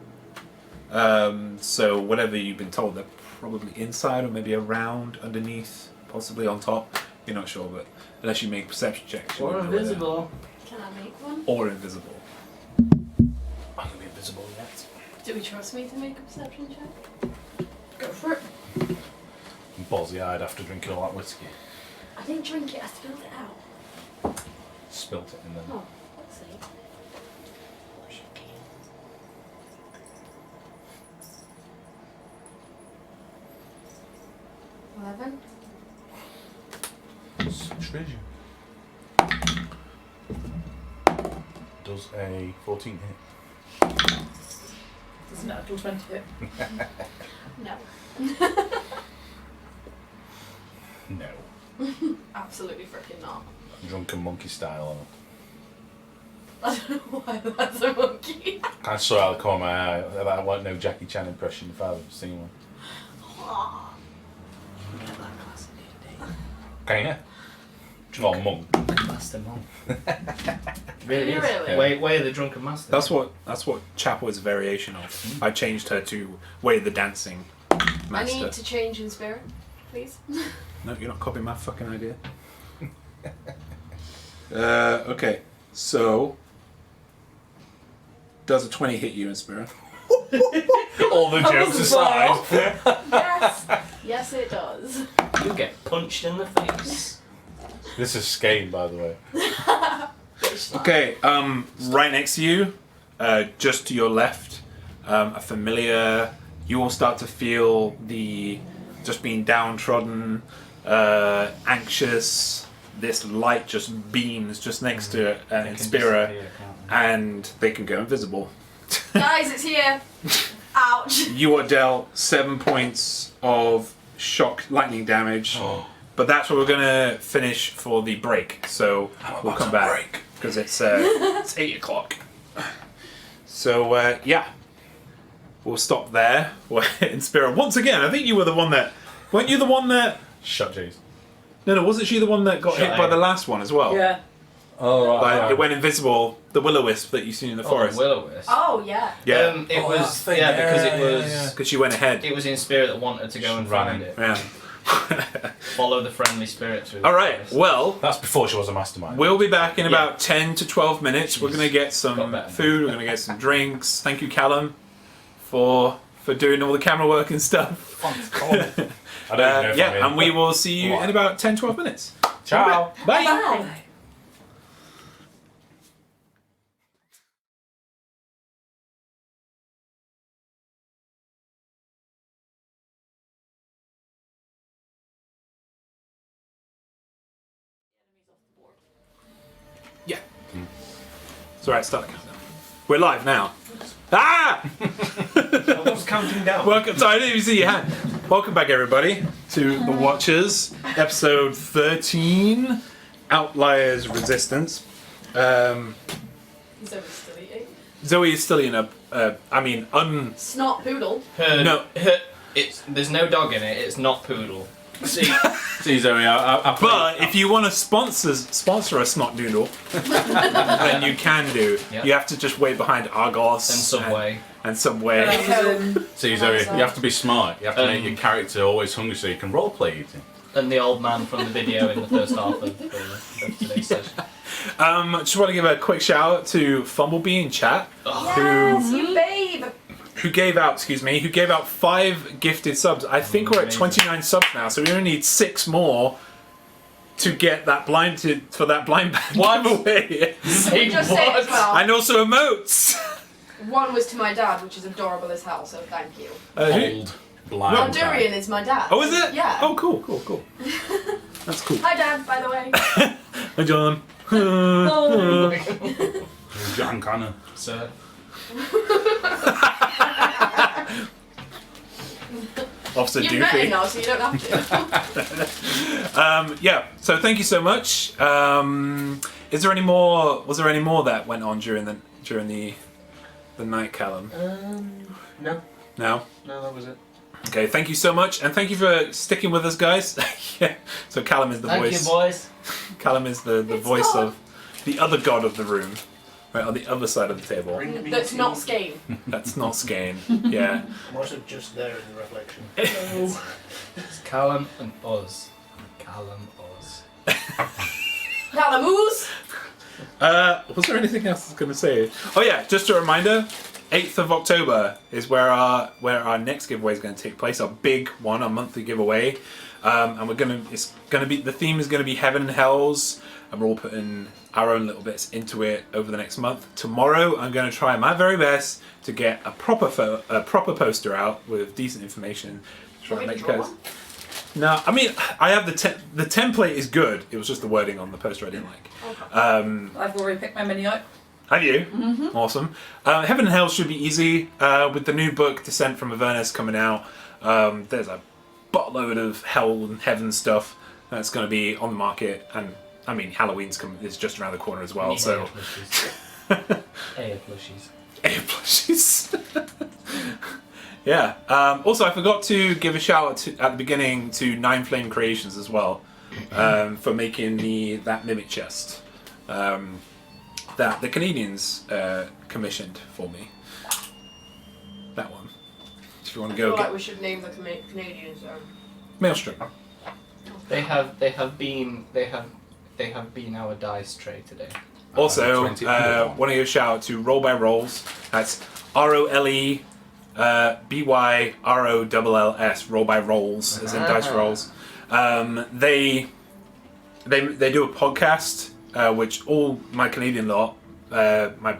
So whatever you've been told, they're probably inside or maybe around, underneath, possibly on top. You're not sure, but unless you make perception checks. you Or wouldn't know where they are. invisible. Can I make one? Or invisible. I'm going to be invisible yet. Do we trust me to make a perception check? Go for it. I'm ballsy-eyed after drinking all that whiskey. I didn't drink it, I spilled it out. Spilt it in the... Oh, let's see. 11. Treasure. Does a 14 hit? Does natural 20 hit? No. No. Absolutely freaking not. Drunken monkey style. I don't know why that's a monkey. I saw out of the corner of my eye. That wasn't no Jackie Chan impression if I've ever seen one. Aw. Get that class in D&D. Can you? Well, monk. Master monk. Really is. Really? Way of the drunken master. That's what chapel is a variation of. I changed her to Way of the Dancing I Master. need to change in spirit, please. No, you're not copying my fucking idea. Okay, so does a 20 hit you in spirit? All the jokes aside. Yes. Yes, it does. You get punched in the face. This is Skane, by the way. Okay, right next to you, just to your left, a familiar. You all start to feel the just being downtrodden, anxious, this light just beams just next to it, and Inspira, and they can go invisible. Guys, it's here. Ouch. You are dealt 7 points of shock lightning damage, but that's where we're gonna finish for the break. So we'll come back because it's 8 o'clock. So yeah, we'll stop there. Inspira, once again, I think you were the one that. Weren't you the one that? Shut Jays. No, wasn't she the one that got hit by the last one as well? Yeah. Oh, right. It went invisible. The will-o-wisp that you've seen in the forest. Will-o-wisp. Oh, yeah. Yeah. It was thing. because it Yeah, was yeah. Because she went ahead. it was in spirit that wanted to go and find it. Yeah. Follow the friendly spirit through. All the right. forest. Well, That's before she was a mastermind. we'll be back in about 10 to 12 minutes. We're gonna get Got some better. food. We're gonna get some drinks. Thank you, Callum, for doing all the camera work and stuff. I don't even know if I'm in. And we will see you in about 10, 12 minutes. Ciao. Bye. Bye. Yeah. It's alright, start the countdown. We're live now. Ah! I was counting down. Welcome. Sorry, I didn't even see your hand. Welcome back, everybody, to The Watchers, episode 13, Outliers Resistance. So we're still eating. Zoe is still in Snot poodle. No. There's no dog in it. It's not poodle. See, Zoe, I But if you want to sponsor a snot noodle, then you can do. Yep. You have to just wait behind Argos And Subway. And Subway. See, Zoe, you have to be smart. You have to make your character always hungry so you can roleplay eating. And the old man from the video in the first half of today's session. Just want to give a quick shout out to Fumblebee in chat, Yes, you babe. who gave out 5 gifted subs. I think we're at 29 subs now, so we only need 6 more to get that blind bag giveaway. We just say as well. And also emotes. One was to my dad, which is adorable as hell, so thank you. Who? Old, blind. Well, Durian is my dad. Oh, is it? Yeah. Oh, cool. That's cool. Hi, Dad, by the way. Hi, John. John Connor. So, Officer You've met him Doofy. now, so you don't have to. Yeah. So thank you so much. Was there any more that went on during the night, Callum? No. No. No, that was it. Okay. Thank you so much, and thank you for sticking with us, guys. Yeah. So Callum is the thank voice. you, boys. Callum is the voice God. of the other god of the room, right on the other side of the table. That's not Skane. That's not Skane. Yeah. Was it just there in the reflection? It's Callum and Oz. Callum Oz. Calamoose! Was there anything else I was going to say? Oh yeah, just a reminder. 8th of October is where our next giveaway is going to take place. Our big one, our monthly giveaway, and the theme is going to be Heaven and Hells, and we're all putting our own little bits into it over the next month. Tomorrow, I'm going to try my very best to get a proper poster out with decent information. Try and make you guys. No, I mean I have the template is good. It was just the wording on the poster I didn't like. I've already picked my mini out. Have you? Mm-hmm. Awesome. Heaven and Hell should be easy. With the new book, Descent from Avernus, coming out, there's a buttload of Hell and Heaven stuff that's going to be on the market. And, I mean, Halloween's is just around the corner as well, so... Air plushies. Air plushies. Yeah. Also, I forgot to give a shout out at the beginning to Nine Flame Creations as well, for making that mimic chest. That the Canadians commissioned for me. That one. If you want to I go feel get like we should name the Canadians. Maelstrom. They have been our dice tray today. Also, 20 want to give a shout out to Roll by Rolls. That's ROLE BYROLLS. Roll by Rolls, as in dice rolls. They do a podcast. Which all my Canadian lot, my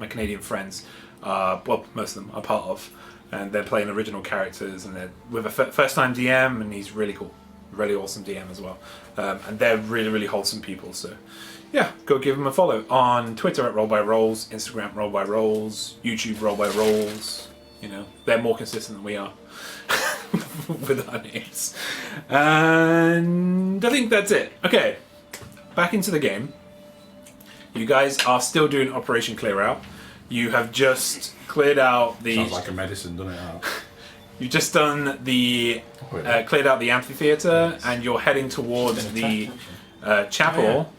Canadian friends, well, most of them are part of, and they're playing original characters, and they're with a first-time DM, and he's really cool. really awesome DM as well. And they're really, really wholesome people. So, yeah, go give them a follow on Twitter at rollbyrolls, Instagram rollbyrolls, YouTube rollbyrolls. You know, they're more consistent than we are with our names. And I think that's it. Okay, back into the game. You guys are still doing Operation Clear Out. You have just cleared out the. Sounds like a medicine, doesn't it? You've just done the cleared out the amphitheater, and you're heading towards the chapel.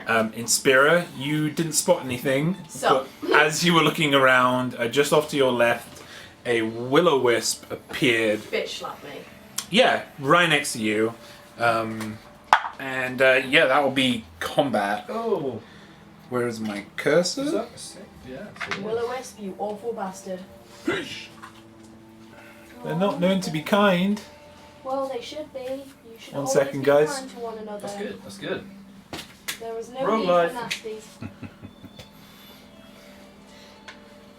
In Spira, you didn't spot anything, So. but as you were looking around, just off to your left, a will-o-wisp appeared. Bitch slap me. Yeah, right next to you, and yeah, that will be combat. Oh. Where is my cursor? Yeah. Will-o-wisp, you awful bastard. They're not known to be kind. Well, they should be. You should One always second, be guys. kind to one another. That's good. That's good. There was no Rogue need life. for nasties.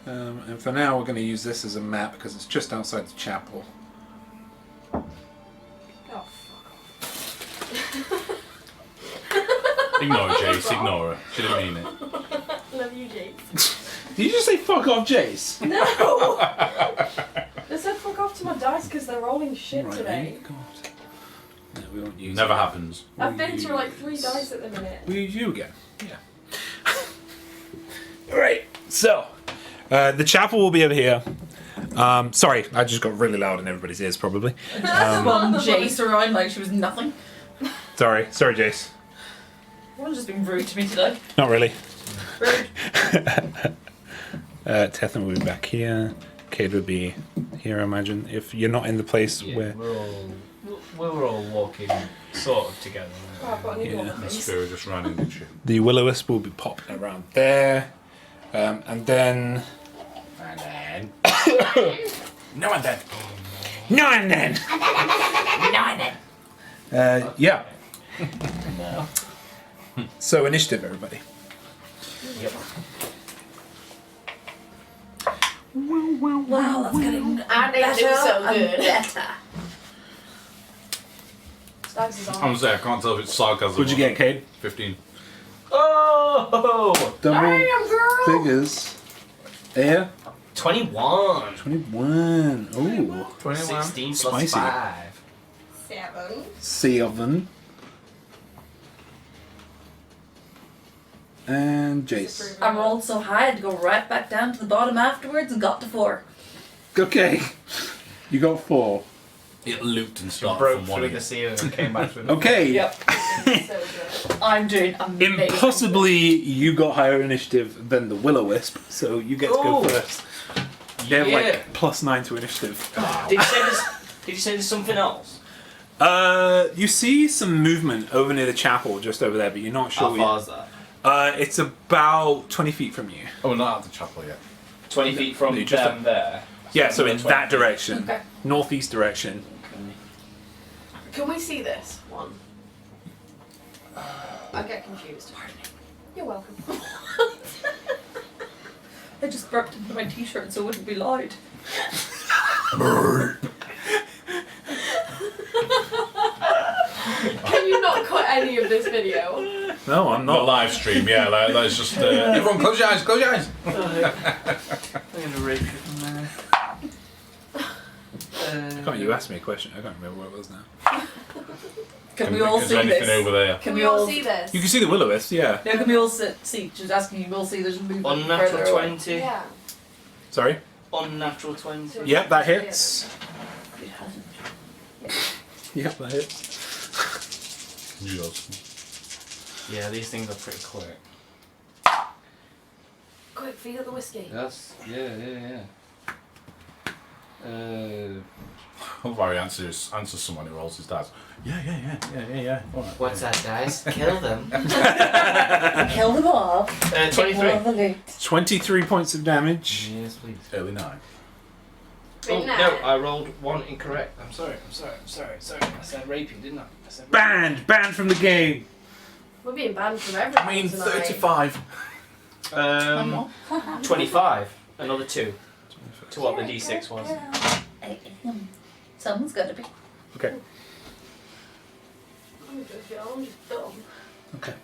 And for now, we're going to use this as a map because it's just outside the chapel. Oh, fuck Ignore her, Jace. Ignore her. She didn't mean it. off. Love you, Jake. Did you just say fuck off, Jace? No! They said fuck off to my dice because they're rolling shit today. God. No, we won't use Never it. happens. I've been through like 3 dice at the minute. We'll use you again. Yeah. Alright, so the chapel will be over here. Sorry, I just got really loud in everybody's ears, probably. Spun Jace around like she was nothing. Sorry, Jace. Everyone's just been rude to me today. Not really. Rude. Tethan will be back here. Cade would be here, I imagine. If you're not in the place Yeah, where. we're all walking sort of together. Oh, I've got a new one, Yeah. The please. spirit just ran into shit. The will-o-wisp will be popping around there. And then. And then. No, and then. No, and then! Yeah. No. So, initiative, everybody. Yep. Wow, that's getting And they do so good. better. Stags is I'm on. saying, I can't tell if it's sarcasm. What'd you get, Cade? 15. Oh! Double Damn, girl! figures. Yeah. 21. 21. Ooh. 21. 16 plus Spicy. 5. 7. 7. And Jace. I rolled so high I had to go right back down to the bottom afterwards and got to 4. Okay. You got 4. It looped and It started broke from one through the again. ceiling and came back through the Okay. Yep. So good. I'm doing amazing. Impossibly, you got higher initiative than the will-o-wisp, so you get to go Ooh. first. They have Yeah. like +9 to initiative. Did you say there's something else? You see some movement over near the chapel, just over there, but you're not sure. How far is that? It's about 20 feet from you. Oh, we're not at the chapel yet. 20 feet from You just- down there. Yeah, so in 20 that feet. direction, Okay. northeast direction. Can we see this one? I get confused. Pardon me. You're welcome. I just burped into my t-shirt so it wouldn't be loud. Can you not cut any of this video? No, I'm Not not. live stream, yeah. Let's just. Everyone, close your eyes. Close your eyes. I'm gonna rape you from there. Can't you ask me a question? I can't remember what it was now. Can we all Is see there anything this? over there? Can we we all all see this? You can see the will-o-wisp, yeah. No, can we all see? She was asking you. We'll see. There's movement Unnatural further away. 20. Yeah. Sorry. Unnatural 20. Yep, that hits. It hasn't. Yep, that hits. Yes. Yeah, these things are pretty quick. Quick, feed up the whiskey. That's yeah. I'll worry, answer someone who rolls his dice. Yeah. All right, What's yeah. that, guys? Kill them. Kill them all. 23. 23 points of damage. Yes, please. Early 9. Oh, no, I rolled 1 incorrect. I'm sorry. I said raping, didn't I? Said raping. Banned from the game. We're being banned from everything. I mean, tonight. 35. 25. Another 2. To what the d6 was. Someone's got to be. Okay. I'm just dumb. Okay.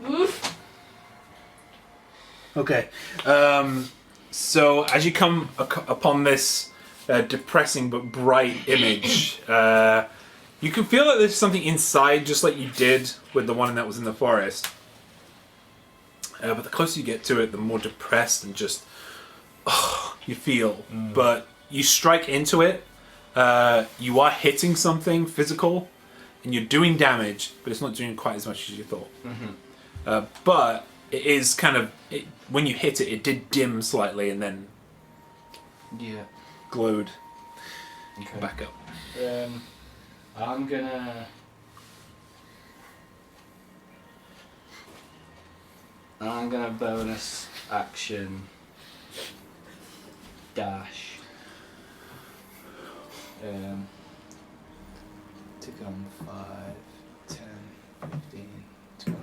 Oof. Okay. So as you come upon this depressing but bright image, you can feel that there's something inside, just like you did with the one that was in the forest. But the closer you get to it, the more depressed and just you feel. But you strike into it. You are hitting something physical, and you're doing damage, but it's not doing quite as much as you thought. But it is kind of when you hit it, it did dim slightly and then glowed back up. I'm gonna bonus action dash to come 5, 10, 15, 20,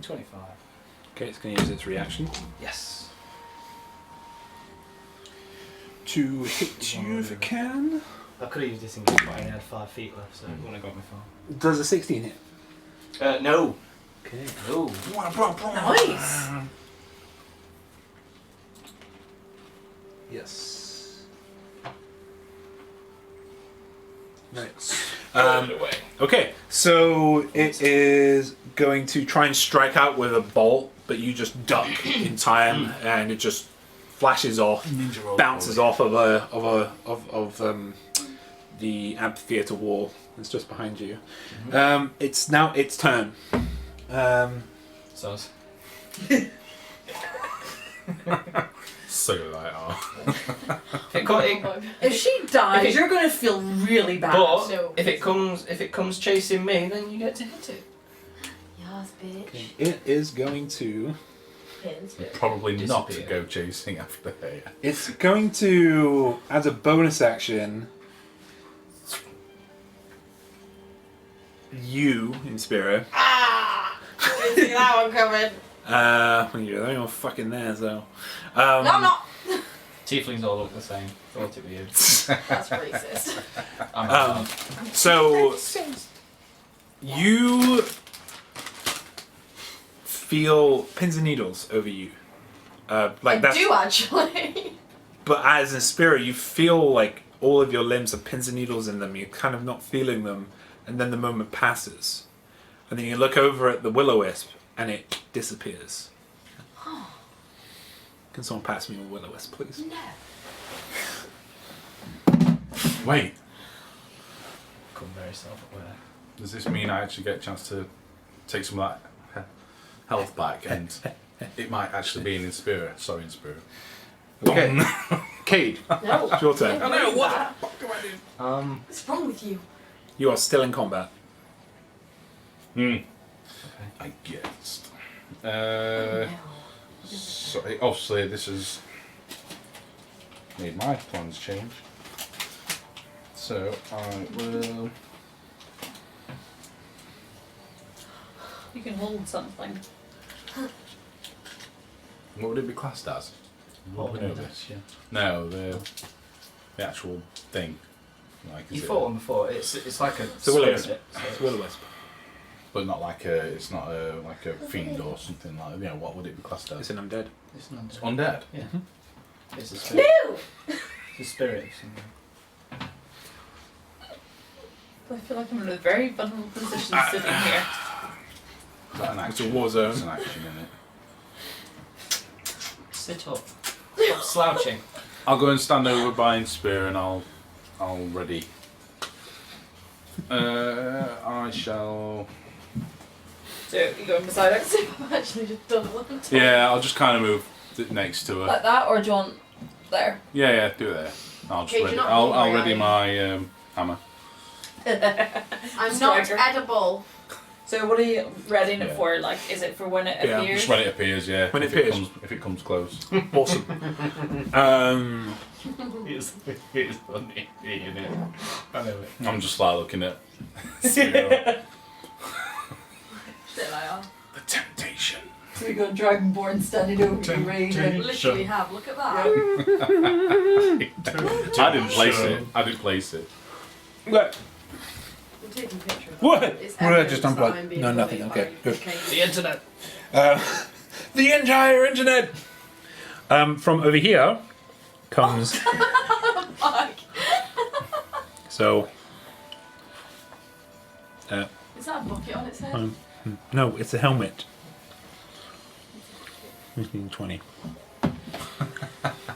25. Okay, it's going to use its reaction Yes. to hit you if it can. I could have used this engage, but I only had 5 feet left, so it wouldn't have got me far. Does a 16 hit? No. Okay. No. Nice. Yes. Nice. Away. Okay, so it is going to try and strike out with a bolt, but you just duck in time, and it just flashes off, bounces off of the amphitheater wall that's just behind you. It's now its turn. Sus. So like, If she dies, If it- you're gonna feel really bad. But No. if it comes chasing me, then you get to hit it. Yes, bitch. It is going to. Pins. probably not to Disappear. go chasing after her. It's going to, as a bonus action, you in Spiro. Didn't see that one coming. You're the only one fucking there, so. No, I'm not. Tieflings all look the same. Thought it weird. That's racist. So you feel pins and needles over you. Like I that's. do actually. But as in Spirit, you feel like all of your limbs have pins and needles in them. You're kind of not feeling them, and then the moment passes, and then you look over at the will-o-wisp, and it disappears. Can someone pass me a will-o-wisp, please? Wait, Become very self-aware. does this mean I actually get a chance to take some of that health back, and it might actually be in spirit? Sorry, in spirit. Okay. Cade, No. it's your turn. I know what. What's wrong with you? You are still in combat. I guess. So obviously this has made my plans change. So I will. You can hold something. What would it be classed as? What Would would we know it this? No, the actual thing. Like, You is it fought one before. It's like a a will-o-wisp. spirit. It's will-o-wisp. but not like a. It's not a like a fiend or something like. You know, what would it be classed It's as? an undead. It's not. It's undead. Yeah. It's a spirit. No. It's a spirit of something. I feel like I'm in a very vulnerable position sitting here. Is that an It's a action? war zone. It's an action in it. Sit up. Stop slouching. I'll go and stand over by Spear and I'll ready. I shall. So you going beside her? I've actually just done one. Yeah, I'll just kind of move next to her. Like that, or do you want there? Yeah, do it there. I'll just Okay, ready. you're not I'll hungry, ready are you? my hammer. I'm Striker. not edible. So what are you readying it Yeah. for? Like, is it for when it Yeah, appears? Just when it appears, yeah. When it if appears. if it comes close. Awesome. It's funny, isn't it? I know it. I'm just like looking at Still I are. the temptation. So we got Dragonborn standing over you, raging. Literally have. Look at that. I didn't place it. I didn't place it. What? I'm taking pictures. What? It's What did I evidence just that unplug? I'm being No, nothing. bullied Okay, by good. The internet. The entire internet. From over here comes. Fuck. So. Is that a bucket on its head? No, it's a helmet. 1520.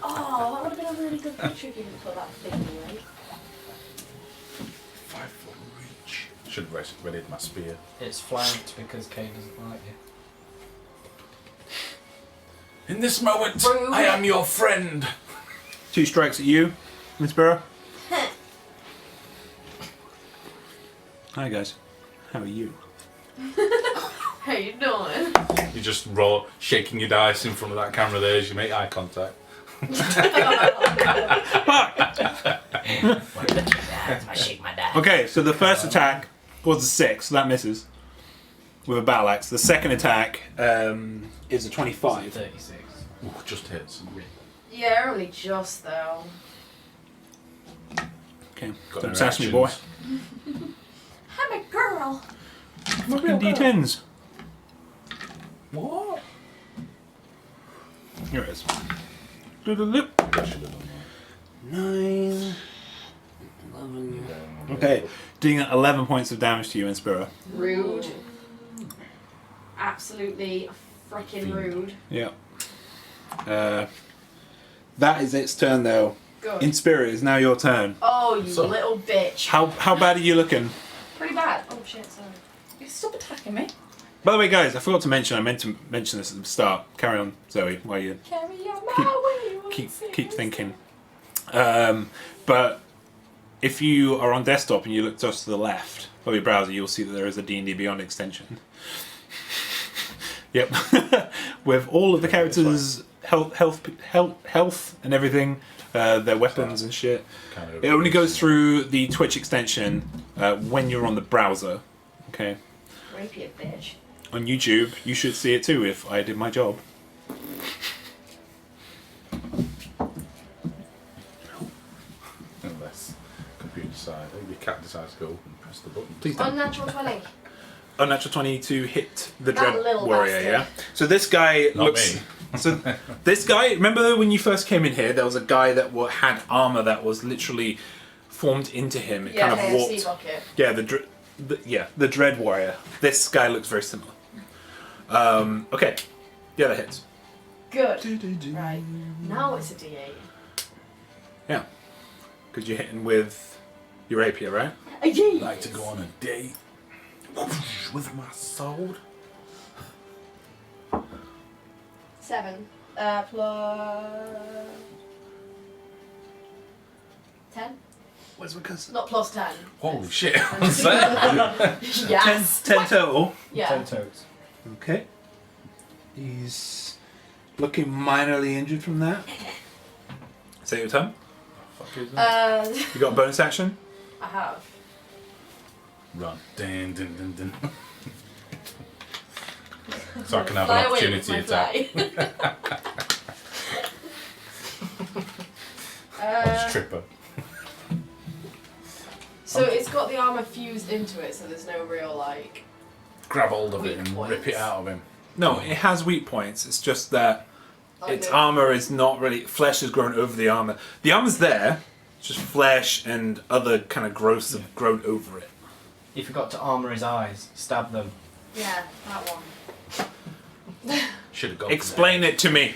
Oh, that would have been a really good picture if you could put that thing away. 5 foot reach. Should have readied my spear. It's flanked because Kay doesn't like you. In this moment, Rude. I am your friend. 2 strikes at you, Miss Burrow. Hi guys. How are you? How you doing? You just roll, shaking your dice in front of that camera there as you make eye contact. Okay, so the first attack was a 6, so that misses. With a battle axe. The second attack is a 25. 36. Ooh, just hits. Yeah, only just though. Okay, Got don't no sass me, boy. actions. I'm a girl. Fucking D10s. What? Here it is. I should have done 9. that. Okay, doing 11 points of damage to you, Inspira. Rude. Absolutely freaking rude. Yeah. That is its turn, though. Good. Inspira, it's now your turn. Oh, you So- little bitch. How bad are you looking? Pretty bad. Oh shit, sorry. You stop attacking me. By the way, guys, I forgot to mention. I meant to mention this at the start. Carry on, Zoe, while you Carry on my way. keep thinking. But if you are on desktop and you look just to the left of your browser, you'll see that there is a D&D Beyond extension. Yep, with all of the characters' health and everything, their weapons and shit. Kind of It only goes through the Twitch extension when you're on the browser. Okay. Rapier bitch. On YouTube, you should see it too if I did my job. Unless computer decides, your cat decides to go and press the button. Please don't. Unnatural 20. Unnatural 20 to hit the That Dread little Warrior, bastard. yeah? So this guy Not looks... me. So this guy, remember when you first came in here, there was a guy that had armor that was literally formed into him. It Yeah, kind of KFC warped. bucket. Yeah, the Dread Warrior. This guy looks very similar. Okay. Yeah, that hits. Good. Right. Now it's a D8. Yeah. Because you're hitting with your rapier, right? I'd like to go on a date with my sword. 7. Plus... 10? Where's my cousin? Not plus 10. Holy shit! What's that? Yes. 10 total. Yeah. 10 totes. Okay. He's looking minorly injured from that. Is that your turn? Fuck is that? You got a bonus action? I have. Run. Dun, dun, dun, dun. So I can have Fly an away opportunity with my attack. fly. Stripper. So it's got the armor fused into it, so there's no real like. Grab hold of it Weak and points. rip it out of him. No, it has weak points. It's just that its Okay. armor is not really... Flesh has grown over the armor. The armor's there. It's just flesh and other kind of growths have grown over it. You forgot to armour his eyes. Stab them. Yeah, that one. Should have gone. Explain it to me.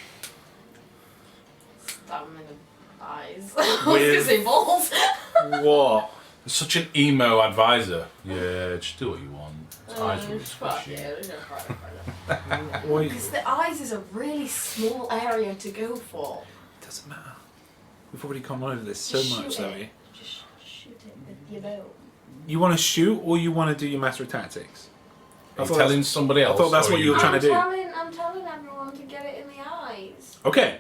Stab him in the eyes. I was gonna say balls. What? Such an emo advisor. Yeah, just do what you want. His eyes will Fuck squish you. yeah, there's no problem. What? It Because the eyes is a really small area to go for. doesn't matter. We've already gone over this so Just much, shoot Zoe. it. Just shoot it with your bow. You want to shoot or you want to do your master of tactics? Are you thought telling that's- somebody else? thought that's or what are you were trying to do. I'm telling everyone to get it in the eyes. Okay.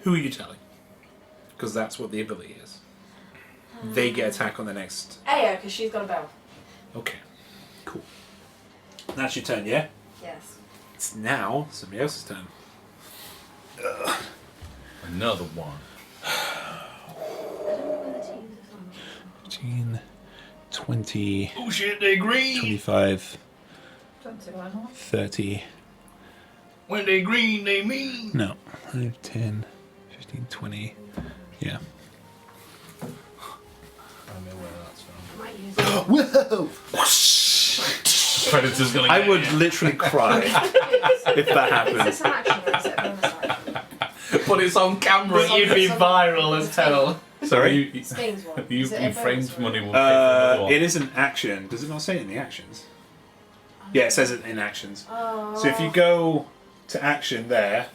Who are you telling? Because that's what the ability is. They get attack on the next. Aya, because she's got a bow. Okay. Cool. That's your turn, yeah? Yes. It's now somebody else's turn. Another one. 15, 20, Oh shit, they green. 25, Don't say why not. 30. When they green, they mean. No. 5, 10, 15, 20. Yeah. I don't know where that's from. I might use Whoa! Predator's gonna. I would literally cry if that Is happened. this an action or is it a bonus action? But it's on camera. You'd be viral as hell. Sorry? Spain's one. You Is it a framed bonus money one? will pay for another one. It is an action. Does it not say it in the actions? Yeah, it says it in actions. Oh. So if you go to action there,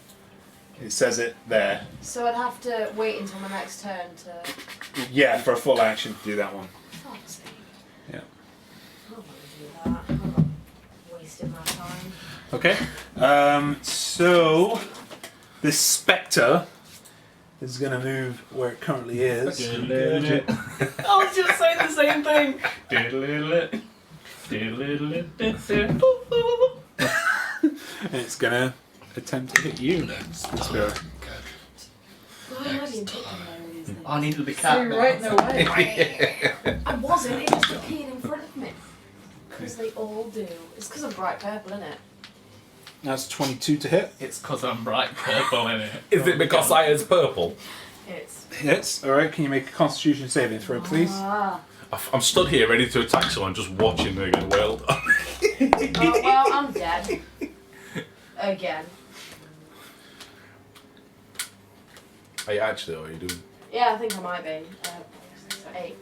it says it there. So I'd have to wait until my next turn to. Yeah, for a full action to do that one. Fuck's sake. Yeah. I don't want to do that. I'm not wasting my time. Okay. So this spectre is gonna move where it currently is. I was just saying the same thing. And it's gonna attempt to hit you next. Spirit. Why am I being picked on there, isn't it? I need to be So cat. you're right in their way. I wasn't, it just appeared in front of me. Because they all do. It's because I'm bright purple, isn't it? That's 22 to hit. It's because I'm bright purple in it. Is it because I is purple? It's. Hits. Alright, can you make a constitution saving throw, please? Ah. I'm stood here ready to attack someone, just watching them get wailed on. Oh, well, I'm dead. Again. Are you actually, or are you doing? Yeah, I think I might be. 8.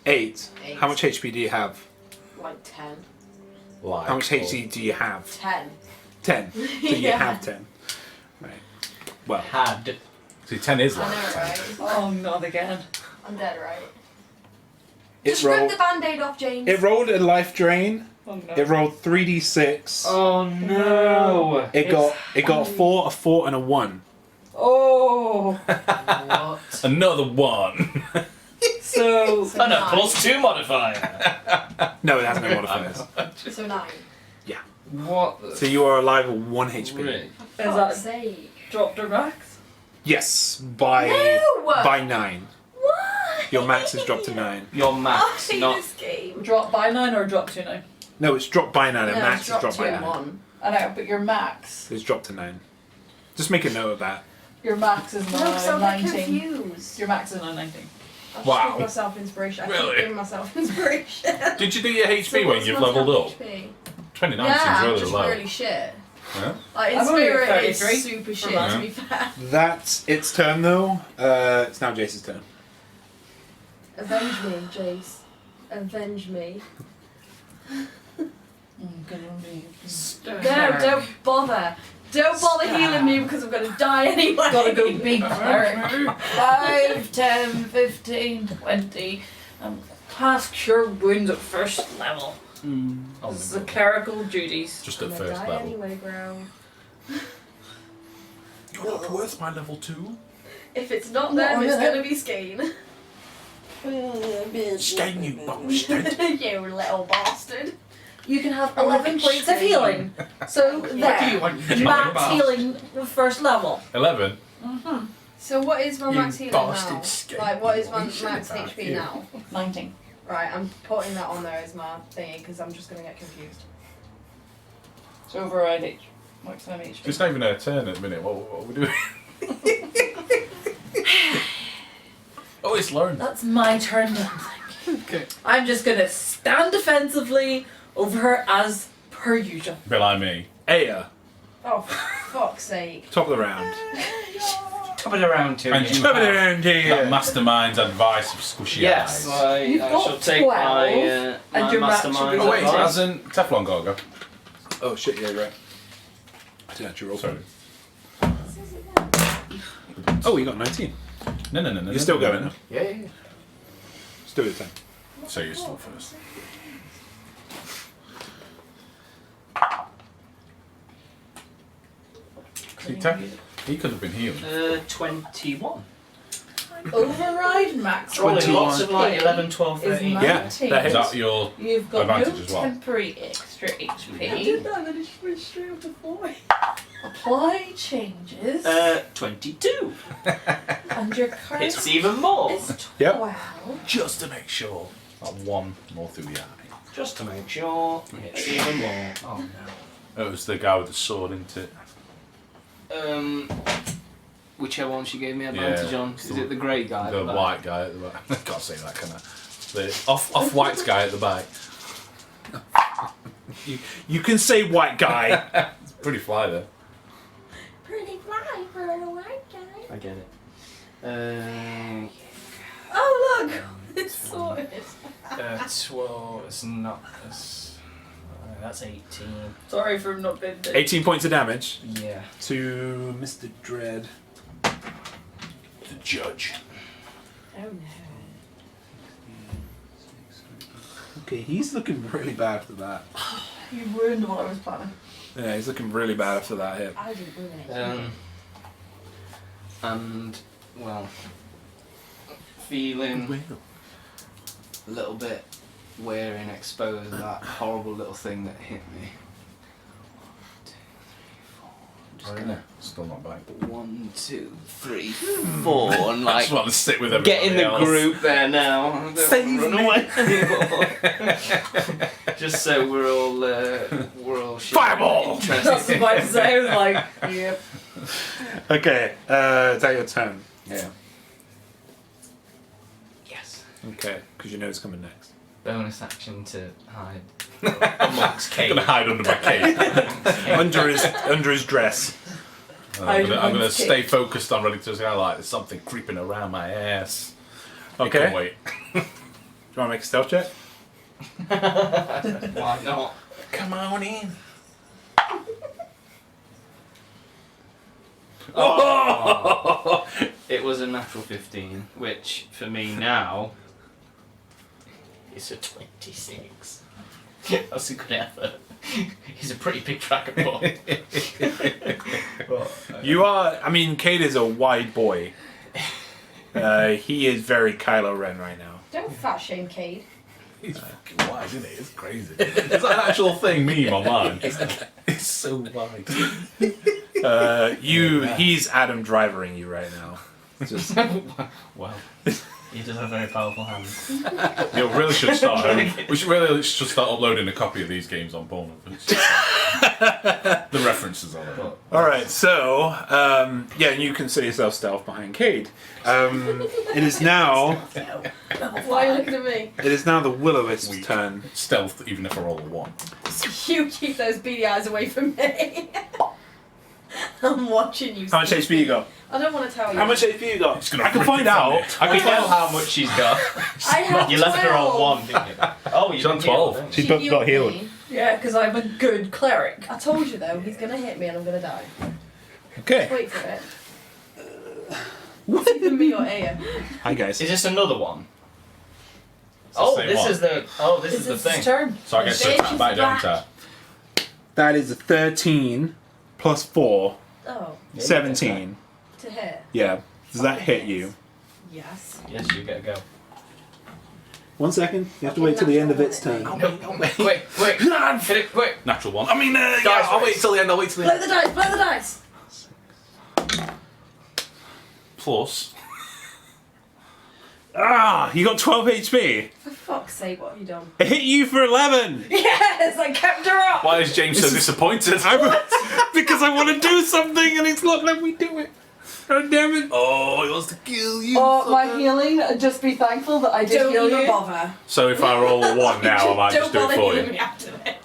8. 8. How much HP do you have? Like 10. Like, How much HP do you have? 10. 10. So you Yeah. have 10. Right. Well, Had. See, 10 is I like. know, right? Oh, not again. I'm dead, right? it Just rip rolled. the band-aid off, James. It rolled a life drain. Oh no. It rolled 3d6. Oh no! It got a 4, a 4, and a 1. Oh. What? Another one. So. Oh no, +2 modifier. No, it has no modifiers. So 9. What the So you are alive with 1 HP. frick? Is Fuck's that sake. dropped or max? Yes, by No! 9. Why? Your max has dropped to 9. Your I max, hate not. this game. Drop by 9 or drop to 9? No, it's dropped by 9. And No, max it's is dropped by 2 and 9. 1. I know, but your max. It's dropped to 9. Just make a note of that. Your max is No, now because I'm 19. confused. Your max is now 19. I should Wow. give myself inspiration. I Really? keep giving myself inspiration. Did you do your HP So when what's you've my leveled up? HP? 29 Yeah, seems I'm really just low. really shit. Yeah? Like, in I'm only at spirit, it's 33 super shit, mine. to be fair. That's its turn though. It's now Jace's turn. Avenge me, Jace. Avenge me. No, don't bother. Don't bother healing me because I'm going to die anyway. Gotta go big cleric. 5, 10, 15, 20. Cast Cure Wounds at first level. Oh, This is the clerical duties. just I'm at going to first die level. anyway, bro. You're not worth my level 2. If it's not them, it's going to be Skane. Stain, you bastard. You little bastard. You can have Oh, 11 points of healing. So What do you there. want to Max about? healing at first level. 11. So what is my You max healing now? bastard Skane. Like, what is my What are you max saying about HP you? now? 19. Right, I'm putting that on there as my thingy because I'm just going to get confused. So override H. Maximum HP. It's not even our turn at the minute. What are we doing? Oh, it's Lauren. That's my turn done. Okay. I'm just gonna stand defensively over her as per usual. Behind me. Aya, Oh, for fuck's sake. top of the round. Coming around to And you. you Top of the have round that here. mastermind's advice of squishy Yes, eyes. You've I got shall take 12, my, and my your max should be mastermind Oh wait, advice. hasn't Teflon got to go? Oh shit, yeah, right. I didn't actually roll. Sorry. Oh, you got 19. No. You're still going, no? Yeah. Still your turn. So you're still first. See, he could have been healed. 21. Override max. Rolling lots of 21. like 11, 12, Is 13. Yeah, 19. that Is hits. that your You've got advantage no as well? temporary extra I did HP. that, then it went straight up to 40. Apply changes. 22. And your current It's even more. is Yep. 12. just to make sure that one more through the eye. Just to make sure it's even more. Oh no. It was the guy with the sword, isn't it? Whichever one she gave me advantage on. Is it the grey guy? The at back? white guy at the back. I can't say that, can I? The off-white guy at the back. You can say white guy. It's pretty fly there. Pretty fly for a white guy. I get it. Oh, look! It's sorted. 12. It's not. That's 18. Sorry for not being. 18 points of damage Yeah. to Mr. Dread. The judge. Oh no. Okay, he's looking really bad after that. You ruined what I was planning. Yeah, he's looking really bad after that hit. I didn't ruin it. And, well, feeling a little bit weary and exposed to that horrible little thing that hit me. Oh, yeah. Still not back. 1, 2, 3, 4, and I like just want to sit with everybody get in the else. group there now. Don't Save run me. away anymore. Just so we're all Fireball! That's what interested. I was about to say. I was like, yep. Okay, is that your turn? Yeah. Yes. Okay, because you know it's coming next. Bonus action to hide amongst I'm cave. gonna hide under my cape. under his dress. I'm gonna stay focused on ready to say, like there's something creeping around my ass. I Okay. can't wait. Do you want to make a stealth check? Why not? Come on in. Oh. It was a natural 15, which for me now is a 26. That's a good effort. He's a pretty big dragon boy. You are. I mean, Cade is a wide boy. He is very Kylo Ren right now. Don't fat shame Cade. He's fucking wide, isn't it? It's crazy. Is that an actual thing meme online? It's so wide. He's Adam Drivering you right now. Just Wow. He does have very powerful hands. You really should start. We should start uploading a copy of these games on Pornhub. The references on it. all right. So yeah, and you consider yourself stealth behind Cade. It is now. Why are you looking at me? It is now the Will-O-Wisp's Weak. turn. Stealth, even if I roll a 1. You keep those beady eyes away from me. I'm watching you. How much HP you got? I don't want to tell you. How much HP you got? It's gonna I can rip find it from out. me. I can tell how much she's got. I have You left her on 12. 1, didn't you? Oh, you She's on didn't heal, 12. didn't you? She's got healed. me. Yeah, because I'm a good cleric. I told you though, he's gonna hit me and I'm gonna die. Okay. Wait for it. It's either me or Aya. Hi guys. Is this another one? It's the Oh, same this one. is the. Oh, this is the His thing. turn. So I get to Bitch attack is back, don't black. I? That is a 13 plus 4, Oh, 17. to hit. Yeah. Does that hit you? Yes. Yes, you get a go. 1 second. You have to wait till the end of its turn. No, quick, quick. Hit it, quick. Natural 1. I mean, yeah, Dice I'll wait race. till the end. I'll wait till the Blow end. the dice, blow the dice! Plus. You got 12 HP. For fuck's sake, what have you done? It hit you for 11. Yes, I kept her up! Why is James so disappointed? Because I want to do something and it's not letting me do it. God damn it. Oh, he wants to kill you. Oh, my healing. Just be thankful that I did Don't heal even you. bother. So if I roll a 1 now, I might Don't just do it bother for healing you. me after this.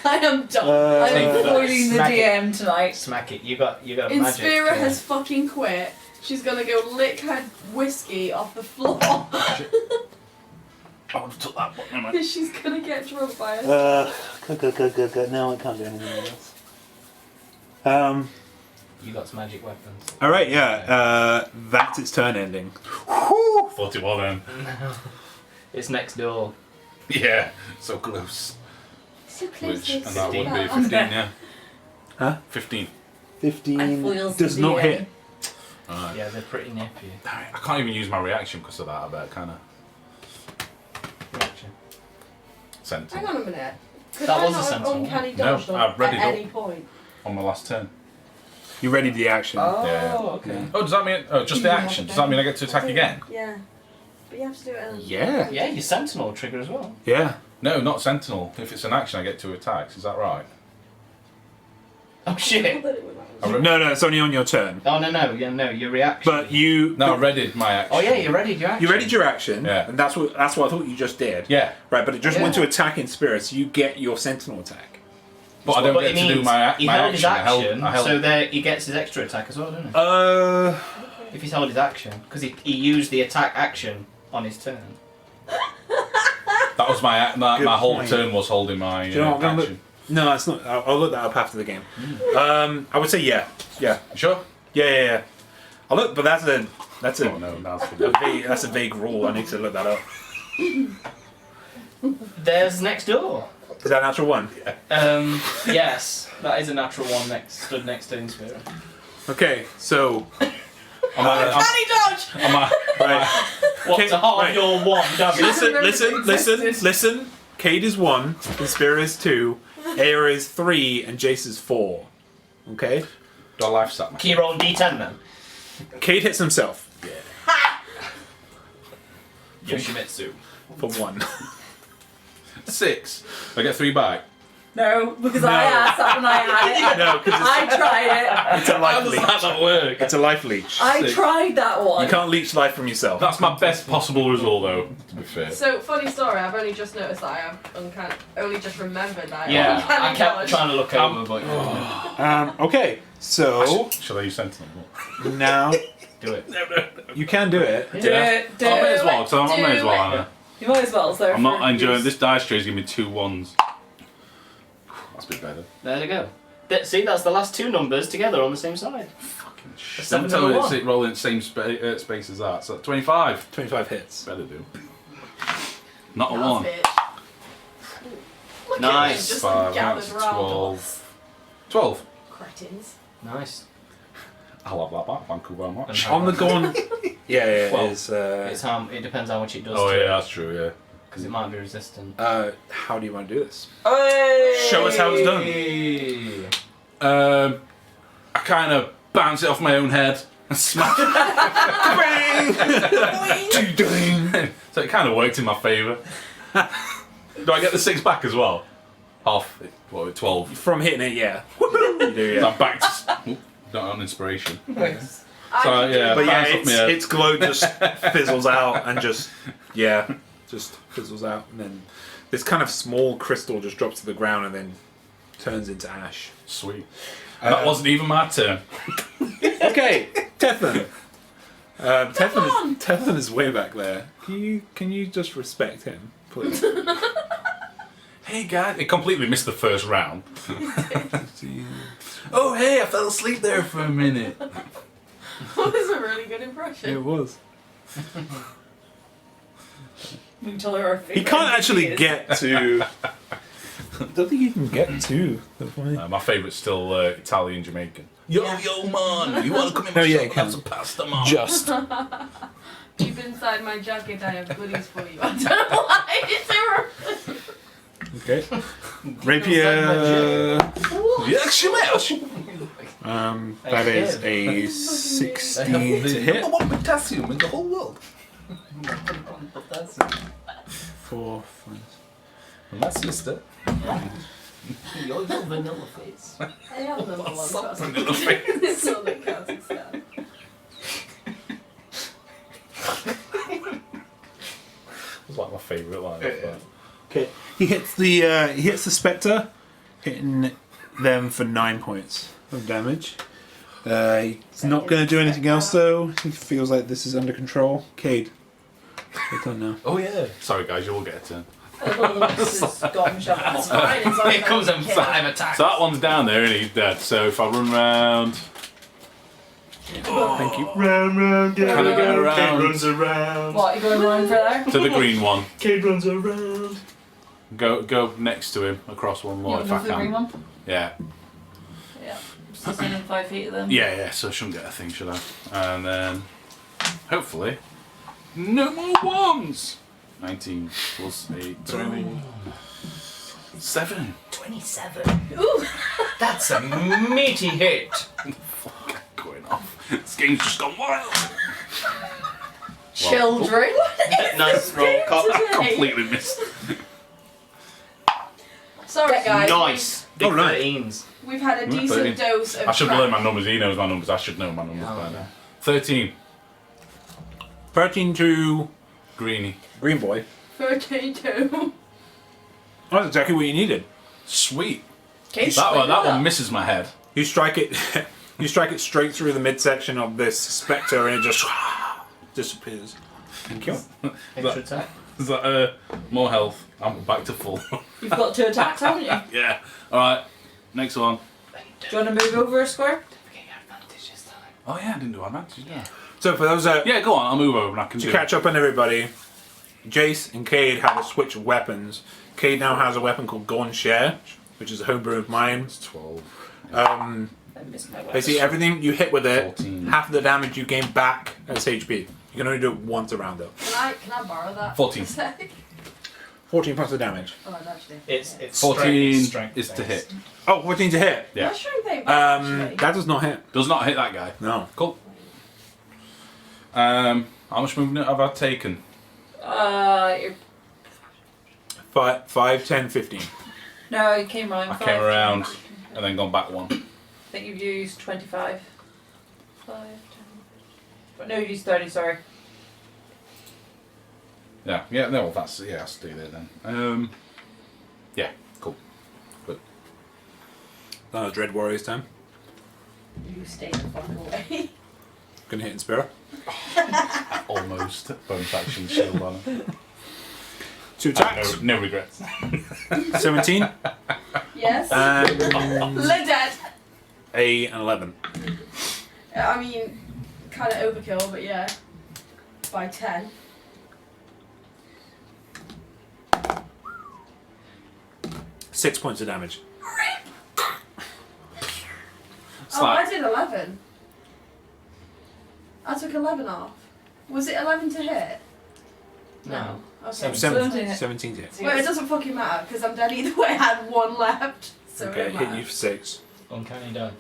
I am done. I'm avoiding the Smack it. DM tonight. Smack it. You got a magic. Inspira has fucking quit. She's gonna go lick her whiskey off the floor. I would have took that one. Never mind. She's gonna get drunk by it. Good. No, I can't do anything else. You got some magic weapons. All right, yeah. That's its turn ending. 41 then. It's next door. Yeah, so close. So close. Which, and that would be 15, yeah. Huh? 15. I 15 foils does the not DM. hit. Right. Yeah, they're pretty nippy. I can't even use my reaction because of that, I bet, can I? Reaction. Sentinel. Hang on a minute. Could That I was a not have sentinel. uncanny No, dodged I've read at it up. any point? On my last turn. You ready the action? Yeah. Okay. Oh, does that mean... Oh, just the action. Does that mean I get to attack again? Yeah. But you have to do it. Yeah. Yeah, your sentinel trigger as well. Yeah. No, not Sentinel. If it's an action, I get 2 attacks. Is that right? Oh shit. No, it's only on your turn. Oh no, yeah, no, your reaction. But you. No, I readied my action. Oh yeah, you readied your action. You readied your action, Yeah. and that's what I thought you just did. Yeah. Right, but it just Yeah. went to attack in spirit, so you get your sentinel attack. But I don't But get it to do means my he my held his action. action, I held so there he gets his extra attack as well, doesn't he? If he's held his action, because he used the attack action on his turn. that was my whole point. turn was holding my Do you know what, I'm gonna action. No, it's not. I'll look that up after the game. I would say yeah. You sure? Yeah. I'll look, but that's a Oh no, that's a vague rule. I need to look that up. There's next door. Is that a natural one? Yes, that is a natural one stood next to Inspirit. Okay, so Uncanny dodge! What, Okay, to halve right. your one damage? listen. Cade is 1, Inspira is 2, Aya is 3, and Jace is 4. Okay? Do I life sat Can you roll D10 then? Cade hits himself Yoshimitsu. for 1. 6. I get 3 back. No, because I asked that when I had it. No, because I tried it's a How life does leech. that not work? It's a life leech. it. I Sick. tried that one. You can't leech life from yourself. That's my best possible result, though. To be fair. So, funny story, I've only just noticed that I have uncanny... Only just remembered that I Yeah, have uncanny I kept dodge. trying to look over, but Okay, so Shall I use Sentinel? now do it. you can do it. Do it, do I may as well, it, because I may as do well. it. Anna. You might as well, so I'm not enjoying this dice tray's giving me 2 1s. That's a bit better. There you go. See, that's the last 2 numbers together on the same side. Fucking shit. Don't tell me it's rolling in the same space as that. So 25. 25 hits. Better do. Not a That's 1. it. Look Nice. at them, just like 5, gathered that's round 12. us. 12. Cretins. Nice. I'll have that back. Thank you very much. On the gone. Yeah, Well, it is. It depends how much it does Oh to yeah, it, that's true. Yeah. because it might be resistant. How do you want to do this? Hey! Show us how it's done. I kind of bounce it off my own head and smash it. So it kind of worked in my favour. Do I get the 6 back as well? Half. What? 12. From hitting it, yeah. You do, So yeah. I'm back to not on inspiration. Nice. So yeah, But yeah, bounce off my head. its glow just fizzles out and just fizzles out, and then this kind of small crystal just drops to the ground and then turns into ash. Sweet. That wasn't even my turn. Okay, Teflon. Teflon is way back there. Can you just respect him, please? Hey guys, it completely missed the first round. Oh hey, I fell asleep there for a minute. That was a really good impression. It was. You can tell her our He favourite can't actually is. get to. I don't think he can get to the point. My favourite's still Italian Jamaican. Yo man, you want to come in Oh, my yeah, shop you and can. have some pasta, man? Just. Deep inside my jacket, I have goodies for you. I don't know why it's a Okay. Rapier. Yeah, smash. That is a 16 to hit. Number 1 potassium in the whole world. 4, 5. And my sister. Your little vanilla face. I have number 1 Something in the face. It's all that counts instead. It's like my favourite line. But Okay. He hits the spectre, hitting them for 9 points of damage. He's not going to do anything else though. He feels like this is under control. Cade, your turn now. oh yeah. Sorry guys, you all get a turn. This has gotten shot. That's fine. It's like Here comes them okay. 5 attacks. So that one's down there and he's dead. So if I run round, Thank you. Round, can I go around around. What, you going around for there? to the green one? Cade runs around. Go next to him across one You more want if to I go for the green can. one? Yeah. Yeah. Just within 5 feet of them. Yeah, so I shouldn't get a thing, should I? And then, hopefully, no more ones! 19 plus 8, 27. 27. Ooh! That's a meaty hit. Fuck, going off. This game's just gone wild. Children. Nice roll, cop. Completely missed. Sorry, guys. Nice. Big Oh, nice. 13s. We've had a decent 13. dose of. I should crack. learn my numbers. He knows my numbers. I should know my numbers by now. 13. 13 to Greeny. Green Boy. 32. That's exactly what you needed. Sweet. Okay, That one misses my head. You strike it. You strike it straight through the midsection of this spectre, and it just disappears. Thank you. Extra attack. Is that more health? I'm back to full. You've got 2 attacks, haven't you? Yeah. Alright. Next one. Do you want to move over a square? Forget your advantage this time. Oh yeah, I didn't do advantage, yeah. So for those Yeah, go on, I'll move over and I can to do catch up on everybody, Jace and Cade have a switch of weapons. Cade now has a weapon called Gone Share, which is a homebrew of mine. It's 12. I missed my weapon. Basically, everything you hit with it, 14. half of the damage you gain back as HP. You can only do it once a round, though. Can I borrow that? 14. 14 points of damage. Oh, I'd actually. It's 14 strength is to based. hit. Oh, 14 to hit. Yeah. Let's try and think back, actually. That does not hit. Does not hit that guy. No. Cool. How much movement have I taken? You're... 5, 10, 15. No, you came around. I came around and then gone back one. I think you've used 25. 5, 10. No, you used 30, sorry. Yeah, no, that's, yeah, I'll stay there then. Yeah, cool. Good. Dread Warrior's turn. You stay the fuck away. Gonna hit Inspira. Almost. Bonus action shield on it. 2 attacks. No regrets. 17. Yes. And Ledet. a 11. I mean, kind of overkill, but yeah. By 10. Six points of damage. It's Oh, like- I did 11. I took 11 off. Was it 11 to hit? No. Okay. 17. 17 to hit. Well, it doesn't fucking matter because I'm dead either way. I had 1 left. So Okay, it hit you matters. for 6. Uncanny dodge.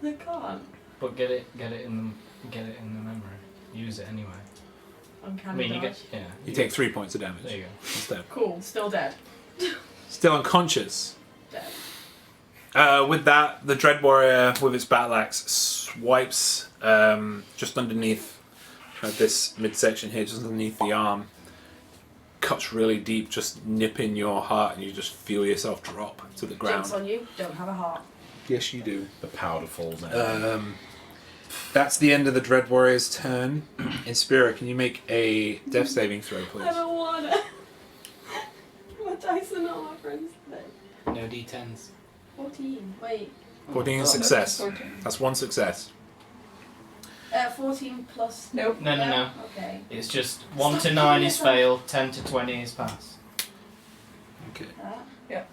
I can't. But get it in the memory. Use it anyway. Uncanny I mean, you dodge. get You take 3 points of damage There you go. instead. Cool. Still dead. Still unconscious. Dead. With that, the Dread Warrior with its battle axe swipes just underneath this midsection here, just underneath the arm. Cuts really deep, just nipping your heart, and you just feel yourself drop to the Jokes ground. on you. Don't have a heart. Yes, you do. The powder falls down. That's the end of the Dread Warrior's turn. Inspira, can you make a death saving throw, please? I don't wanna. My dice are not my friends today. No D10s. 14. Wait. 14 is Oh, success. 14. That's 1 success. 14 plus. Nope. No. Okay. It's just 1 to Stop 9 killing is yourself. fail, 10 to 20 is pass. Okay.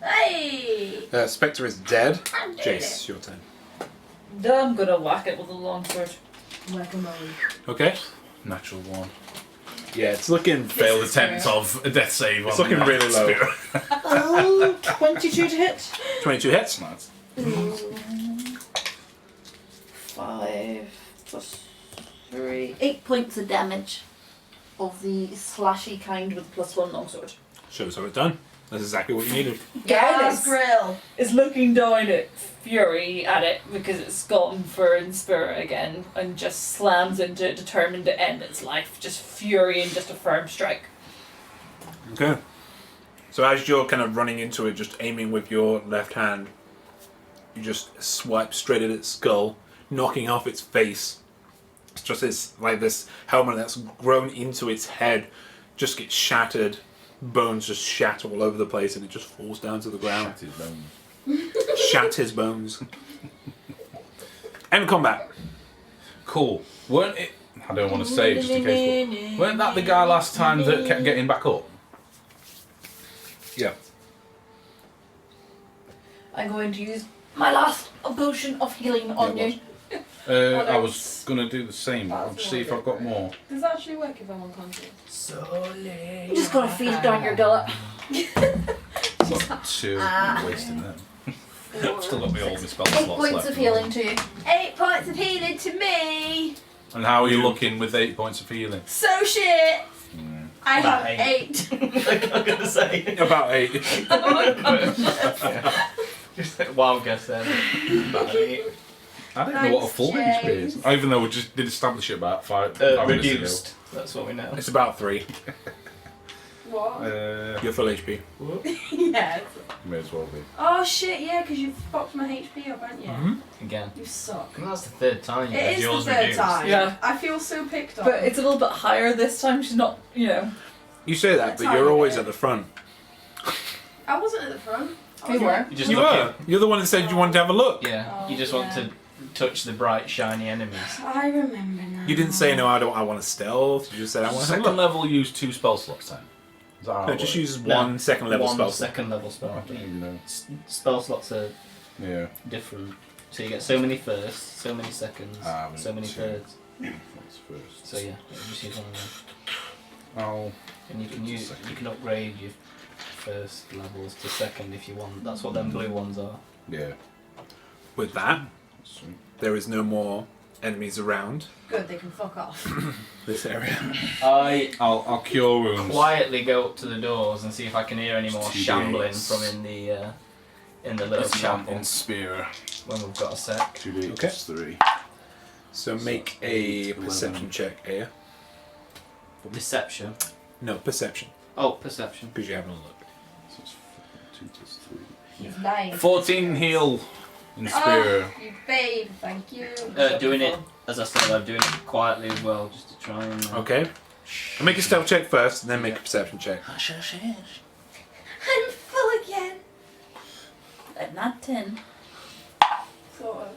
Hey! Spectre is dead. I did Jace, your turn. I'm gonna whack it with a longsword. Guacamole. Okay. Natural 1. Yeah, it's looking. Failed is attempt of a death save. It's on looking that really low. spirit. 22 to hit. 22 hits. Nice. 5 plus 3. 8 points of damage. Of the slashy kind with +1 longsword. Shows how it's done. That's exactly what you needed. Gas grill! Is looking down at Fury at it because it's gone for Inspira again and just slams into it, determined to end its life. Just Fury and just a firm strike. Okay. So as you're kind of running into it, just aiming with your left hand, you just swipe straight at its skull, knocking off its face. It's just this helmet that's grown into its head, just gets shattered. Bones just shatter all over the place, and it just falls down to the ground. Shat his bones. Shat his bones. End combat. Cool. Weren't it? I don't want to say it just in case. But weren't that the guy last time that kept getting back up? Yeah. I'm going to use my last potion of healing on you. I was gonna do the same. I'll see if I've got more. Does that actually work if I'm unconscious? I'm just gonna feed it down your gullet. Got 2. I'm wasting them. I've still got all my spell 8 slots points left. of healing to you. 8 points of healing to me. And how are you looking with 8 points of healing? So shit. I About have 8. 8. I'm gonna say. About 8. Just like wild guess then. About 8. I don't know what a Thanks, full HP is. James. Even though we just did establish it about 5 minutes Reduced. That's what we know. It's about 3. What? ago. You're full HP. Yes. May as well be. Oh shit, yeah, because you've fucked my HP up, haven't you? Mm-hmm. Again. You suck. I think that's the 3rd time you It had is yours the 3rd reduced. time. Yeah. I feel so picked on. But it's a little bit higher this time. She's not, you know. You say that, That's but how you're you always do it. at the front. I wasn't at the front. I You was were. at- You just You looking. were. You're the one that said you wanted to have a look. Yeah. Oh, you just want yeah. to touch the bright, shiny enemies. I remember now. You didn't say no. I want to stealth. You just said I want to have a Second look. level use 2 spell slots then. Is that how No, it just works? use No, one second level One spell. slot. second level I spell. don't even know. Spell slots are Yeah. different. So you get so many firsts, so many seconds, Ah, so many 2. thirds. What's first? So yeah, you just use one of them. I'll. And you can upgrade your first levels to second if you want. That's what them blue ones are. Yeah. With that, Sweet. there is no more enemies around Good, they can fuck off. this area. I'll cure wounds. Quietly go up to the doors and see if I can hear any more Two shambling days. from in the little It's chapel in spear. when we've got a sec. 2d Okay. 3. So make a 8, perception 11. check, Aya. Deception. No, perception, Oh, perception. because you haven't looked. So it's 2 plus 3. He's lying. 14 heal in spear. Oh, you babe, thank you. Doing it, as I said, I'm doing it quietly as well, just to try and. Okay. And make a stealth check first, and then make a Yeah. perception check. I'm full again. I'm not 10. Sort of.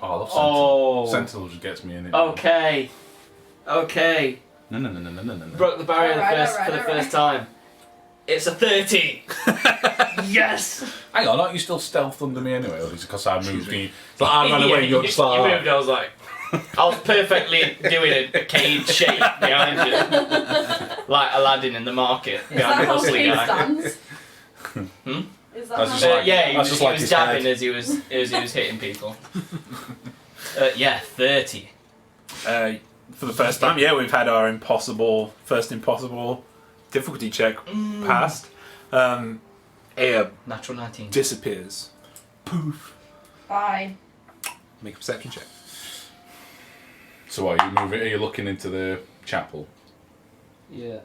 Oh, I love Sentinel. Oh. Sentinel just gets me in it. Okay. Okay. No. Broke the barrier Alright, for the alright. first time. It's a 30. Yes. Hang on, aren't you still stealthed under me anyway? Or is it because I moved you? Like I ran away, you're just you like. moved. I was like, I was perfectly doing a cage shape behind you, like Aladdin in the market Is behind that the how hustling he guy. stands? Is Is that That's how just like- yeah, he that's was, just he like was his dabbing head. as he was hitting people. Yeah, 30. For the first time, yeah, we've had our first impossible difficulty check passed. Aya Natural 19. disappears. Poof. Bye. Make a perception check. So what? Are you looking into the chapel? Yeah.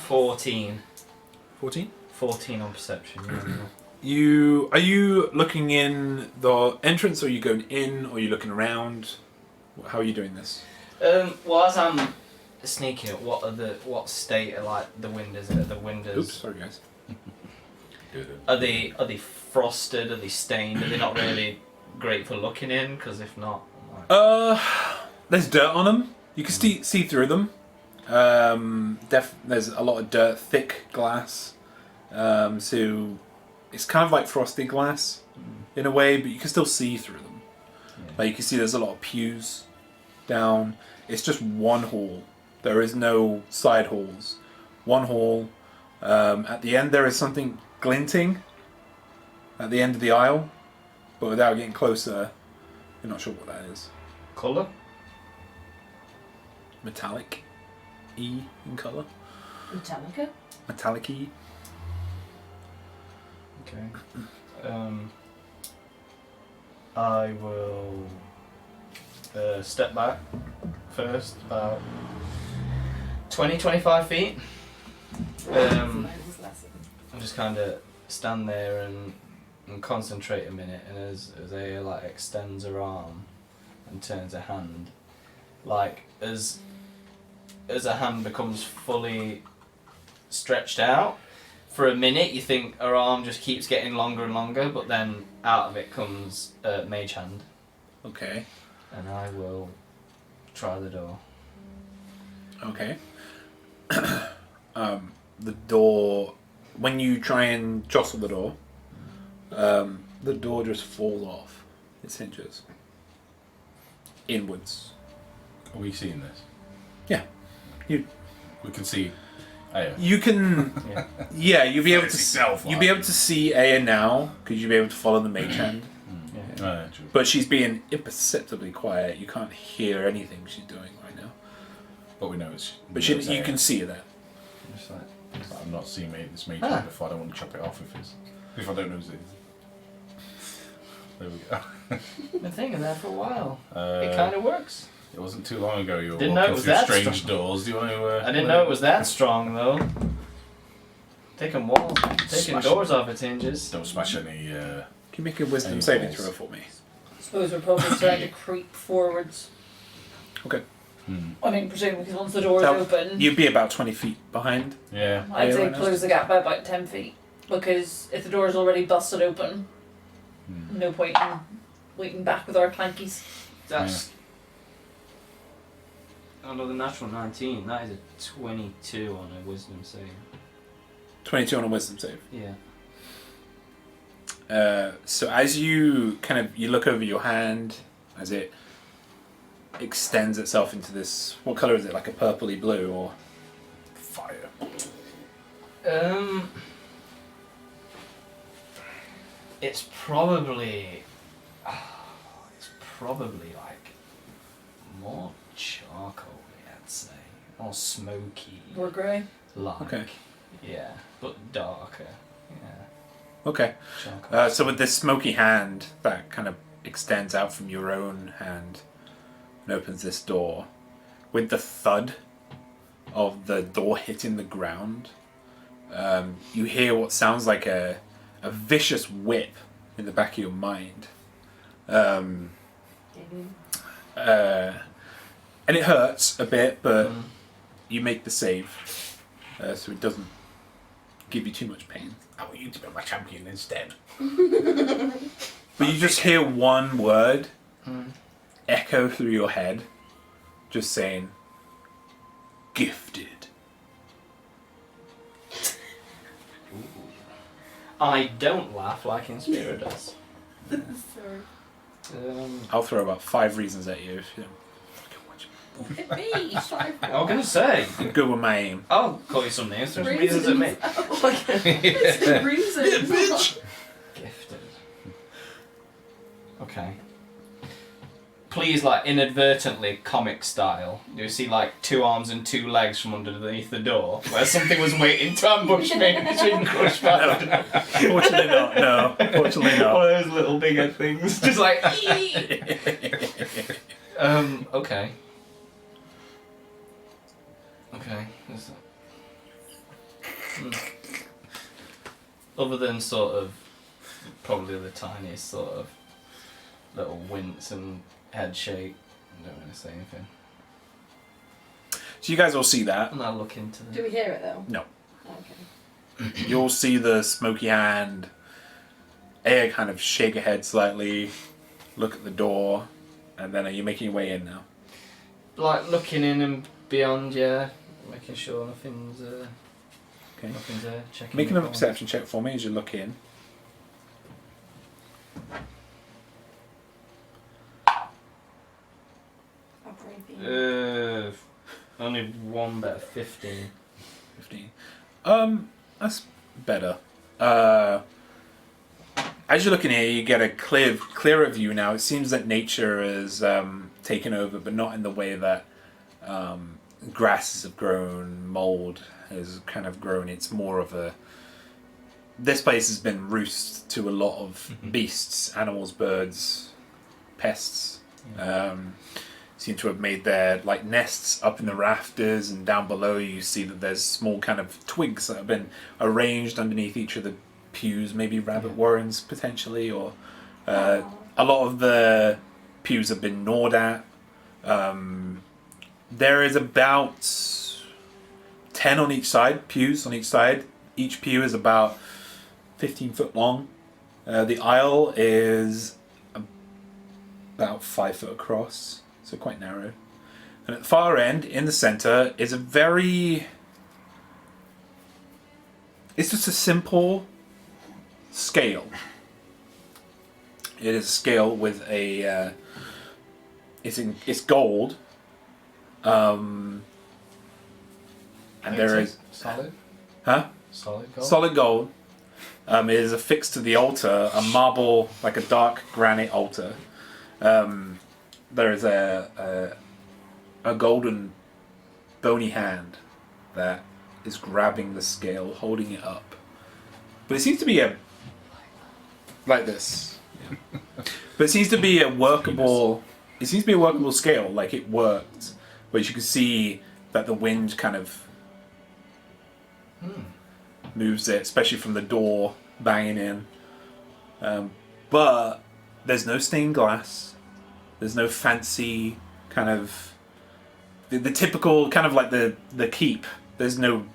14. 14. 14 on perception. Are you looking in the entrance, or are you going in, or are you looking around? How are you doing this? Well, as I'm sneaking up, what state are like the windows? Are the windows? Oops, sorry guys. Are they frosted? Are they stained? Are they not really great for looking in? Because if not, like, There's dirt on them. You can see through them. There's a lot of dirt, thick glass. So it's kind of like frosted glass in a way, but you can still see through them. Yeah. Like you can see there's a lot of pews down. It's just one hall. There is no side halls. One hall. At the end there is something glinting at the end of the aisle, but without getting closer, you're not sure what that is. colour? Metallic E in colour. Metallica? Metallic E. Okay. I will step back first, about 20-25 feet. I'll just kind of stand there and concentrate a minute, and as Aya like extends her arm and turns her hand, like as her hand becomes fully stretched out, for a minute you think her arm just keeps getting longer and longer, but then out of it comes mage hand, Okay. and I will try the door. Okay. The door when you try and jostle the door just falls off its hinges inwards. Are we seeing this? Yeah, We can see Aya. you can. Yeah. Yeah, you'll be able to. It's itself, You'll be able to see Aya now because you'll be able to follow the mage hand. True. But she's being imperceptibly quiet. You can't hear anything she's doing right now. But we know it's. But we know it's you Aya. can see her there. Just like, But I'm not seeing this mage Ah. hand before. I don't want to chop it off if I don't know who it is. There we go. been thinking that for a while. It Uh, kind of works. It wasn't too long ago you were Didn't know it walking was through that strange strong. doors. Do you want to? I didn't know it was that strong though. Taking walls, taking Smash doors off its hinges. Don't smash any. Can you make a wisdom Any saving balls? throw for me? I suppose we're probably starting to creep forwards. Okay. I mean, presumably because once the door is So, open, You'd be about 20 feet behind. Yeah. I'd Yeah, say right now. close the gap by about 10 feet. Because if the door is already busted open, no point in waiting back with our clankies. That's under the natural 19. That is a 22 on a wisdom save. 22 on a wisdom save. Yeah. So as you you look over your hand, as it extends itself into this, what colour is it? Like a purpley blue or? Fire. It's probably like more charcoaly, I'd say, more smoky. Or grey. Like, Okay. yeah, but darker. Yeah, Okay. charcoal. So with this smoky hand that kind of extends out from your own hand and opens this door, with the thud of the door hitting the ground, you hear what sounds like a vicious whip in the back of your mind. And it hurts a bit, but you make the save, so it doesn't give you too much pain. I want you to be my champion instead. But you just hear one word echo through your head, just saying, gifted. I don't laugh like Inspira does. I'll throw about 5 reasons at you if you Hit me! I was gonna say, don't. Good with my aim. I'll call you some names. There's reasons at me. Reasons. Gifted. Okay. Please, like, inadvertently comic style. You see, like, 2 arms and 2 legs from underneath the door, where something was waiting to ambush me and being crushed back. Fortunately not, no. Fortunately not. One of those little bigger things. Just like, okay. Okay. Other than sort of, probably the tiniest sort of little wince and head shake, I don't want to say anything. So you guys all see that. And I'll look into Do the... we hear it though? No. Okay. You'll see the smoky hand. Aya kind of shake her head slightly, look at the door, and then are you making your way in now? Like, looking in and beyond, yeah. Making sure nothing's, Okay. nothing's there. Checking Making the a corners. perception check for me as you look in. Only one better, 15. 15. That's better. As you're looking here, you get a clearer view now. It seems that nature has taken over, but not in the way that grasses have grown, mold has kind of grown. It's more of a... This place has been roost to a lot of beasts, animals, birds, pests. Seem to have made their like nests up in the rafters, and down below you see that there's small kind of twigs that have been arranged underneath each of the pews, maybe rabbit warrens potentially, or a lot of the pews have been gnawed at. There is about 10 on each side, pews on each side. Each pew is about 15 foot long. The aisle is about 5 foot across, so quite narrow. And at the far end, in the center, is a very... it's just a simple scale. It is a scale with a it's gold, and there is solid. huh Solid gold. solid gold. It is affixed to the altar, a marble, like a dark granite altar. There is a golden bony hand that is grabbing the scale, holding it up. But it seems to be like this. Yeah. But it seems to be a workable. It seems to be a workable scale. Like it worked, but you can see that the wind kind of moves it, especially from the door banging in. But there's no stained glass. There's no fancy kind of the typical kind of like the keep. There's no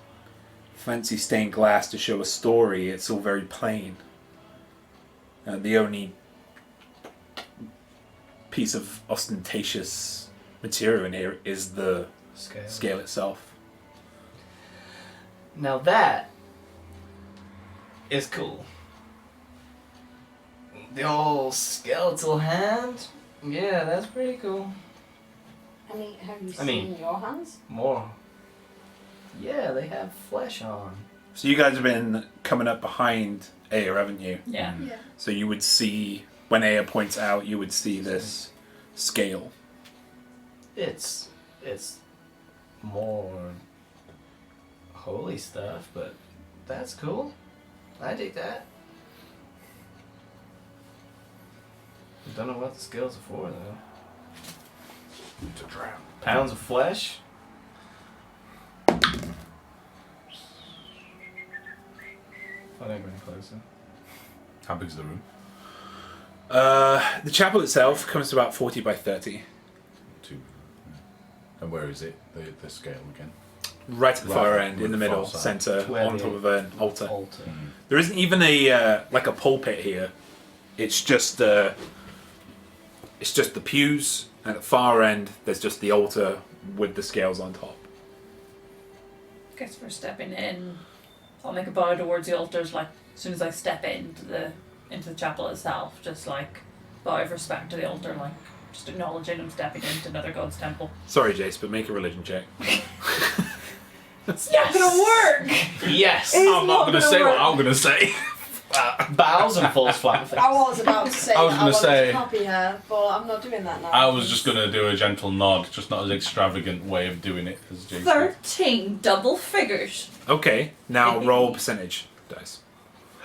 fancy stained glass to show a story. It's all very plain. The only piece of ostentatious material in here is the scale itself. Now that is cool. The old skeletal hand. Yeah, that's pretty cool. Have you I mean- seen your hands? More. Yeah, they have flesh on. So you guys have been coming up behind Aya, haven't you? Yeah. Yeah. So you would see, when Aya points out, you would see this scale. It's more holy stuff, but that's cool. I dig that. I don't know what the scales are for though. To drown. Pounds of flesh. I don't go any closer. How big's the room? The chapel itself comes to about 40 by 30. 2. And where is it? The scale again? Right at the Right, far end, in the far middle, side. centre, Where on the top of an altar. Altar. There isn't even a like a pulpit here. It's just the pews, and at the far end there's just the altar with the scales on top. Guess we're stepping in. I'll make a bow towards the altars, like as soon as I step into the chapel itself, just like bow of respect to the altar, like just acknowledging I'm stepping into another god's temple. Sorry, Jace, but make a religion check. It's not gonna work. Yes. I'm not going to say what I'm going to say. Bows and falls flat on face. I was about to say I was that gonna I wanted say- to copy her, but I'm not doing that now. I was just going to do a gentle nod, just not as extravagant way of doing it as Jason. 13 double figures. Okay, now roll percentage dice.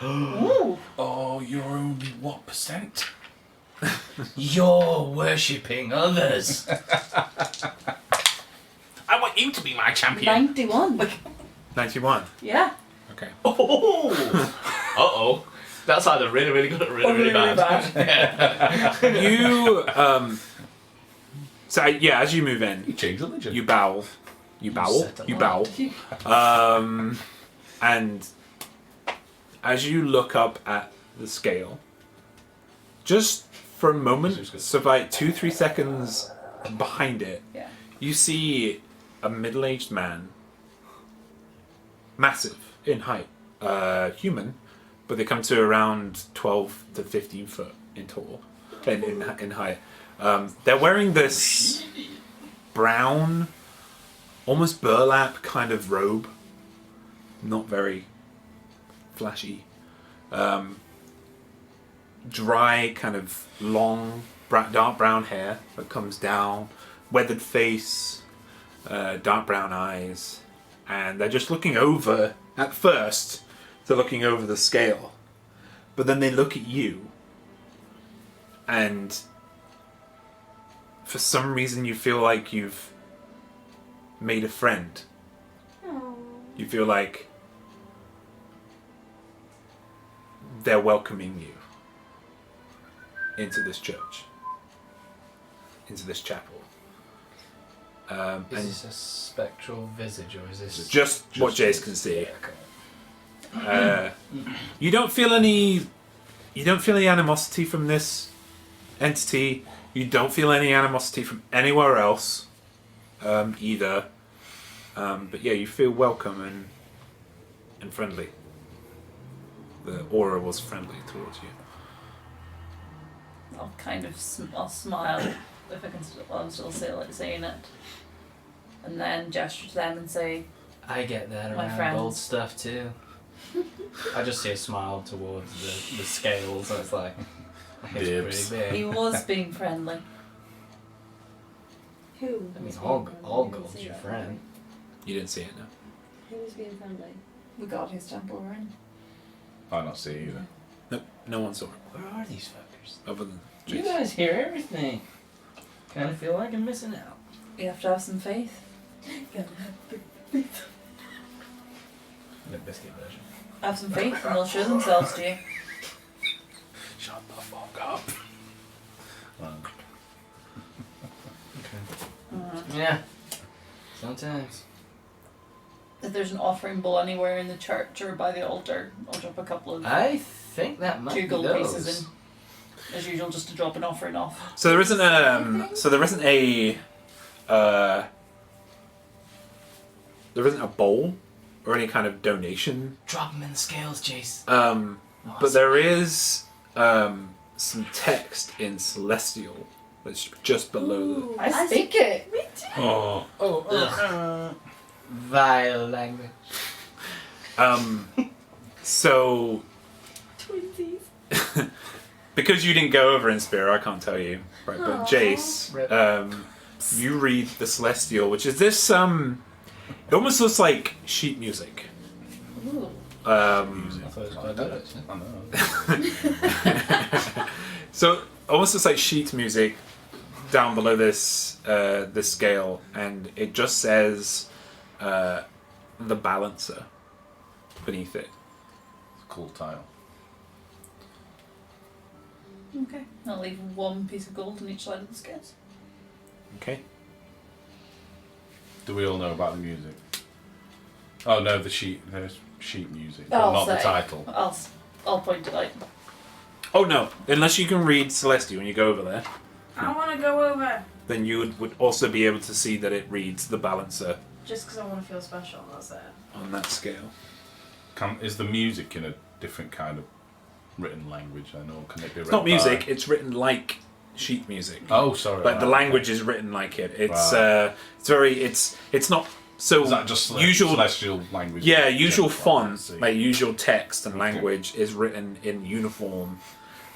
Ooh. Oh, you're only what percent? You're worshipping others. I want you to be my champion. 91. 91. Yeah. Okay. Oh. Uh-oh. That's either really, really good or really, Or really, really bad. You so yeah, as you move in, You change religion. you bow. You bow. set You alight. bow. And as you look up at the scale, just for a moment, so like 2-3 seconds behind it, Yeah. you see a middle-aged man, massive in height, human, but they come to around 12 to 15 foot in total, in height. They're wearing this brown, almost burlap kind of robe, not very flashy. Dry, kind of long, dark brown hair that comes down, weathered face, dark brown eyes, and they're just looking over. At first, they're looking over the scale, but then they look at you, and for some reason you feel like you've made a friend. You feel like they're welcoming you into this church, into this chapel. Is And this a spectral visage or is this just what Jace can see. Okay. You don't feel any animosity from this entity. You don't feel any animosity from anywhere else, either. But yeah, you feel welcome and friendly. The aura was friendly towards you. I'll kind of I'll smile if I can while I'm still saying it, and then gesture to them and say, I get that My around friends. gold stuff too. I just see a smile towards the scales, and it's like, it's Dibs. pretty big. he was being friendly. Who? I mean, was all being friendly? all I didn't gold's see your that. friend. You didn't see it, no. Who was being friendly? The god whose temple we're in. I not see either. Nope, no one saw it, Where are these fuckers? other than You Jason. guys hear everything. Kind of feel like I'm missing out. You have to have some faith. The biscuit version. Have some faith, and they'll show themselves to you. Shut the fuck up. Yeah. Sometimes. If there's an offering bowl anywhere in the church or by the altar, I'll drop a couple of I think that might 2 be gold those. pieces in. As usual, just to drop an offering off. So there isn't a bowl or any kind of donation. Drop them in the scales, Jace. But there is some text in Celestial that's just below I speak it. the. Oh. Vile language. So Twinsies. because you didn't go over in Spear, I can't tell you. Right, but Aw. Jace, Rip. you read the Celestial, which is this it almost looks like sheet music. Ooh. I thought it was quite good, actually. I know. So almost looks like sheet music down below this scale, and it just says the balancer beneath it. Cool title. Okay. I'll leave 1 piece of gold on each side of the scales. Okay. Do we all know about the music? Oh no, the sheet music, I'll not the say. title. I'll point it out. Oh no! Unless you can read Celestial when you go over there, I want to go over. then you would also be able to see that it reads the balancer Just because I want to feel special, that's it. on that scale. Is the music in a different kind of written language? I know. Can it be? It's not music; it's written like sheet music. Oh, sorry. But the right, language is written like it. It's Right. it's not so Is that just usual. celestial language? Yeah, usual General, font, see. like usual text and Okay. language is written in uniform,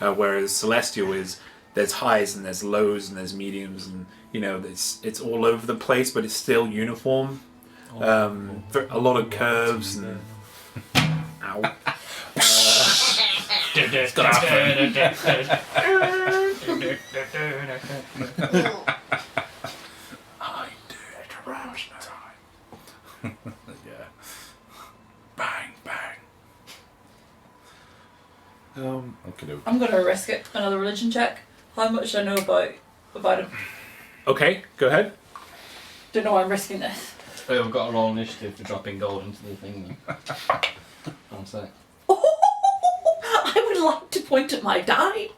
whereas Celestial is there's highs and there's lows and there's mediums and it's all over the place, but it's still uniform. A lot of curves and ow. I did it around time. Yeah. Bang bang. Okay. I'm gonna risk it. Another religion check. How much do I know about him? Okay, go ahead. Don't know why I'm risking this. Oh, we've got a roll initiative for dropping gold into the thing then. One sec. I would like to point at my die.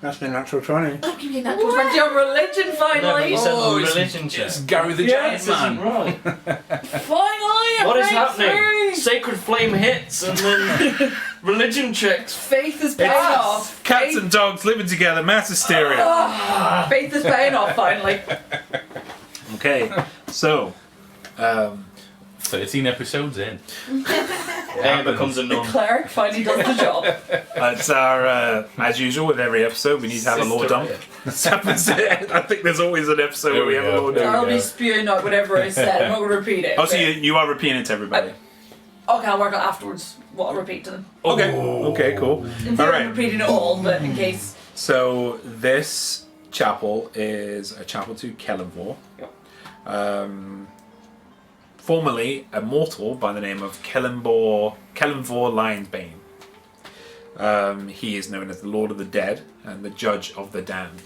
That's the natural 20. I'm giving you that 20 on religion No, but finally. you said Oh, religion check. It's Gary the Yeah, Giant this isn't Man. right. Finally, I What is break happening? through. Sacred flame hits and then religion checks. Faith is paying off. Cats and dogs living together, mass hysteria. Ah, faith is paying off finally. Okay, so 13 episodes in. Air becomes a The nun. cleric finally does the job. it's our as usual with every episode we need to have a lore dump. This happens. I think there's always an episode where we have a lore There we I'll dump. go. be spewing out whatever I said. I'm not going to repeat it. Oh, so but- you are repeating it to everybody. Okay, I'll work out afterwards what I'll repeat to them. Okay. Okay. Cool. In All theory, right. I'm repeating it all, but in case. So this chapel is a chapel to Kellenvor. Yep. Formerly a mortal by the name of Kellenvor Lionsbane. He is known as the Lord of the Dead and the Judge of the Damned.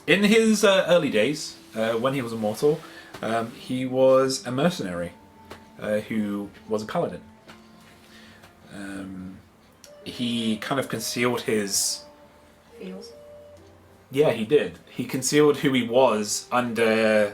In his early days, when he was a mortal, he was a mercenary who was a paladin. He kind of concealed his... Feels. Yeah, he did. He concealed who he was under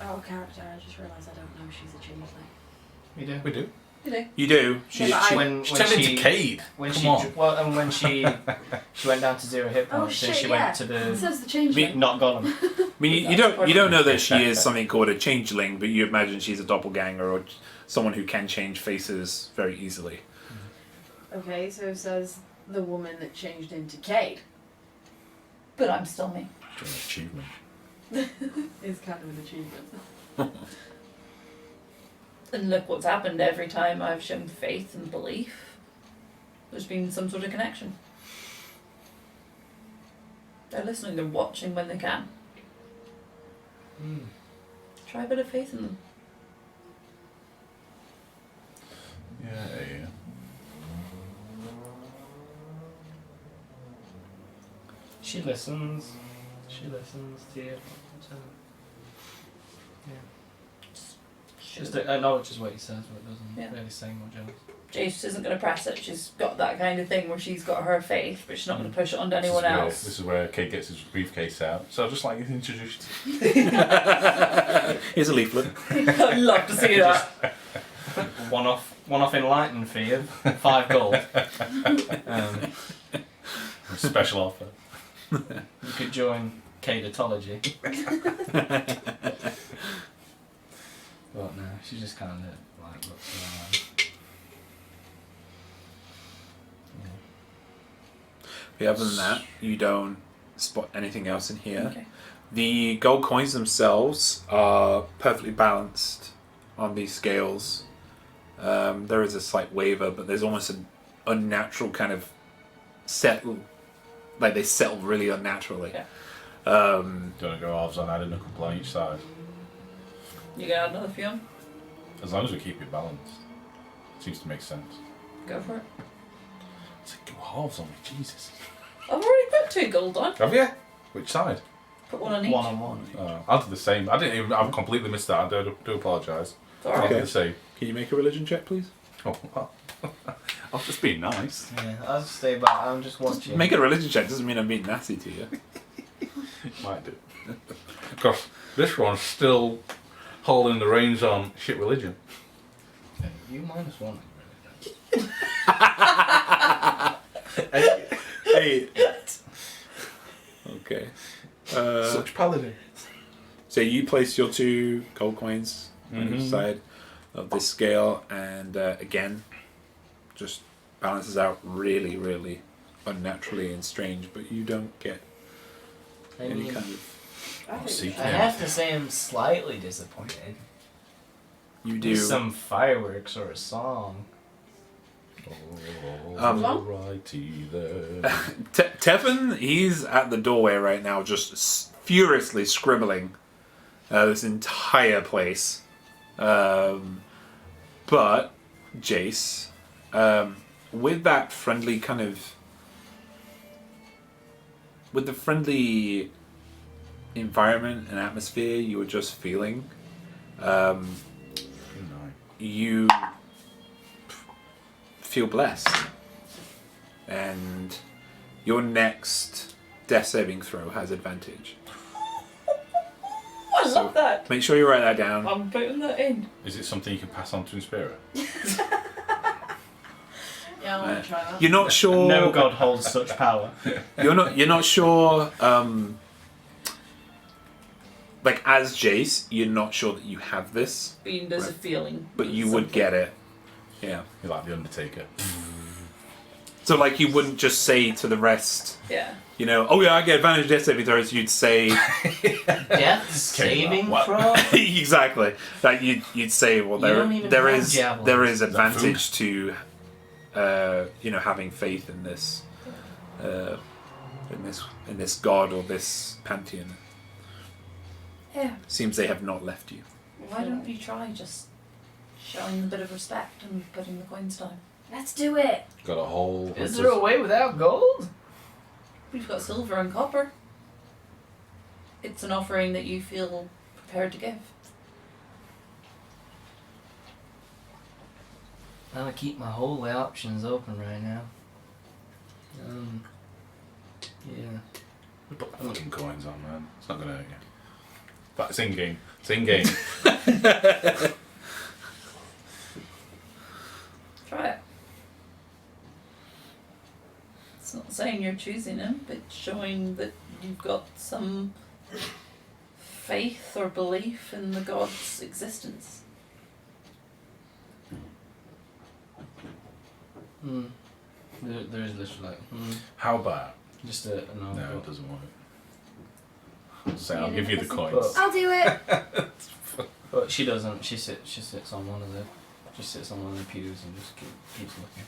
Our character, I just realised I don't know she's a changeling. We do. We do. You do. She, Yeah, but she, When She turned into Cade. when Come she on. well, and when she went down to 0 hit Oh points, shit, and she yeah. went to It the says the changeling. not Gollum. I mean, you don't know that she is something called a changeling, but you imagine she's a doppelganger or someone who can change faces very easily. Okay, so it says the woman that changed into Cade. But I'm still me. An achievement. Is kind of an achievement. And look what's happened every time I've shown faith and belief. There's been some sort of connection. They're listening, they're watching when they can. Try a bit of faith in them. Yeah. She listens. She listens to you. So, yeah. Just acknowledges what he says, but doesn't really say much else. Jace isn't going to press it. She's got that kind of thing where she's got her faith, but she's not going to push it onto anyone else. This is where Kate gets his briefcase out. So I'd just like you to introduce you. Here's a leaflet. I'd love to see that. One off enlightened fee of 5 gold. Special offer. You could join Cadeatology. But no, she just kind of like looks around. But other than that, you don't spot anything else in here. Okay. The gold coins themselves are perfectly balanced on these scales. There is a slight waver, but there's almost an unnatural kind of settle, like they settle really unnaturally. Yeah. Don't go halves on adding a couple on each side. You gonna add another few on? As long as we keep it balanced. Seems to make sense. Go for it. It's like, go halves on me, Jesus. I've already put 2 gold on. Have you? Which side? Put 1 on each. 1 on 1. I'll do the same. I've completely missed that. I do apologise. It's alright. I'll do Okay. the same. Can you make a religion check, please? Oh, well. I was just being nice. Yeah, I'll just stay back. I'm just watching. Make a religion check doesn't mean I'm being nasty to you. Might do. Because this one's still holding the reins on shit religion. You -1. Hey. Okay. Such paladin. So you place your 2 gold coins on each side of this scale, and again, just balances out really, really unnaturally and strange. But you don't get I any mean, kind of. See, I have to say I'm slightly disappointed. You do. Do some fireworks or a song. Alrighty then. Tevin, he's at the doorway right now, just furiously scribbling this entire place. But Jace, with that friendly kind of, with the friendly environment and atmosphere you were just feeling, you feel blessed, and your next death saving throw has advantage. I love that. Make sure you write that down. I'm putting that in. Is it something you can pass on to Inspira? Yeah, I want to try that. You're not sure. No god holds such power. You're not sure. Like as Jace, you're not sure that you have this, Being there's a feeling. but you would get it. Yeah. You're like the Undertaker. So like you wouldn't just say to the rest, Yeah. you know, oh yeah, I get advantage death saving throws. You'd say Death saving what? throw? exactly. Like you'd say, well, You don't even have javelins. there is that advantage to, having faith in this, in this god or this pantheon. Yeah. Seems they have not left you. Why don't you try just showing a bit of respect and putting the coins down? Let's do it. Got a whole. Is there a way without gold? We've got silver and copper. It's an offering that you feel prepared to give. I'm gonna keep my whole options open right now. Yeah. Put the fucking coins on, man. It's not gonna hurt you. But it's in game. It's in game. Try it. It's not saying you're choosing him, but showing that you've got some faith or belief in the god's existence. There is literally like, How about? just a no. No, it doesn't work. So I'll give you the coins. But- I'll do it. But she doesn't. She sits on one of the pews and just keeps looking.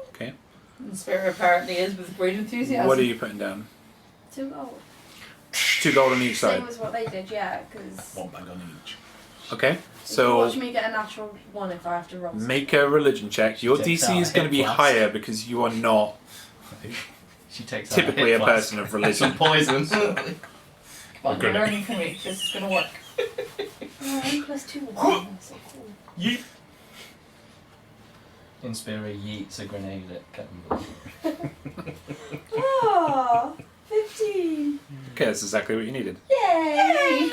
Okay. And Spirit apparently is with great enthusiasm. What are you putting down? 2 gold. 2 gold on each Same side. as what they did, yeah, because... One bag on each. Okay. Watch So me get a natural 1 if I have to roll. make a religion check. Your Takes DC out is going to be hit plus. higher because you are not She takes out typically hit a plus. person of Some religion. poison. Come on, We're you're gonna- learning from me. This is going to work. +2. Inspira yeets a grenade at Captain Blue. Oh, 15. Okay, that's exactly what you needed. Yay!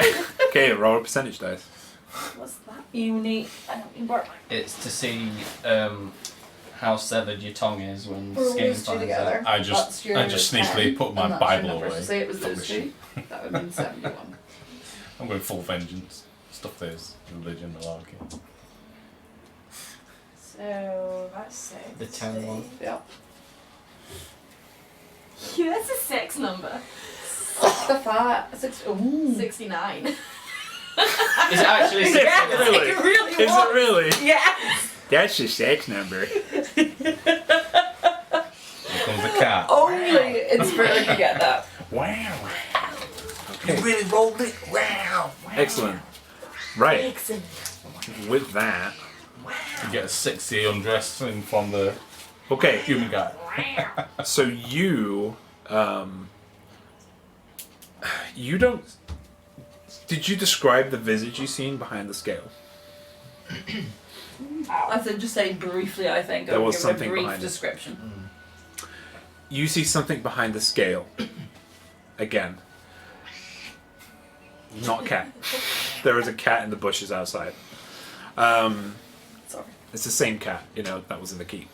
Okay, roll a percentage dice. What's that? You need. It's to see how severed your tongue is when We're skin always two finds together. out. I That's just your sneakily 10, put my and that's your Bible number. away. So say it was those Publishing. 2. That would mean 71. I'm going full vengeance. Stuff this religion malarkey. So, that's 6. The 10 one. Yeah. Yeah, that's a 6 number. 6. Ooh. 69. Is it actually Is 6? it really? It really Is it really? Yes. That's your sex number. Here comes the cat. Only Inspira can get that. Wow. Okay. You really rolled it. Wow. Excellent. Right. With that. You get a sexy undressing from the Okay. human guy. So you you don't. Did you describe the visage you seen behind the scale? I said just say briefly. I think There I'll was give something a brief behind it. description. You see something behind the scale. Again. Not a cat. There is a cat in the bushes outside. Sorry. It's the same cat, that was in the keep.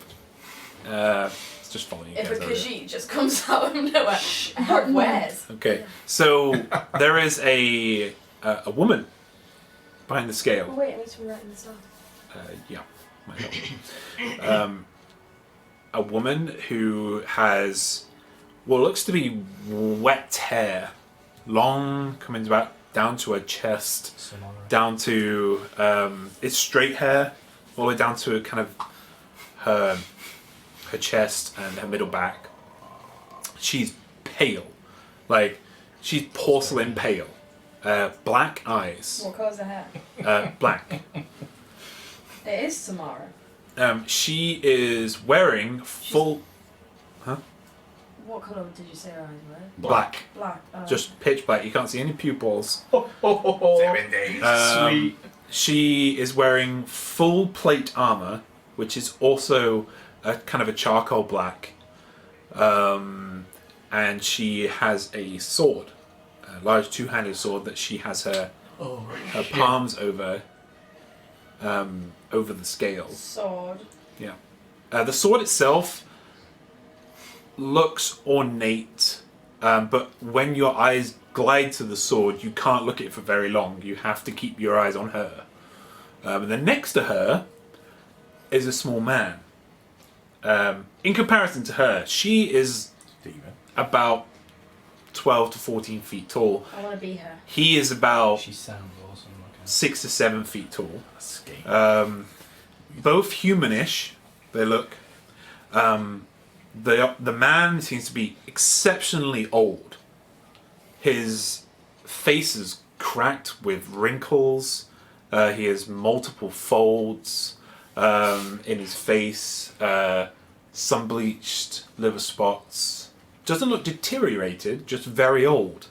It's just following you If guys a over there. Khajiit just comes out of nowhere. Where's? Okay, so there is a woman behind the Oh, scale. wait, I need to write this down. Yeah, might help. A woman who has what looks to be wet hair, long, coming about down to her chest, down to it's straight hair, all the way down to kind of her chest and her middle back. She's pale, like she's porcelain pale, black eyes, What colour's the hair? black. It is Samara. She is wearing full What colour did you say her eyes were? black, Black. just pitch black. You can't see any pupils. 7 days. Sweet. She is wearing full plate armor, which is also a kind of a charcoal black, and she has a sword, a large two-handed sword that she has her palms over the scales. Sword. Yeah. The sword itself looks ornate, but when your eyes glide to the sword, you can't look at it for very long. You have to keep your eyes on her. And then next to her is a small man. In comparison to her, she is about 12 to 14 feet tall. I want to be her. He is about She sounds awesome. 6 to 7 feet tall. Escape. Both humanish, they look. The man seems to be exceptionally old. His face is cracked with wrinkles. He has multiple folds in his face. Sun bleached liver spots. Doesn't look deteriorated, just very old.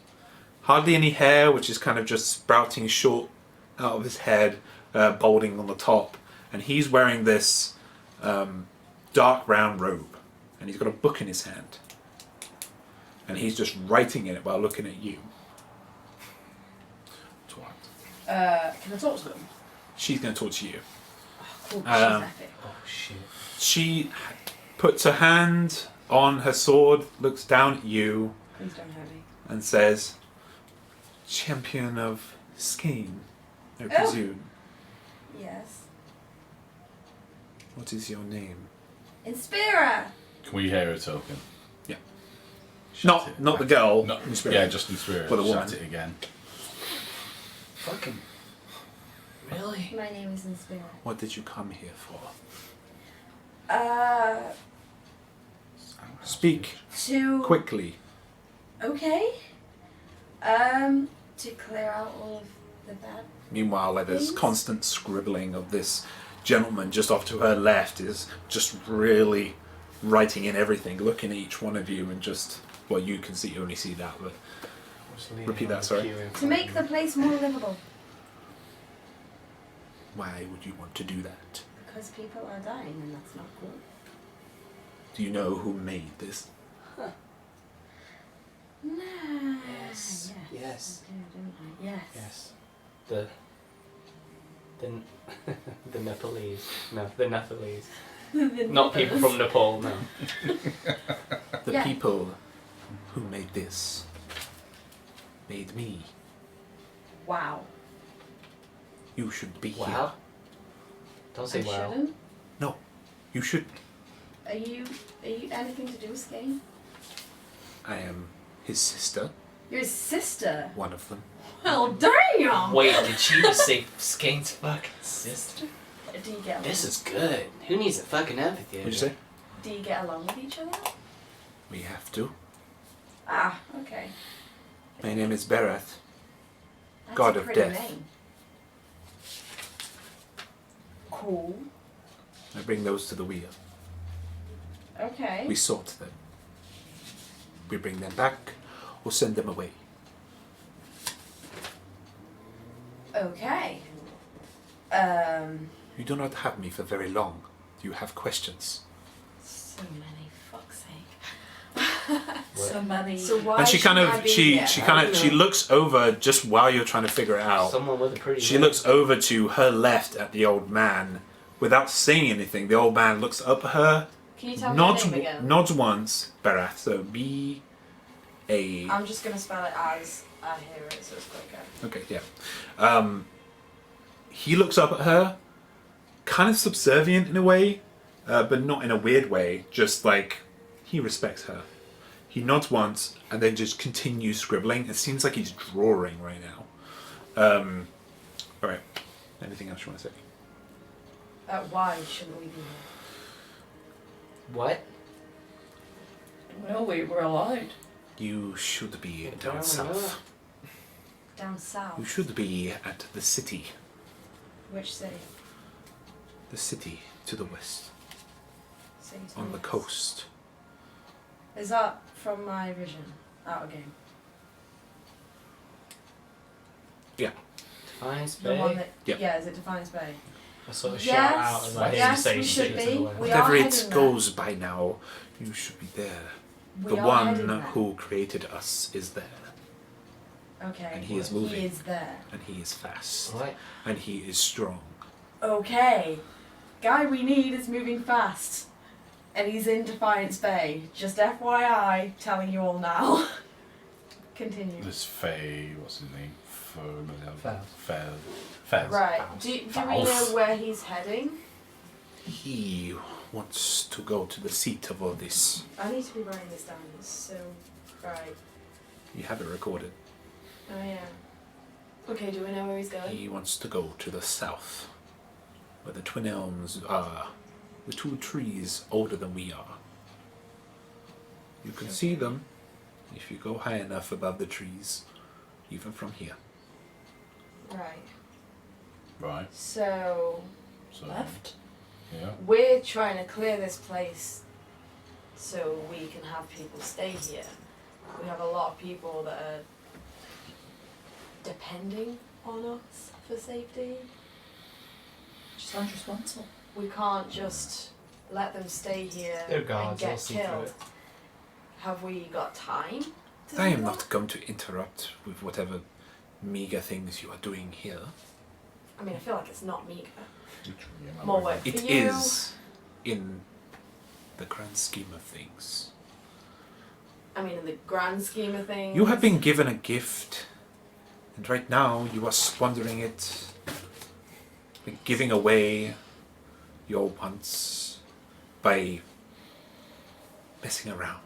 Hardly any hair, which is kind of just sprouting short out of his head, balding on the top. And he's wearing this dark brown robe. And he's got a book in his hand. And he's just writing in it while looking at you. Can I talk to them? She's going to talk to you. Cool, she's Um, epic. Oh shit. She puts her hand on her sword, looks down at you, Please don't hurt me. and says, "Champion of Skane, I presume. Yes. What is your name?" Inspira! Can we hear her talking? Yeah. Shout it. Not the girl. No, in spirit. yeah, just in spirit. For the Shout woman. it again. Fucking. Really? My name is Inspira. What did you come here for? Speak To... quickly. Okay. To clear out all of the bad... Meanwhile, there's Things? constant scribbling of this gentleman just off to her left is just really writing in everything, looking at each one of you and just, well, you can see, only see that, but Repeat that, sorry. To make the place more livable. why would you want to do that? Because people are dying and that's not cool. Do you know who made this? No. Yes. Yes. Yes. I do, don't I? Yes. Yes. The the Nepalese. No, the Nepalese. Not people from Nepal, no. The Yeah. people who made this made me. Wow. You should be Wow. here. Don't say I wow. shouldn't. You should. Are you anything to do with Skane? I am his sister, Your sister? one of them. Well, damn! Wait, did she just say Skane's fucking sister? Do you get along? This is good. Who needs a fucking amphitheater? What'd you say? Do you get along with each other? We have to. Ah, okay. My name is Berath. That's God a of pretty death. name. Cool. I bring those to the wheel. Okay. We sort them. We bring them back or send them away. Okay. You do not have me for very long. Do you have questions? So many. Fuck's sake. So many. So why? And she kind should I of be she here? she kind of she looks over just while you're trying to figure it out. Someone with a pretty She name. looks over to her left at the old man without saying anything. The old man looks up at her, Can you tell me nods your name again? nods once. Berath, so B A. I'm just gonna spell it as I hear it, so it's quicker. Okay, yeah. He looks up at her, kind of subservient in a way, but not in a weird way. Just like he respects her. He nods once and then just continues scribbling. It seems like he's drawing right now. All right. Anything else you want to say? Why shouldn't we be here? What? Well, we were allowed. You should be down Apparently south. Down south. You should be at the city. Which city? The city to the west, City to on the west. coast. Is that from my vision? Out of game. Defiance The Bay? one that. Yep. Yeah. Is it Defiance Bay? I sort of Yes, shout out as I hear you yes, say we shit should to be. the way. We Whatever are it heading there. goes by now, you should be there. We The are one heading there. who created us is there, Okay. and he is moving. He is there. and he is fast, What? and he is strong. Okay. Guy we need is moving fast. And he's in Defiance Bay. Just FYI, telling you all now. Continue. This Faye, what's his name? Faz. Faz. Right. Do we know False. where he's heading? He wants to go to the seat of all this. I need to be writing this down. It's so right. You have it recorded. Oh yeah. Okay, do we know where he's going? He wants to go to the south, where the twin elms are, the two trees older than we are. You can see them if you go high enough above the trees, even from here. Right. Right. So So. Left. Yeah. we're trying to clear this place so we can have people stay here. We have a lot of people that are depending on us for safety. Sounds responsible. We can't just let them stay here They're and gods, they'll get see through killed. it. Have we got time to I do am that? not going to interrupt with whatever meager things you are doing here. I mean, I feel like it's not meager. More work for It you. is in the grand scheme of things. I mean, in the grand scheme of things. You have been given a gift, and right now you are squandering it, giving away your wants by messing around.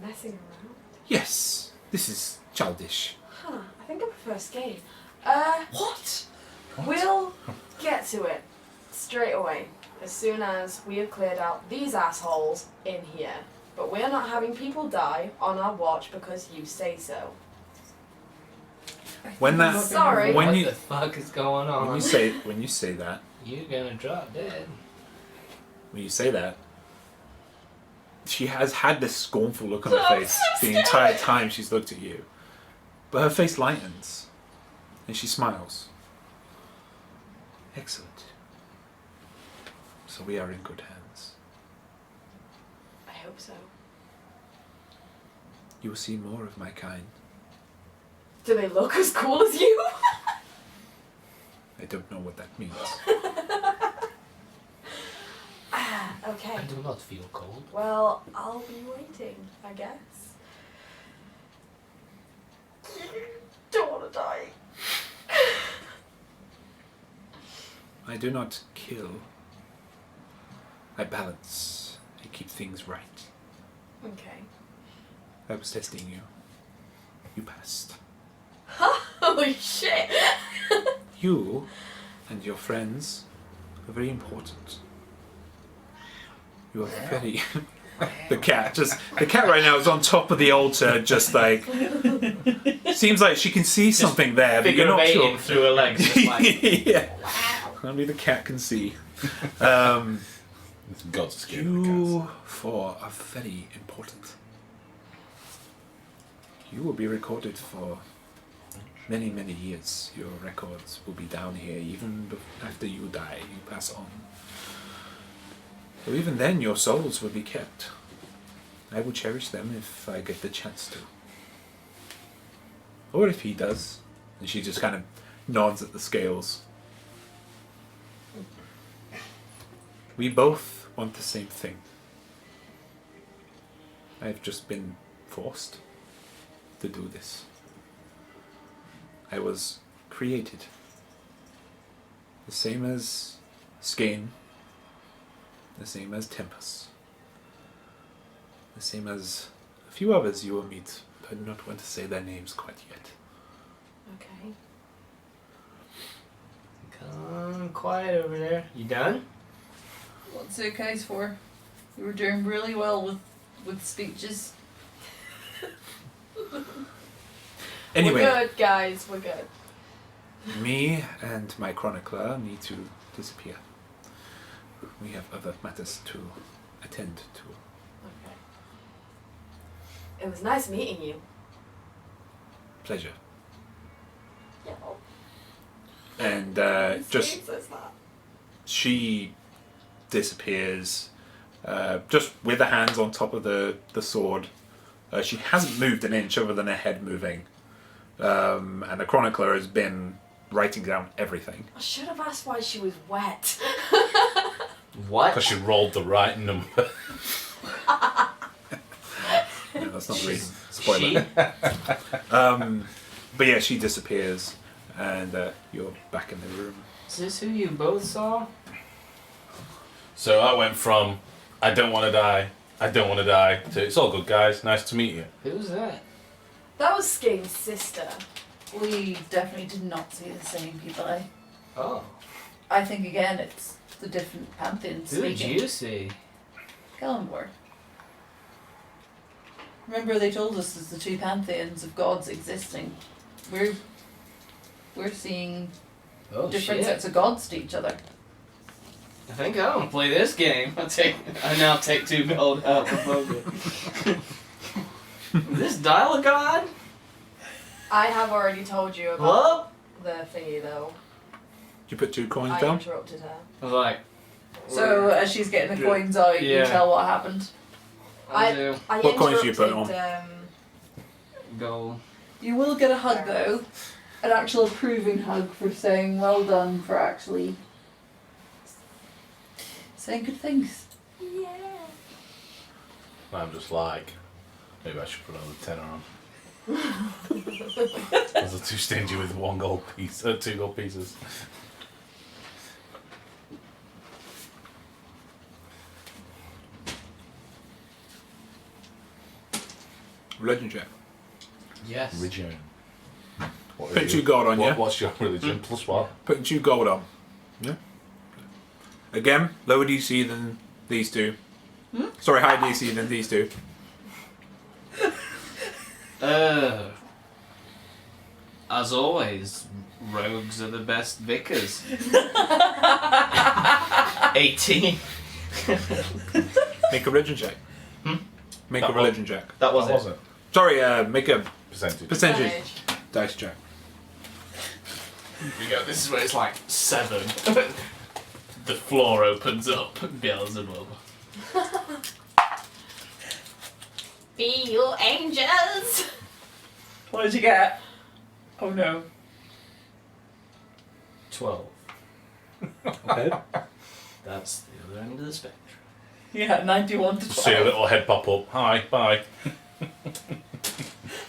Messing around? Yes, this is childish. Huh, I think I prefer skate. What? We'll get to it straight away as soon as we have cleared out these assholes in here. But we're not having people die on our watch because you say so. When that, Sorry. when what you, the fuck is going on? when you say that, You're gonna drop dead. when you say that, she has had this scornful look on her I'm face so the entire time she's looked at you. But her face lightens, and she smiles. Excellent. So we are in good hands. I hope so. You will see more of my kind. Do they look as cool as you? I don't know what that means. Okay. I do not feel cold. Well, I'll be waiting, I guess. Don't want to die. I do not kill. I balance. I keep things right. Okay. I was testing you. You passed. Holy shit! You and your friends are very important. You are very... the cat right now is on top of the altar, just like... Seems like she can see something there, but you're not sure. through her legs. Just like, Yeah. Only the cat can see. It's God's skin. You four are very important. You will be recorded for many, many years. Your records will be down here even after you die, you pass on. So even then, your souls will be kept. I will cherish them if I get the chance to. Or if he does. And she just kind of nods at the scales. We both want the same thing. I've just been forced to do this. I was created. The same as Skane. The same as Tempest. The same as a few others you will meet. I do not want to say their names quite yet. Okay. Come quiet over there. You done? What's the case for? You were doing really well with speeches. Anyway, We're good, guys. We're good. me and my chronicler need to disappear. We have other matters to attend to. Okay. It was nice meeting you. Pleasure. Yeah. And just says that. she disappears, just with her hands on top of the sword. She hasn't moved an inch other than her head moving. And the chronicler has been writing down everything. I should have asked why she was wet. What? Because she rolled the right number. No, that's not really spoiler. But yeah, she disappears, and you're back in the room. Is this who you both saw? So I went from, I don't want to die, to, it's all good, guys, nice to meet you. Who's that? That was Skane's sister. We definitely did not see the same people, eh? Oh. I think again it's the different pantheons Who did speaking. you see? Kellenborg. Remember they told us there's the two pantheons of gods existing. We're seeing Oh different shit. sets of gods to each other. I think I want to play this game. I now take 2 gold out of the Is this dial a god? I have already told you about Hello? the thingy, though. Did you put 2 coins I down? interrupted her. I was like, So as she's getting the coins out, you Yeah. tell what happened. I do. I What coins do you put interrupted, Gold. You will get a hug though. An actual approving hug for saying well done for actually saying good things. Yeah. I'm just like, maybe I should put another tenner on. I was too stingy with 1 gold piece, 2 gold pieces. Religion check. Yes. Religion. What Put is 2 you? gold on, yeah? What's your religion? Plus what? Putting 2 gold on. Yeah. Again, lower DC than these two. Sorry, higher DC than these two. As always, rogues are the best vicars. 18. Make a religion check. Make a That religion check. That was What was it. it? Sorry, make a Percentage. percentage dice check. Here we go. This is where it's like 7. The floor opens up. Beelzebub. Be your angels. What did you get? Oh no. 12. Okay. That's the other end of the spectrum. Yeah, 91 to 12. See a little head pop up. Hi, bye.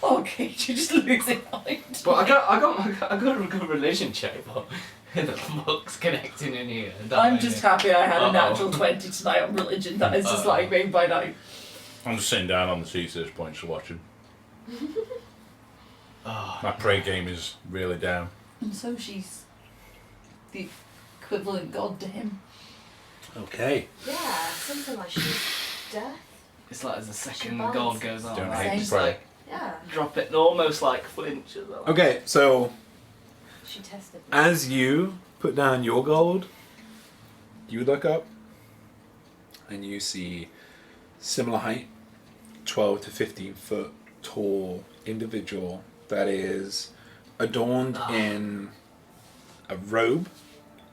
Okay, you're just losing mind. But I got a good religion check, but the fuck's connecting in here. I'm just happy I had a Uh-oh. natural 20 tonight on religion. That is just like rain by night. I'm just sitting down on the seat at this point, just watching. My prey game is really down. And so she's the equivalent god to him. Okay. Yeah, something like she's death. It's like as the second She gold balances. goes on, Don't like, hate just prey. like Yeah, drop it and almost like flinch as well. Okay, so she tested me. as you put down your gold, you look up and you see similar height, 12 to 15 foot tall individual that is adorned in a robe,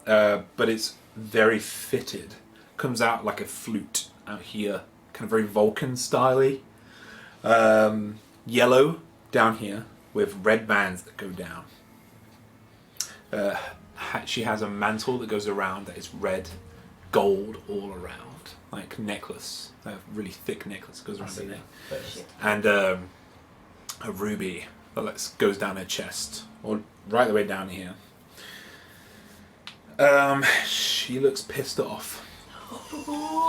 but it's very fitted. Comes out like a flute out here, kind of very Vulcan style-y. Yellow down here with red bands that go down. She has a mantle that goes around that is red, gold all around, like necklace, a really thick necklace goes around her neck, and a ruby that goes down her chest, or right the way down here. She looks pissed off.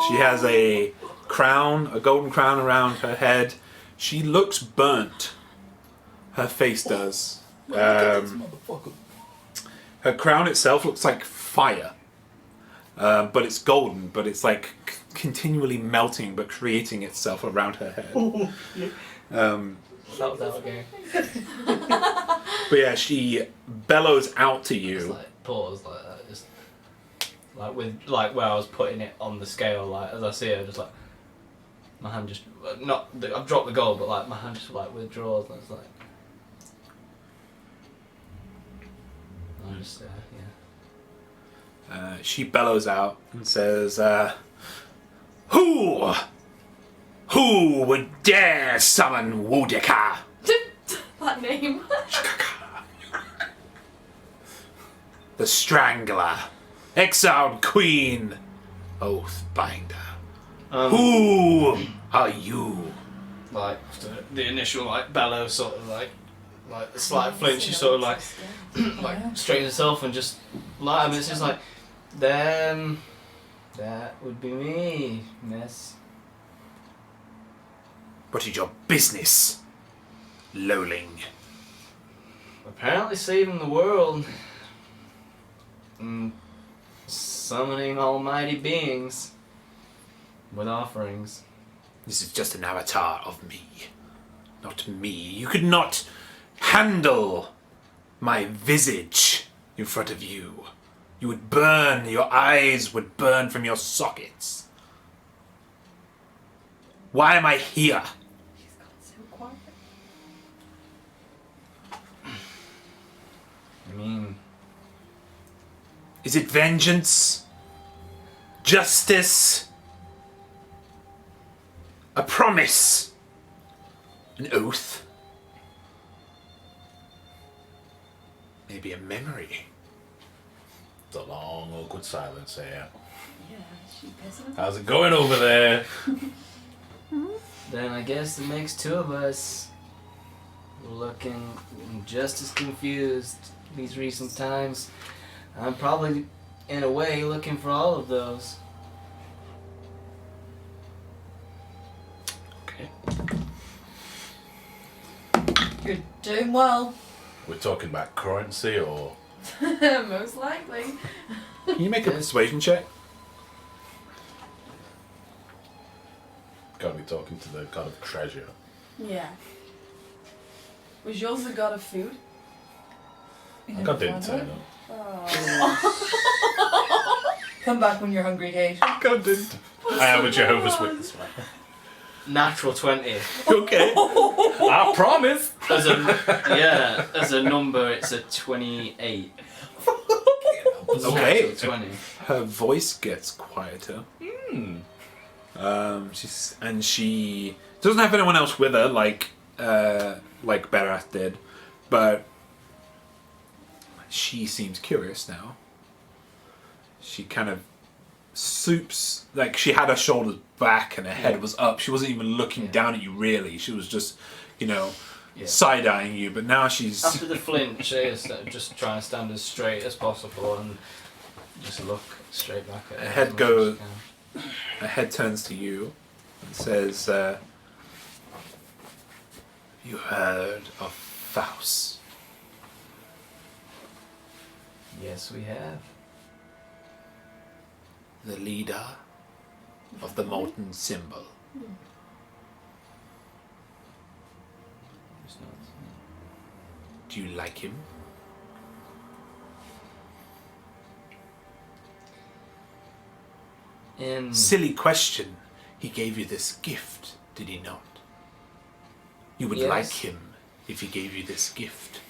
She has a crown, a golden crown around her head. She looks burnt. Her face does. Her crown itself looks like fire. But it's golden, but it's like continually melting but creating itself around her head. That was out game. But yeah, she bellows out to Just you. like pause like that, just like with like where I was putting it on the scale, like as I see her, just like my hand just I've dropped the gold, but like my hand just like withdraws, and it's like I'm just yeah. She bellows out and says, Who would dare summon Wudika? That name. The Strangler, exiled queen, Oathbinder. Who are you? Like the initial like bellow, sort of like the slight flinch, she sort of like straightens herself and just like, I mean, it's just like that would be me, miss. What is your business, lowling? Apparently saving the world and summoning almighty beings with offerings. This is just an avatar of me, not me. You could not handle my visage in front of you. You would burn, your eyes would burn from your sockets. Why am I here? She's got so quiet. I mean, Is it vengeance? Justice? A promise? An oath? Maybe a memory. It's a long, awkward silence here. Yeah, she pissing. How's it going over there? Then I guess it makes two of us. We're looking just as confused these recent times. I'm probably, in a way, looking for all of those. Okay. You're doing well. We're talking about currency or... Most likely. Can you make a persuasion check? Gotta be talking to the god of treasure. Yeah. Was yours the god of food? God didn't turn up. Oh. Come back when you're hungry, Kate. God didn't. I am a Jehovah's Witness, man. Natural 20. Okay. I promise. As a number, it's a 28. Okay. Natural 20. Her voice gets quieter. She doesn't have anyone else with her, like Berath did, but she seems curious now. She kind of swoops, like she had her shoulders back and her head was up. She wasn't even looking down at you really. She was just, side-eyeing you, but now she's... After the flinch, she is just trying to stand as straight as possible and just look straight back at her. Her head as much goes... as she can. Her head turns to you and says, you heard of Faust? Yes, we have. The leader of the molten symbol. It's not. Do you like him? Silly question. He gave you this gift, did he not? You would Yes. like him if he gave you this gift.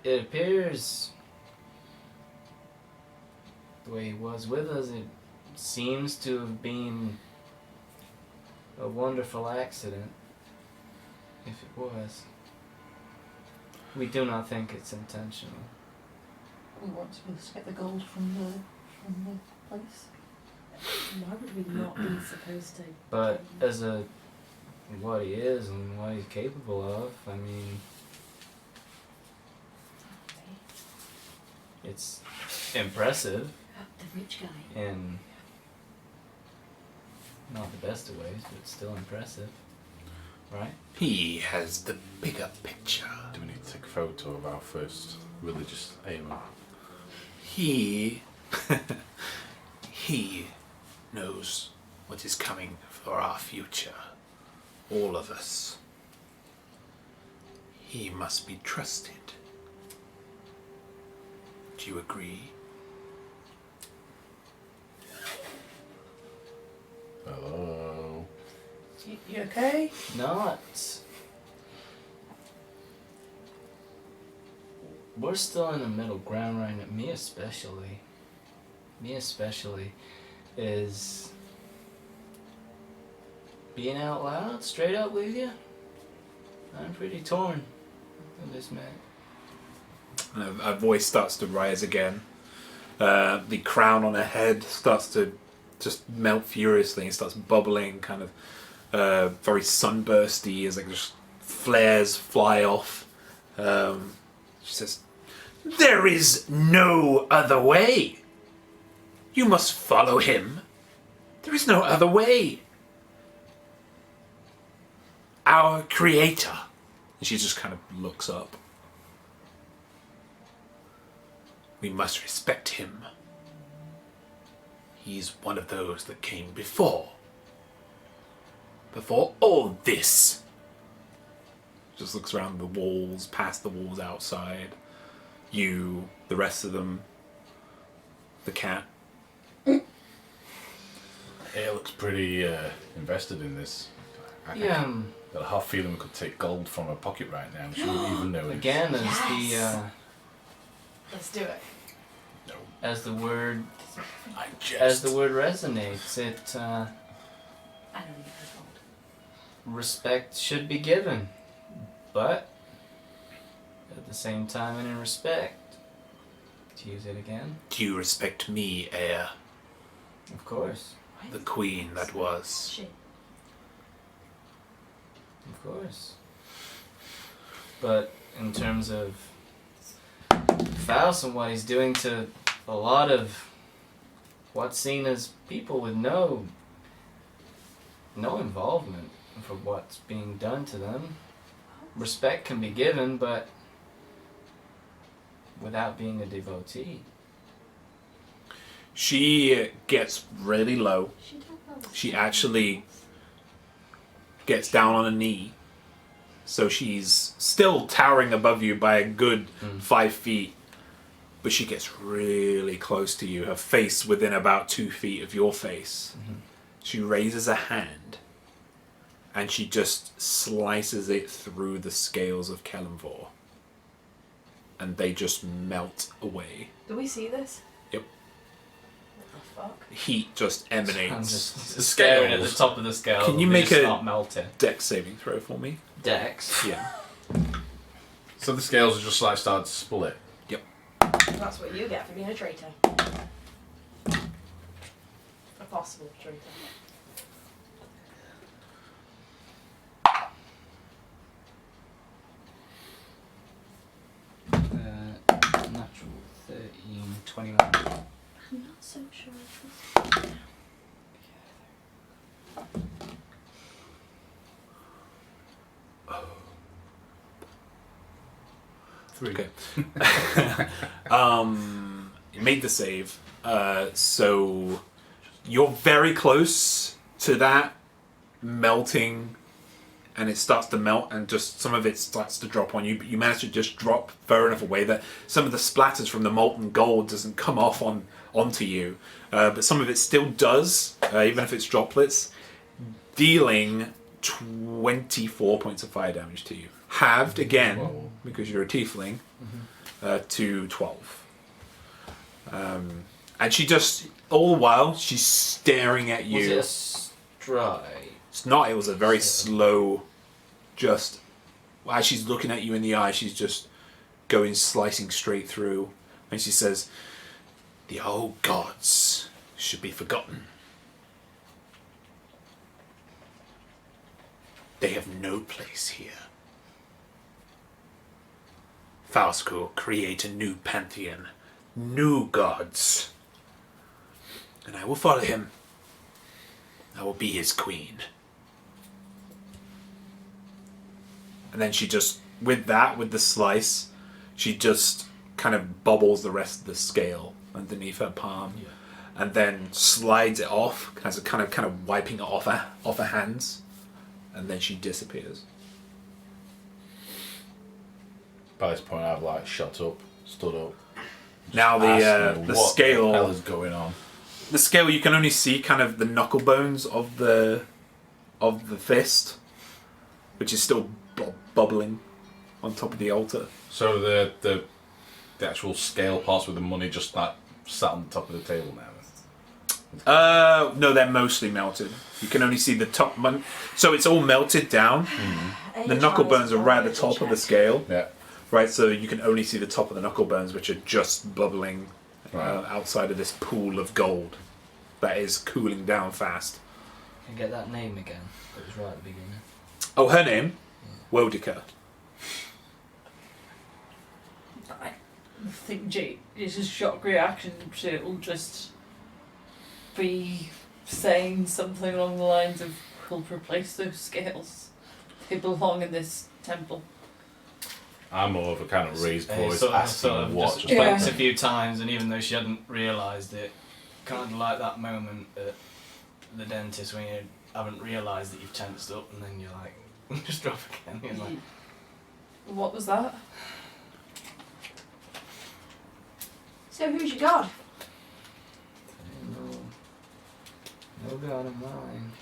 It appears the way he was with us, it seems to have been a wonderful accident. If it was. We do not think it's intentional. We want to get the gold from the place. Why would we not be supposed to? But as what he is and what he's capable of, I mean, it's impressive The rich guy. in not the best of ways, but still impressive, right? He has the bigger picture. Do we need to take a photo of our first religious aim? He knows what is coming for our future. All of us. He must be trusted. Do you agree? Hello. You okay? Not. We're still in the middle ground right now. Me especially is being out loud, straight up with you. I'm pretty torn with this man. Her voice starts to rise again. The crown on her head starts to just melt furiously and starts bubbling, kind of very sunbursty as like just flares fly off. She says, "There is no other way. You must follow him. There is no other way. Our creator." And she just kind of looks up. "We must respect him. He's one of those that came before. Before all this." Just looks around the walls, past the walls outside. You, the rest of them, the cat. It looks pretty invested in this. I Yeah. got a half feeling we could take gold from her pocket right now and she wouldn't even know it. Again, Let's do it. No, as the word I as just... the word resonates, it I don't need the gold. respect should be given, but At the same time and in respect. To use it again. Do you respect me, heir? Of course. The queen that was. Shit. Of course. But in terms of Faust and what he's doing to a lot of what's seen as people with no involvement for what's being done to them, respect can be given, but without being a devotee. She gets really low. She actually gets down on a knee. So she's still towering above you by a good 5 feet. But she gets really close to you, her face within about 2 feet of your face. Mm-hmm. She raises a hand and she just slices it through the scales of Kellenvor. And they just melt away. Do we see this? Yep. What the fuck? Heat just I'm emanates. just staring at the top of the scale. Can you They make just a- start melting? Dex saving throw for me. Dex. Yeah. So the scales are just like start to split. That's what you get for being a traitor. A possible traitor. Natural 13, 21. I'm not so sure of this. Okay. You made the save. So you're very close to that melting, and it starts to melt, and just some of it starts to drop on you. But you manage to just drop far enough away that some of the splatters from the molten gold doesn't come off onto you. But some of it still does, even if it's droplets, dealing 24 points of fire damage to you. Halved again, Whoa. because you're a tiefling, to 12. And she just, all the while, she's staring at you. Was it a stride? It's not, it was a very slow, just, as she's looking at you in the eye, she's just going, slicing straight through. And she says, "The old gods should be forgotten. They have no place here. Faust will create a new pantheon, new gods. And I will follow him. I will be his queen." And then she just, with the slice, she just kind of bubbles the rest of the scale underneath her palm. Yeah. And then slides it off, as a kind of wiping it off her hands. And then she disappears. By this point, I've like shut up, stood up. Now the Asked me, what scale, the hell is going on? the scale, you can only see kind of the knuckle bones of the fist, which is still bubbling on top of the altar. So the actual scale parts with the money just like sat on the top of the table now. No, they're mostly melted. You can only see the top. So it's all melted down. The knuckle bones are right at the top of the scale. Yeah. Right, so you can only see the top of the knuckle bones, which are just bubbling Right. outside of this pool of gold that is cooling down fast. Can I get that name again? It was right at the beginning. Oh, her name? Wodica. I think Jake's shock reaction to it will just be saying something along the lines of, "We'll replace those scales. They belong in this temple." I'm more of a kind of raised voice sort asking of what. just Just Yeah. blinks a few times, and even though she hadn't realised it, kind of like that moment at the dentist when you haven't realised that you've tensed up, and then you're like, just drop again. You're like, What was that? So who's your god? no god of mine.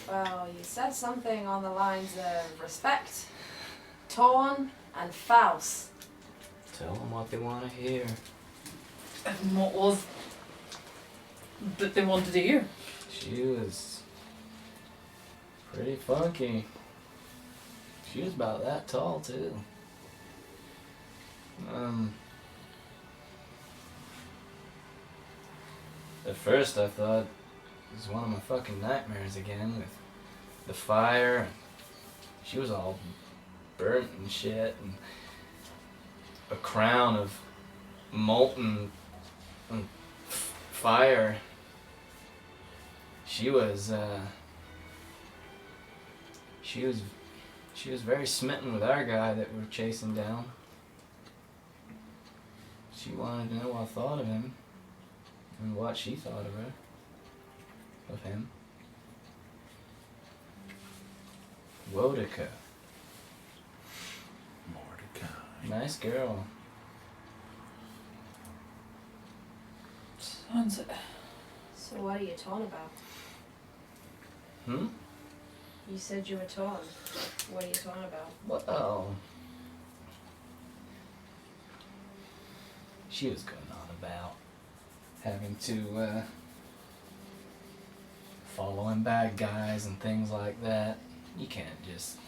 Well, you said something on the lines of respect, Torn, and Faust. Tell them what they want to hear. And what was that they wanted to hear? She was pretty funky. She was about that tall too. At first I thought it was one of my fucking nightmares again with the fire. She was all burnt and shit, and a crown of molten fire. She was very smitten with our guy that we're chasing down. She wanted to know what I thought of him and what she thought of him. Wodica. Mordecai. Nice girl. Sounds it. So what are you torn about? Hmm? You said you were torn. What are you torn about? Well, she was going on about having to following bad guys and things like that. You can't just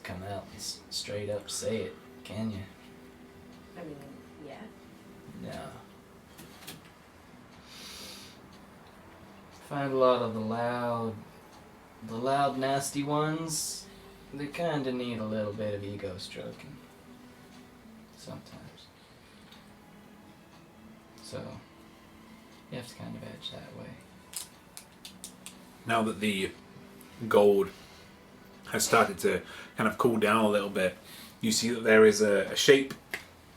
come out and straight up say it, can you? I mean, yeah. No. Find a lot of the loud, nasty ones. They kind of need a little bit of ego stroking. Sometimes. So, you have to kind of edge that way. Now that the gold has started to kind of cool down a little bit, you see that there is a shape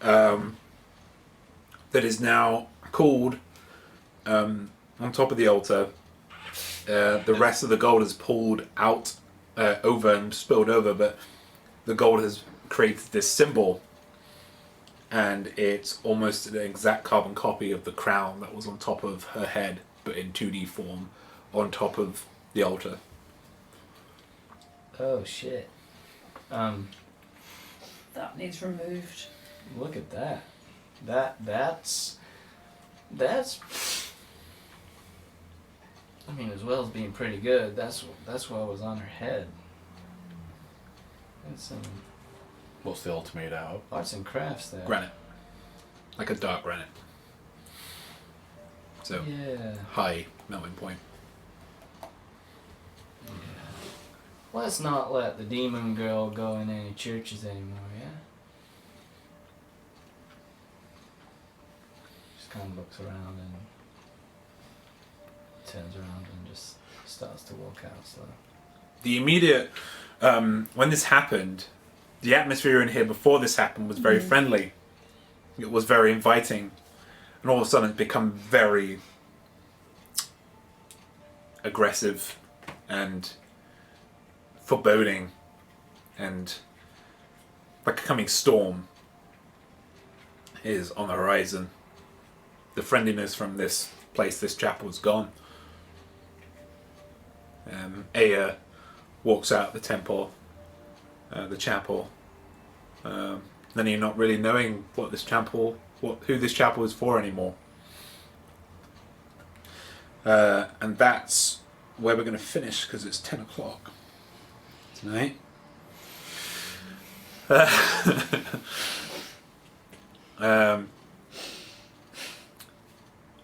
that is now cooled on top of the altar. The rest of the gold is pulled out over and spilled over, but the gold has created this symbol, and it's almost an exact carbon copy of the crown that was on top of her head, but in 2D form on top of the altar. Oh shit. That needs removed. Look at that. That's I mean, as well as being pretty good, that's what was on her head. That's some What's the ultimate out of? arts and crafts there. Granite. Like a dark granite. So, Yeah. high melting point. Yeah. Let's not let the demon girl go in any churches anymore, yeah? Just kind of looks around and turns around and just starts to walk out slow. The immediate, when this happened, the atmosphere in here before this happened was very friendly. It was very inviting. And all of a sudden it's become very aggressive and foreboding and like a coming storm is on the horizon. The friendliness from this place, this chapel, is gone. Aya walks out the temple, the chapel. Then you're not really knowing who this chapel is for anymore. And that's where we're going to finish because it's 10 o'clock tonight.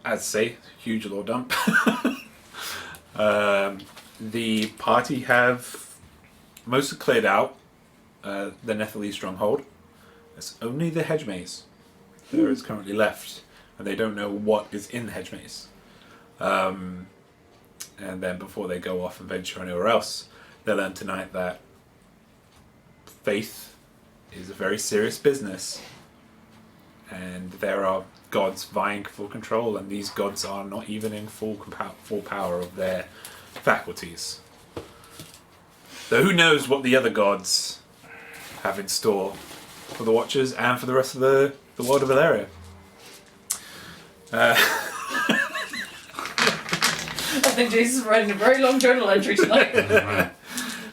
I'd say huge lore dump. The party have mostly cleared out the Netherly Stronghold. It's only the hedge maze that is currently left, and they don't know what is in the hedge maze. And then before they go off and venture anywhere else, they learn tonight that faith is a very serious business, and there are gods vying for control, and these gods are not even in full power of their faculties. So who knows what the other gods have in store for the Watchers and for the rest of the world of Valeria. I think Jason's writing a very long journal entry tonight.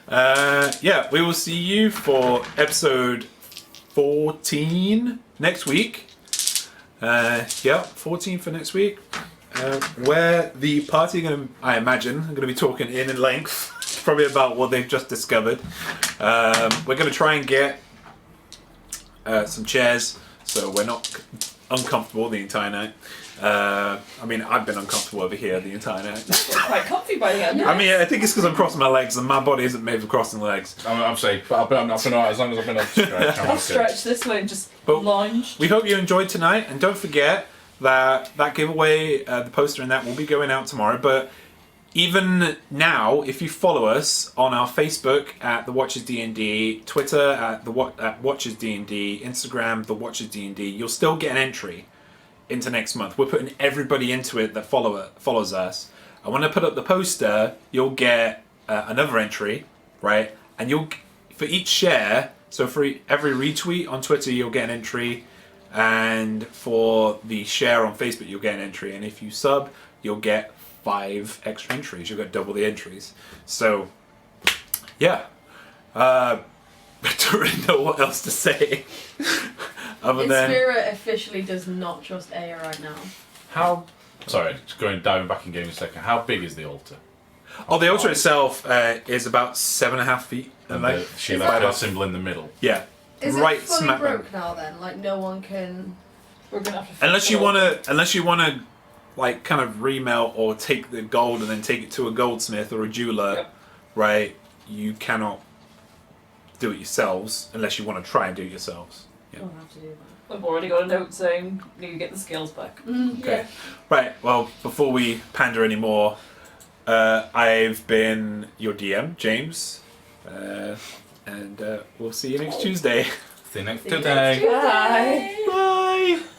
Yeah, we will see you for episode 14 next week. 14 for next week. Where the party are going to, I imagine, are going to be talking in length probably about what they've just discovered. We're going to try and get some chairs so we're not uncomfortable the entire night. I mean, I've been uncomfortable over here the entire night. It's quite comfy by the end. I mean, I think it's because I'm crossing my legs and my body isn't made for crossing legs. I'm saying, but I've been as long as I've been able to stretch. I'm I'll okay. stretch this way and just But lounge. we hope you enjoyed tonight, and don't forget that giveaway, the poster and that will be going out tomorrow. But even now, if you follow us on our Facebook at The Watchers D&D, Twitter at Watchers D&D, Instagram The Watchers D&D, you'll still get an entry into next month. We're putting everybody into it that follows us. And when I put up the poster, you'll get another entry, right? And you'll, for each share, so for every retweet on Twitter, you'll get an entry. And for the share on Facebook, you'll get an entry. And if you sub, you'll get 5 extra entries. You'll get double the entries. So, yeah. I don't really know what else to say. Other than... Inspira officially does not trust Aya right now. How? Sorry, just diving back in game a second. How big is the altar? Oh, the altar itself is about 7.5 feet. And she Is left that- her symbol in the middle. Yeah. Is right it fully smack bang. broke now then? Like no one can... We're gonna have to Unless you wanna like kind of remelt or take the gold and then take it to a goldsmith or a jeweler, Yep. right? You cannot do it yourselves unless you want to try and do it yourselves. Yeah. We'll have to do that. I've already got a note saying need to get the scales back. Okay. Right. Well, before we pander anymore, I've been your DM, James, and we'll see you next Tuesday. See you next See you today. next Tuesday. Bye. Bye.